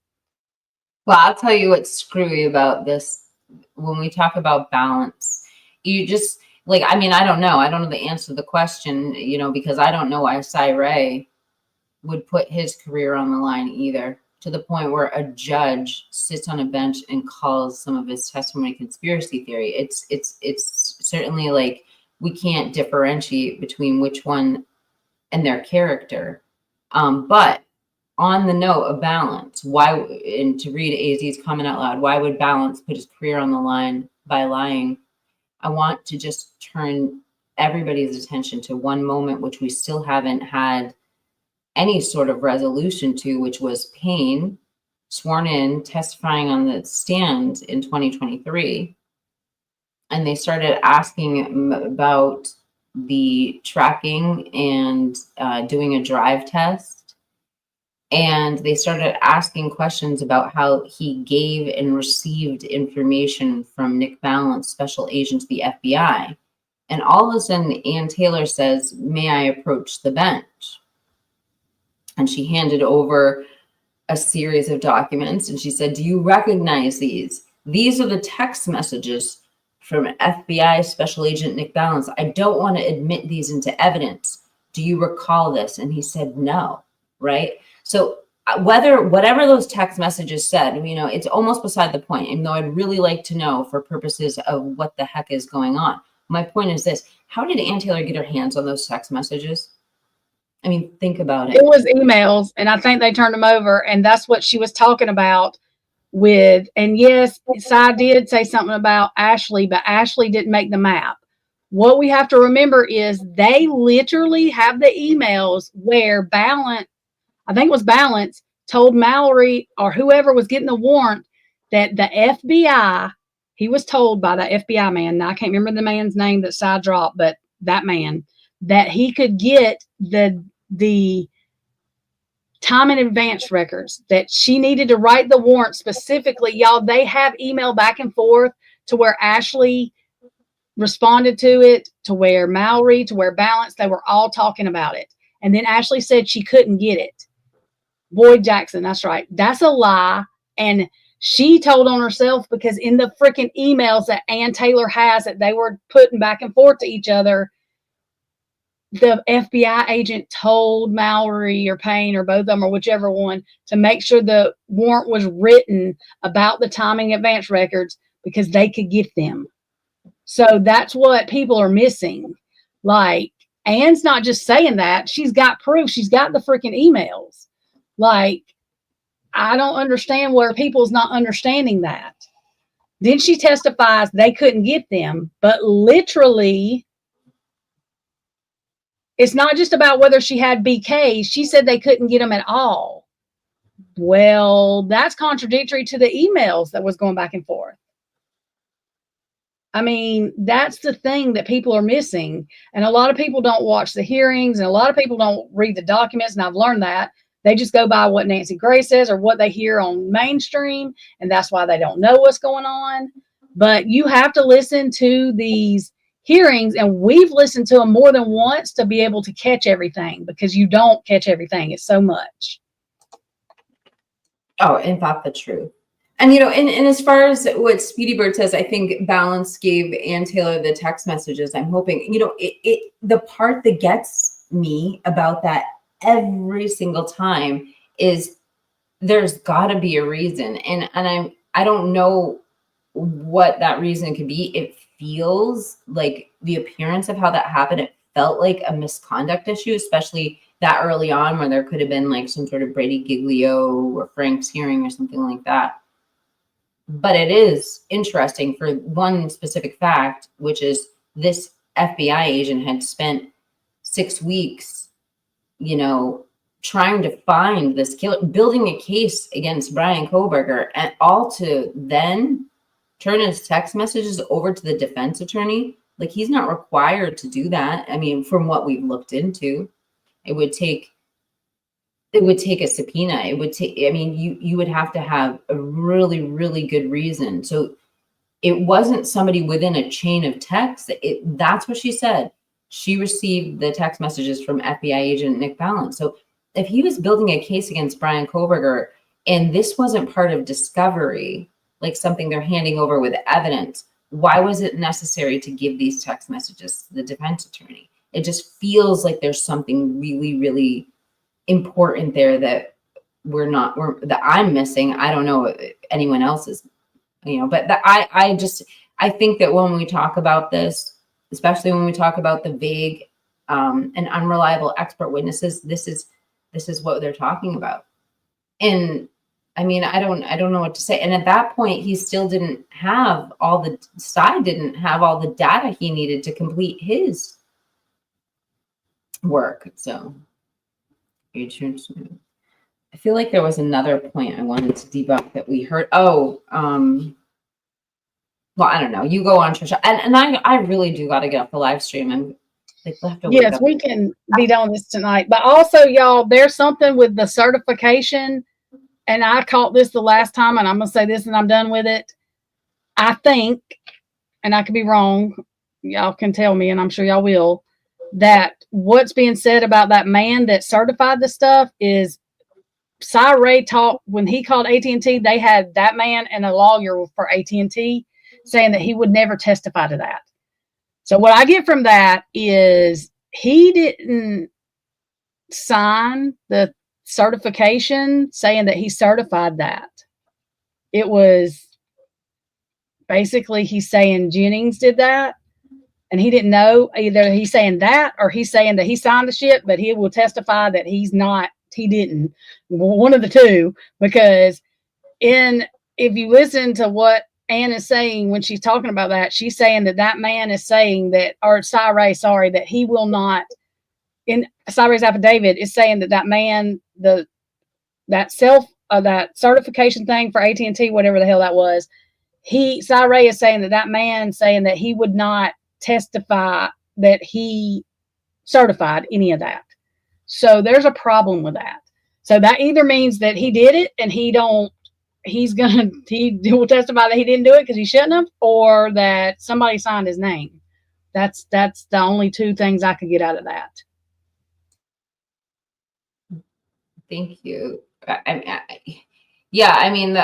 Well, I'll tell you what's screwy about this. When we talk about Balance, you just, like, I mean, I don't know. I don't know the answer to the question, you know, because I don't know why Cy would put his career on the line either, to the point where a judge sits on a bench and calls some of his testimony conspiracy theory. It's certainly like we can't differentiate between which one and their character. But on the note of Balance, why, and to read AZ's comment out loud, why would Balance put his career on the line by lying? I want to just turn everybody's attention to one moment, which we still haven't had any sort of resolution to, which was Payne sworn in, testifying on the stand in 2023. And they started asking him about the tracking and doing a drive test. And they started asking questions about how he gave and received information from Nick Balance, special agent to the FBI. And all of a sudden, Ann Taylor says, "May I approach the bench?" And she handed over a series of documents. And she said, "Do you recognize these? These are the text messages from FBI Special Agent Nick Balance. I don't want to admit these into evidence. Do you recall this?" And he said, "No," right? So whatever those text messages said, you know, it's almost beside the point. And though I'd really like to know for purposes of what the heck is going on. My point is this: how did Ann Taylor get her hands on those text messages? I mean, think about it. It was emails, and I think they turned them over, and that's what she was talking about with. And yes, Cy did say something about Ashley, but Ashley didn't make the map. What we have to remember is they literally have the emails where Balance, I think it was Balance, told Mallory or whoever was getting the warrant that the FBI, he was told by the FBI man, now I can't remember the man's name that side dropped, but that man, that he could get the time in advance records, that she needed to write the warrant specifically. Y'all, they have email back and forth to where Ashley responded to it, to where Mallory, to where Balance, they were all talking about it. And then Ashley said she couldn't get it. Boyd Jackson, that's right. That's a lie. And she told on herself, because in the freaking emails that Ann Taylor has that they were putting back and forth to each other, the FBI agent told Mallory or Payne or both of them or whichever one to make sure the warrant was written about the timing advance records because they could get them. So that's what people are missing. Like, Ann's not just saying that. She's got proof. She's got the freaking emails. Like, I don't understand where people's not understanding that. Then she testifies they couldn't get them, but literally, it's not just about whether she had BKs. She said they couldn't get them at all. Well, that's contradictory to the emails that was going back and forth. I mean, that's the thing that people are missing. And a lot of people don't watch the hearings, and a lot of people don't read the documents, and I've learned that. They just go by what Nancy Gray says or what they hear on mainstream, and that's why they don't know what's going on. But you have to listen to these hearings, and we've listened to them more than once to be able to catch everything, because you don't catch everything. It's so much. Oh, and that's the truth. And, you know, and as far as what Speedy Bird says, I think Balance gave Ann Taylor the text messages. I'm hoping, you know, the part that gets me about that every single time is there's got to be a reason. And I don't know what that reason could be. It feels like the appearance of how that happened, it felt like a misconduct issue, especially that early on, where there could have been like some sort of Brady Giglio or Frank's hearing or something like that. But it is interesting for one specific fact, which is this FBI agent had spent 6 weeks, you know, trying to find this killer, building a case against Brian Kohberger, and all to then turn his text messages over to the defense attorney. Like, he's not required to do that. I mean, from what we've looked into, it would take a subpoena. It would take, I mean, you would have to have a really, really good reason. So it wasn't somebody within a chain of text. That's what she said. She received the text messages from FBI agent Nick Balance. So if he was building a case against Brian Kohberger and this wasn't part of discovery, like something they're handing over with evidence, why was it necessary to give these text messages to the defense attorney? It just feels like there's something really, really important there that that I'm missing. I don't know if anyone else is, you know, but I think that when we talk about this, especially when we talk about the vague and unreliable expert witnesses, this is what they're talking about. And I mean, I don't know what to say. And at that point, he still didn't have didn't have all the data he needed to complete his work. So I feel like there was another point I wanted to debunk that we heard. Oh, well, I don't know. You go on, Trisha. And I really do got to get off the live stream. I'm like, yes, we can be done this tonight. But also, y'all, there's something with the certification. And I caught this the last time, and I'm going to say this and I'm done with it. I think, and I could be wrong, y'all can tell me, and I'm sure y'all will, that what's being said about that man that certified the stuff is Cy Ray talked, when he called AT&T, they had that man and a lawyer for AT&T saying that he would never testify to that. So what I get from that is he didn't sign the certification saying that he certified that. It was basically he's saying Jennings did that, and he didn't know. Either he's saying that or he's saying that he signed the shit, but he will testify that he didn't. One of the two, because if you listen to what Ann is saying when she's talking about that, she's saying that man is saying that, or Cy Ray, sorry, that he will not, in Cy Ray's affidavit is saying that man, that certification thing for AT&T, whatever the hell that was, Cy Ray is saying that man saying that he would not testify that he certified any of that. So there's a problem with that. So that either means that he did it and he will testify that he didn't do it because he shouldn't have, or that somebody signed his name. That's the only two things I could get out of that. Thank you. I mean,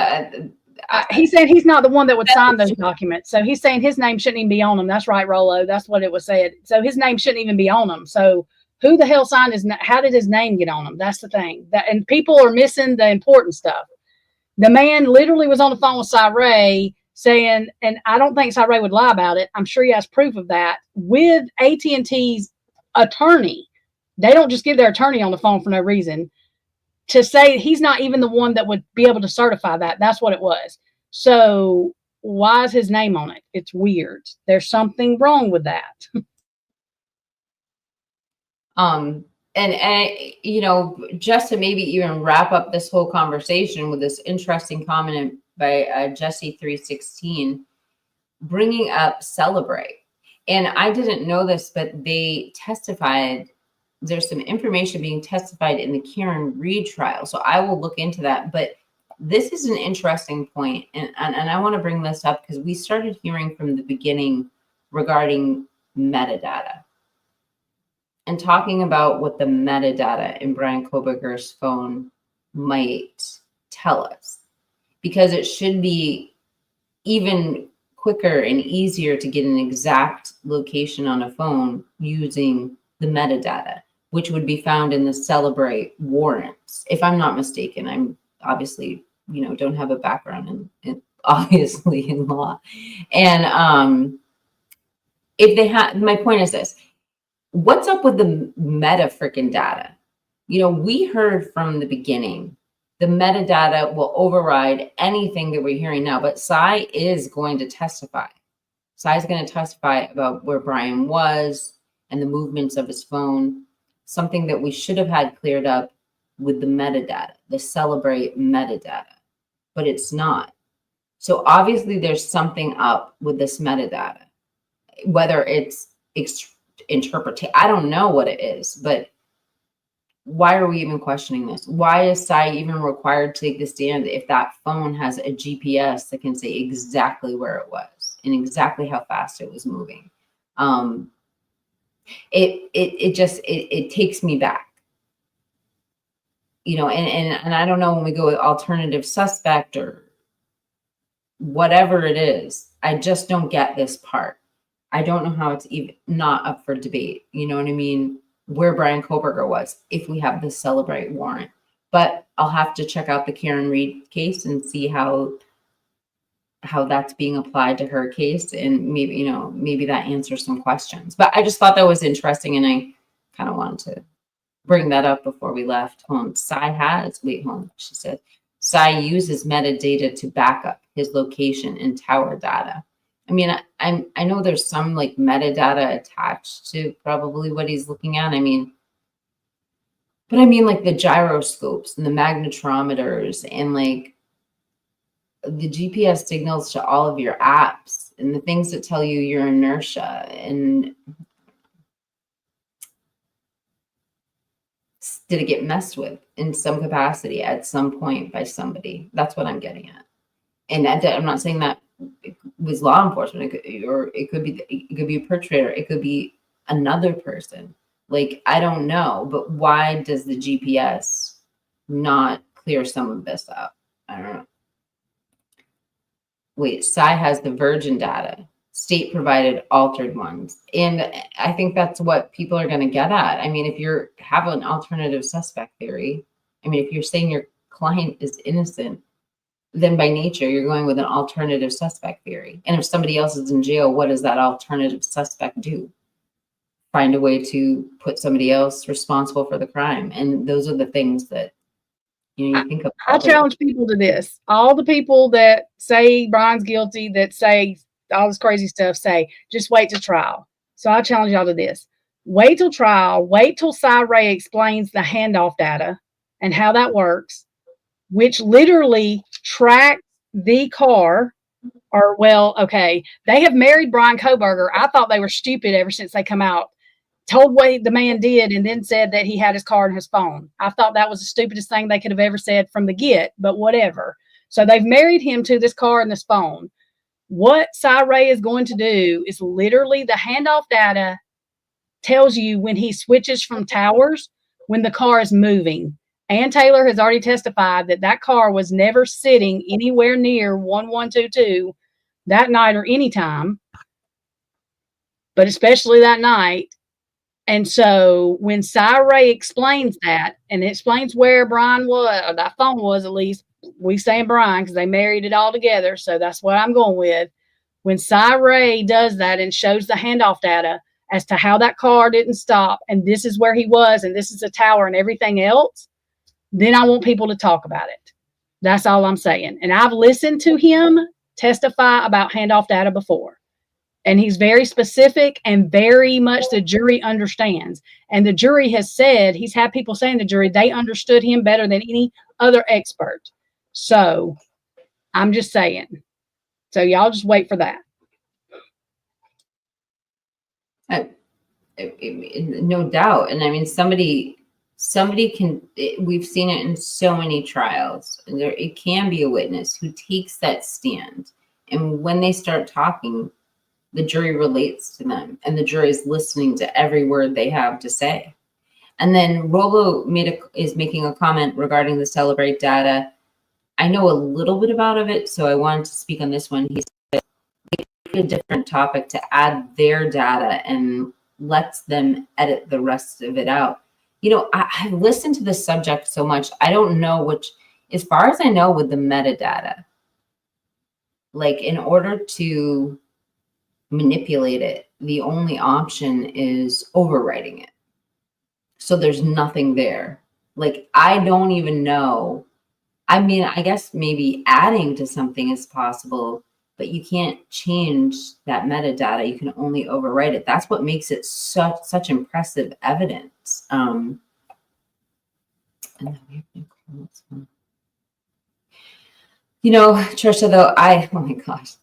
he said he's not the one that would sign those documents. So he's saying his name shouldn't even be on them. That's right, Rolo. That's what it was said. So his name shouldn't even be on them. So who the hell signed how did his name get on them? That's the thing. And people are missing the important stuff. The man literally was on the phone with Cy Ray saying, and I don't think Cy Ray would lie about it. I'm sure he has proof of that, with AT&T's attorney. They don't just give their attorney on the phone for no reason, to say he's not even the one that would be able to certify that. That's what it was. So why is his name on it? It's weird. There's something wrong with that. And just to maybe even wrap up this whole conversation with this interesting comment by Jesse 316, bringing up Celebrate. And I didn't know this, but they testified. There's some information being testified in the Karen Reed trial. So I will look into that. But this is an interesting point. And I want to bring this up because we started hearing from the beginning regarding metadata and talking about what the metadata in Brian Koberger's phone might tell us, because it should be even quicker and easier to get an exact location on a phone using the metadata, which would be found in the Celebrate warrants. If I'm not mistaken, I'm obviously, don't have a background in obviously in law. And if they have, my point is this, what's up with the meta freaking data? We heard from the beginning, the metadata will override anything that we're hearing now, but Cy is going to testify. Cy's going to testify about where Brian was and the movements of his phone, something that we should have had cleared up with the metadata, the Celebrate metadata, but it's not. So obviously there's something up with this metadata, whether it's interpretation. I don't know what it is, but why are we even questioning this? Why is Cy even required to take the stand if that phone has a GPS that can say exactly where it was and exactly how fast it was moving? It takes me back, and I don't know, when we go with alternative suspect or whatever it is, I just don't get this part. I don't know how it's even not up for debate. You know what I mean? Where Brian Koberger was, if we have the Celebrate warrant. But I'll have to check out the Karen Reed case and see how that's being applied to her case, and maybe that answers some questions. But I just thought that was interesting, and I kind of wanted to bring that up before we left. She said Cy uses metadata to back up his location and tower data. I mean, I know there's some like metadata attached to probably what he's looking at. But like the gyroscopes and the magnetometers and like the GPS signals to all of your apps and the things that tell you your inertia, and did it get messed with in some capacity at some point by somebody? That's what I'm getting at. And I'm not saying that it was law enforcement, it could be a perpetrator, it could be another person. Like, I don't know, but why does the GPS not clear some of this up? I don't know. Wait, Cy has the virgin data, state provided altered ones. And I think that's what people are going to get at. If you have an alternative suspect theory, if you're saying your client is innocent, then by nature, you're going with an alternative suspect theory. And if somebody else is in jail, what does that alternative suspect do? Find a way to put somebody else responsible for the crime. And those are the things that you think of. I challenge people to this. All the people that say Brian's guilty, that say all this crazy stuff, say, just wait till trial. So I challenge y'all to this. Wait till trial. Wait till Cy Ray explains the handoff data and how that works, which literally tracks the car Or, well, okay, they have married Brian Koberger. I thought they were stupid ever since they come out, told what the man did, and then said that he had his card and his phone. I thought that was the stupidest thing they could have ever said from the get, but whatever. So they've married him to this car and this phone. What Ray is going to do is literally the handoff data tells you when he switches from towers, when the car is moving. Ann Taylor has already testified that that car was never sitting anywhere near 1122 that night or any time, but especially that night. And so when Ray explains that and explains where Brian was, or that phone was, at least we saying Brian because they married it all together. So that's what I'm going with. When Ray does that and shows the handoff data as to how that car didn't stop, and this is where he was, and this is the tower and everything else, then I want people to talk about it. That's all I'm saying. And I've listened to him testify about handoff data before. And he's very specific and very much the jury understands. And the jury has said, he's had people saying to the jury, they understood him better than any other expert. So I'm just saying. So y'all just wait for that. No doubt. And I mean, somebody can, we've seen it in so many trials, and it can be a witness who takes that stand. And when they start talking, the jury relates to them, and the jury is listening to every word they have to say. And then Robo is making a comment regarding the Celebrate data. I know a little bit about it, so I wanted to speak on this one. He said a different topic to add their data and lets them edit the rest of it out. You know, I've listened to this subject so much. I don't know which, as far as I know, with the metadata, like in order to manipulate it, the only option is overwriting it. So there's nothing there. Like, I don't even know. I mean, I guess maybe adding to something is possible, but you can't change that metadata. You can only overwrite it. That's what makes it such impressive evidence. And then we have new comments. You know, Trisha, though, oh my gosh,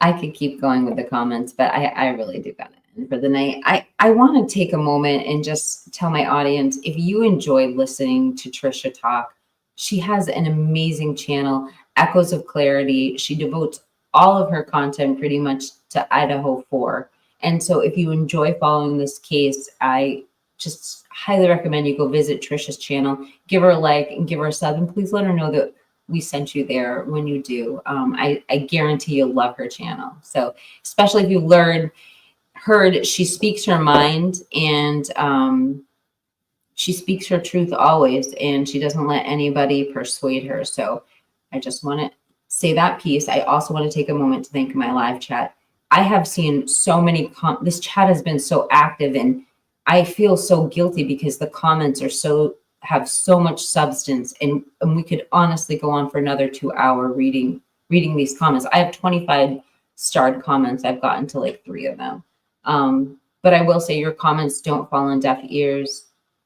I could keep going with the comments, but I really do got to end for the night. I want to take a moment and just tell my audience, if you enjoy listening to Trisha talk, she has an amazing channel, Echoes of Clarity. She devotes all of her content pretty much to Idaho 4. And so if you enjoy following this case, I just highly recommend you go visit Trisha's channel, give her a like and give her a sub, and please let her know that we sent you there when you do. I guarantee you'll love her channel. So especially if you heard she speaks her mind, and she speaks her truth always, and she doesn't let anybody persuade her. So I just want to say that piece. I also want to take a moment to thank my live chat. I have seen so many, this chat has been so active, and I feel so guilty because the comments are have so much substance, and we could honestly go on for another 2 hour reading these comments. I have 25 starred comments. I've gotten to like 3 of them. But I will say your comments don't fall on deaf ears.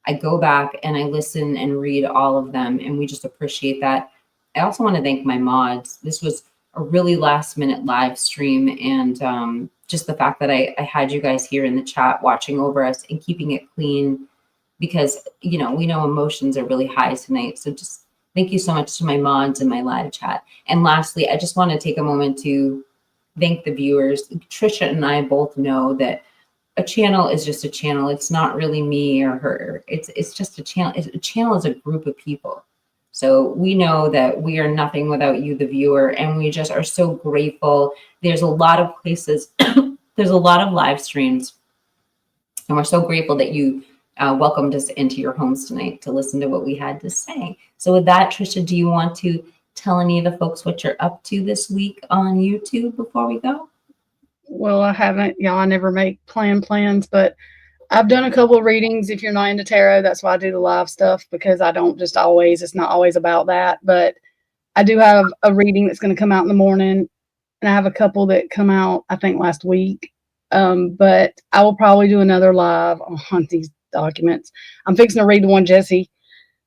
I go back and I listen and read all of them, and we just appreciate that. I also want to thank my mods. This was a really last minute live stream, and just the fact that I had you guys here in the chat watching over us and keeping it clean, because, you know, we know emotions are really high tonight. So just thank you so much to my mods and my live chat. And lastly, I just want to take a moment to thank the viewers. Trisha and I both know that a channel is just a channel. It's not really me or her. It's just a channel. A channel is a group of people. So we know that we are nothing without you, the viewer, and we just are so grateful. There's a lot of places, there's a lot of live streams, and we're so grateful that you welcomed us into your homes tonight to listen to what we had to say. So with that, Trisha, do you want to tell any of the folks what you're up to this week on YouTube before we go? Well, I haven't, y'all. I never make plans, but I've done a couple of readings. If you're not into tarot, that's why I do the live stuff, because I don't just always, it's not always about that. But I do have a reading that's going to come out in the morning, and I have a couple that come out, I think, last week. But I will probably do another live on these documents. I'm fixing to read the one Jesse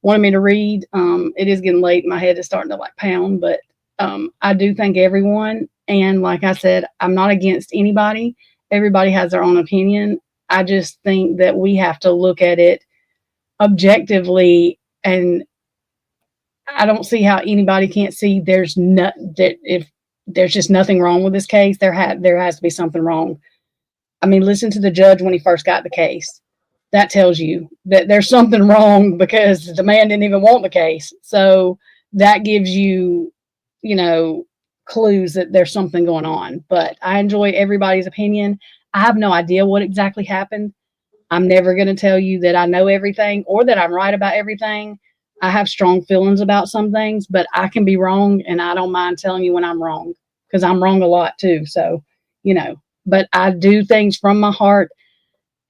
wanted me to read. It is getting late. My head is starting to like pound, but I do thank everyone. And like I said, I'm not against anybody. Everybody has their own opinion. I just think that we have to look at it objectively, and I don't see how anybody can't see there's not that if there's just nothing wrong with this case, there has to be something wrong. I mean, listen to the judge when he first got the case. That tells you that there's something wrong because the man didn't even want the case. So that gives you, you know, clues that there's something going on. But I enjoy everybody's opinion. I have no idea what exactly happened. I'm never going to tell you that I know everything or that I'm right about everything. I have strong feelings about some things, but I can be wrong, and I don't mind telling you when I'm wrong because I'm wrong a lot too. So, you know, but I do things from my heart,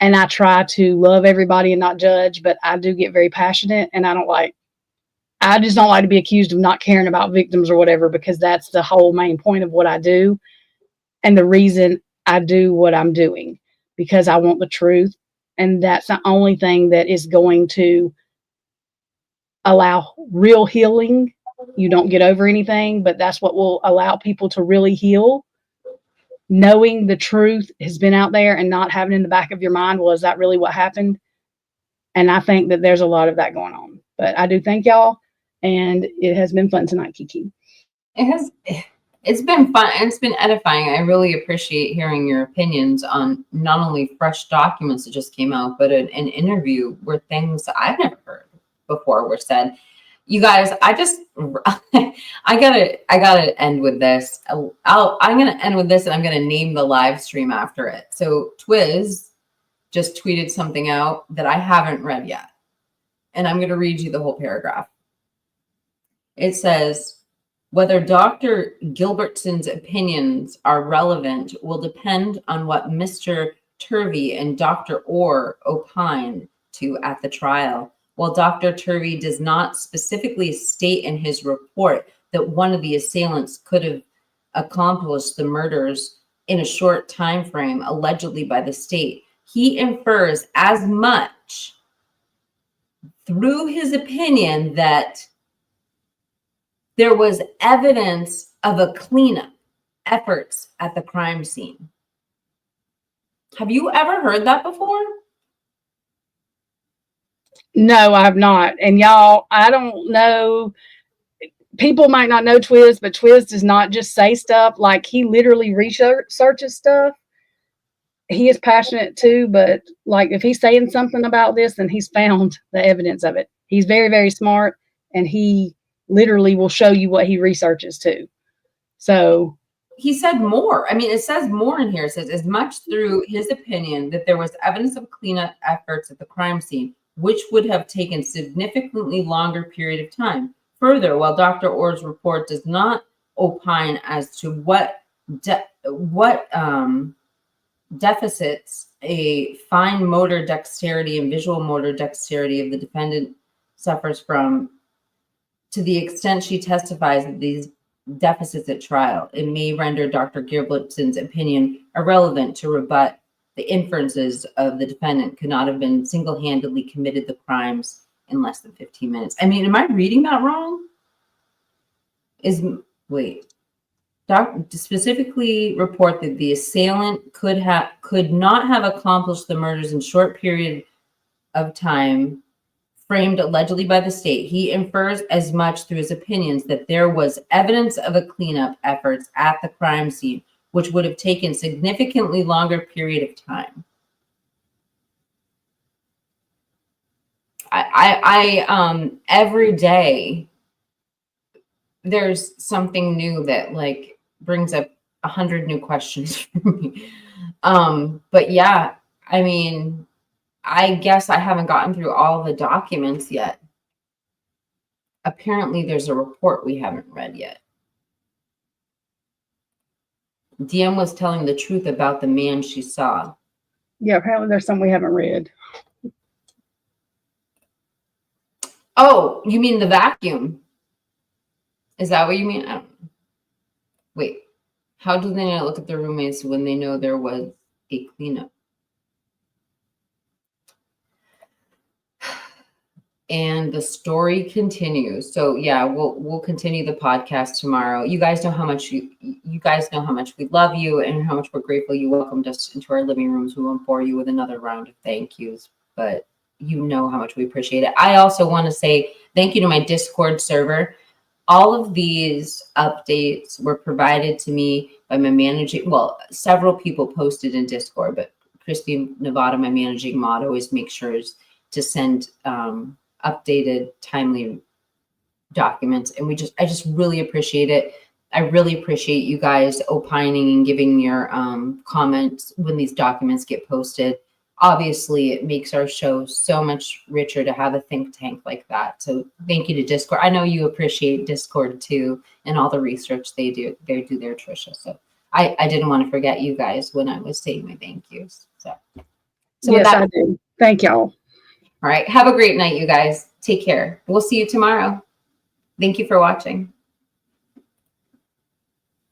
and I try to love everybody and not judge, but I do get very passionate, and I just don't like to be accused of not caring about victims or whatever, because that's the whole main point of what I do. And the reason I do what I'm doing, because I want the truth. And that's the only thing that is going to allow real healing. You don't get over anything, but that's what will allow people to really heal. Knowing the truth has been out there and not having in the back of your mind, well, is that really what happened? And I think that there's a lot of that going on. But I do thank y'all, and it has been fun tonight, Kiki. It's been fun and it's been edifying. I really appreciate hearing your opinions on not only fresh documents that just came out, but an interview where things I've never heard before were said. You guys, I gotta end with this. I'm gonna end with this, and I'm gonna name the live stream after it. So Twiz just tweeted something out that I haven't read yet, and I'm gonna read you the whole paragraph. It says, whether Dr. Gilbertson's opinions are relevant will depend on what Mr. Turvey and Dr. Orr opine to at the trial. While Dr. Turvey does not specifically state in his report that one of the assailants could have accomplished the murders in a short time frame allegedly by the state, he infers as much through his opinion that there was evidence of a cleanup efforts at the crime scene. Have you ever heard that before? No, I have not. And y'all, I don't know. People might not know Twiz, but Twiz does not just say stuff. Like, he literally researches stuff. He is passionate too, but like, if he's saying something about this, then he's found the evidence of it. He's very, very smart, and he literally will show you what he researches too. So he said more. I mean, it says more in here. It says as much through his opinion that there was evidence of cleanup efforts at the crime scene, which would have taken significantly longer period of time. Further, while Dr. Orr's report does not opine as to what deficits a fine motor dexterity and visual motor dexterity of the defendant suffers from, to the extent she testifies that these deficits at trial, it may render Dr. Gilbertson's opinion irrelevant to rebut the inferences of the defendant could not have been single-handedly committed the crimes in less than 15 minutes. I mean, am I reading that wrong? Specifically report that the assailant could not have accomplished the murders in short period of time framed allegedly by the state. He infers as much through his opinions that there was evidence of a cleanup efforts at the crime scene, which would have taken significantly longer period of time. I every day there's something new that like brings up 100 new questions for me. But yeah, I mean, I guess I haven't gotten through all the documents yet. Apparently there's a report we haven't read yet. DM was telling the truth about the man she saw. yeah, apparently there's some we haven't read. Oh, you mean the vacuum? Is that what you mean? I don't know. Wait, how do they not look at their roommates when they know there was a cleanup? and the story continues. So yeah, we'll continue the podcast tomorrow. You guys know how much you guys know how much we love you and how much we're grateful you welcomed us into our living rooms. We won't bore you with another round of thank yous, but you know how much we appreciate it. I also want to say thank you to my Discord server. All of these updates were provided to me by my managing, well, several people posted in Discord, but Christy Nevada, my managing mod, always makes sure to send updated, timely documents. And I just really appreciate it. I really appreciate you guys opining and giving your comments when these documents get posted. Obviously, it makes our show so much richer to have a think tank like that. So thank you to Discord. I know you appreciate Discord too, and all the research they do there, Tricia. So I didn't want to forget you guys when I was saying my thank yous. So yes, I do. Thank y'all. All right. Have a great night, you guys. Take care. We'll see you tomorrow. Thank you for watching.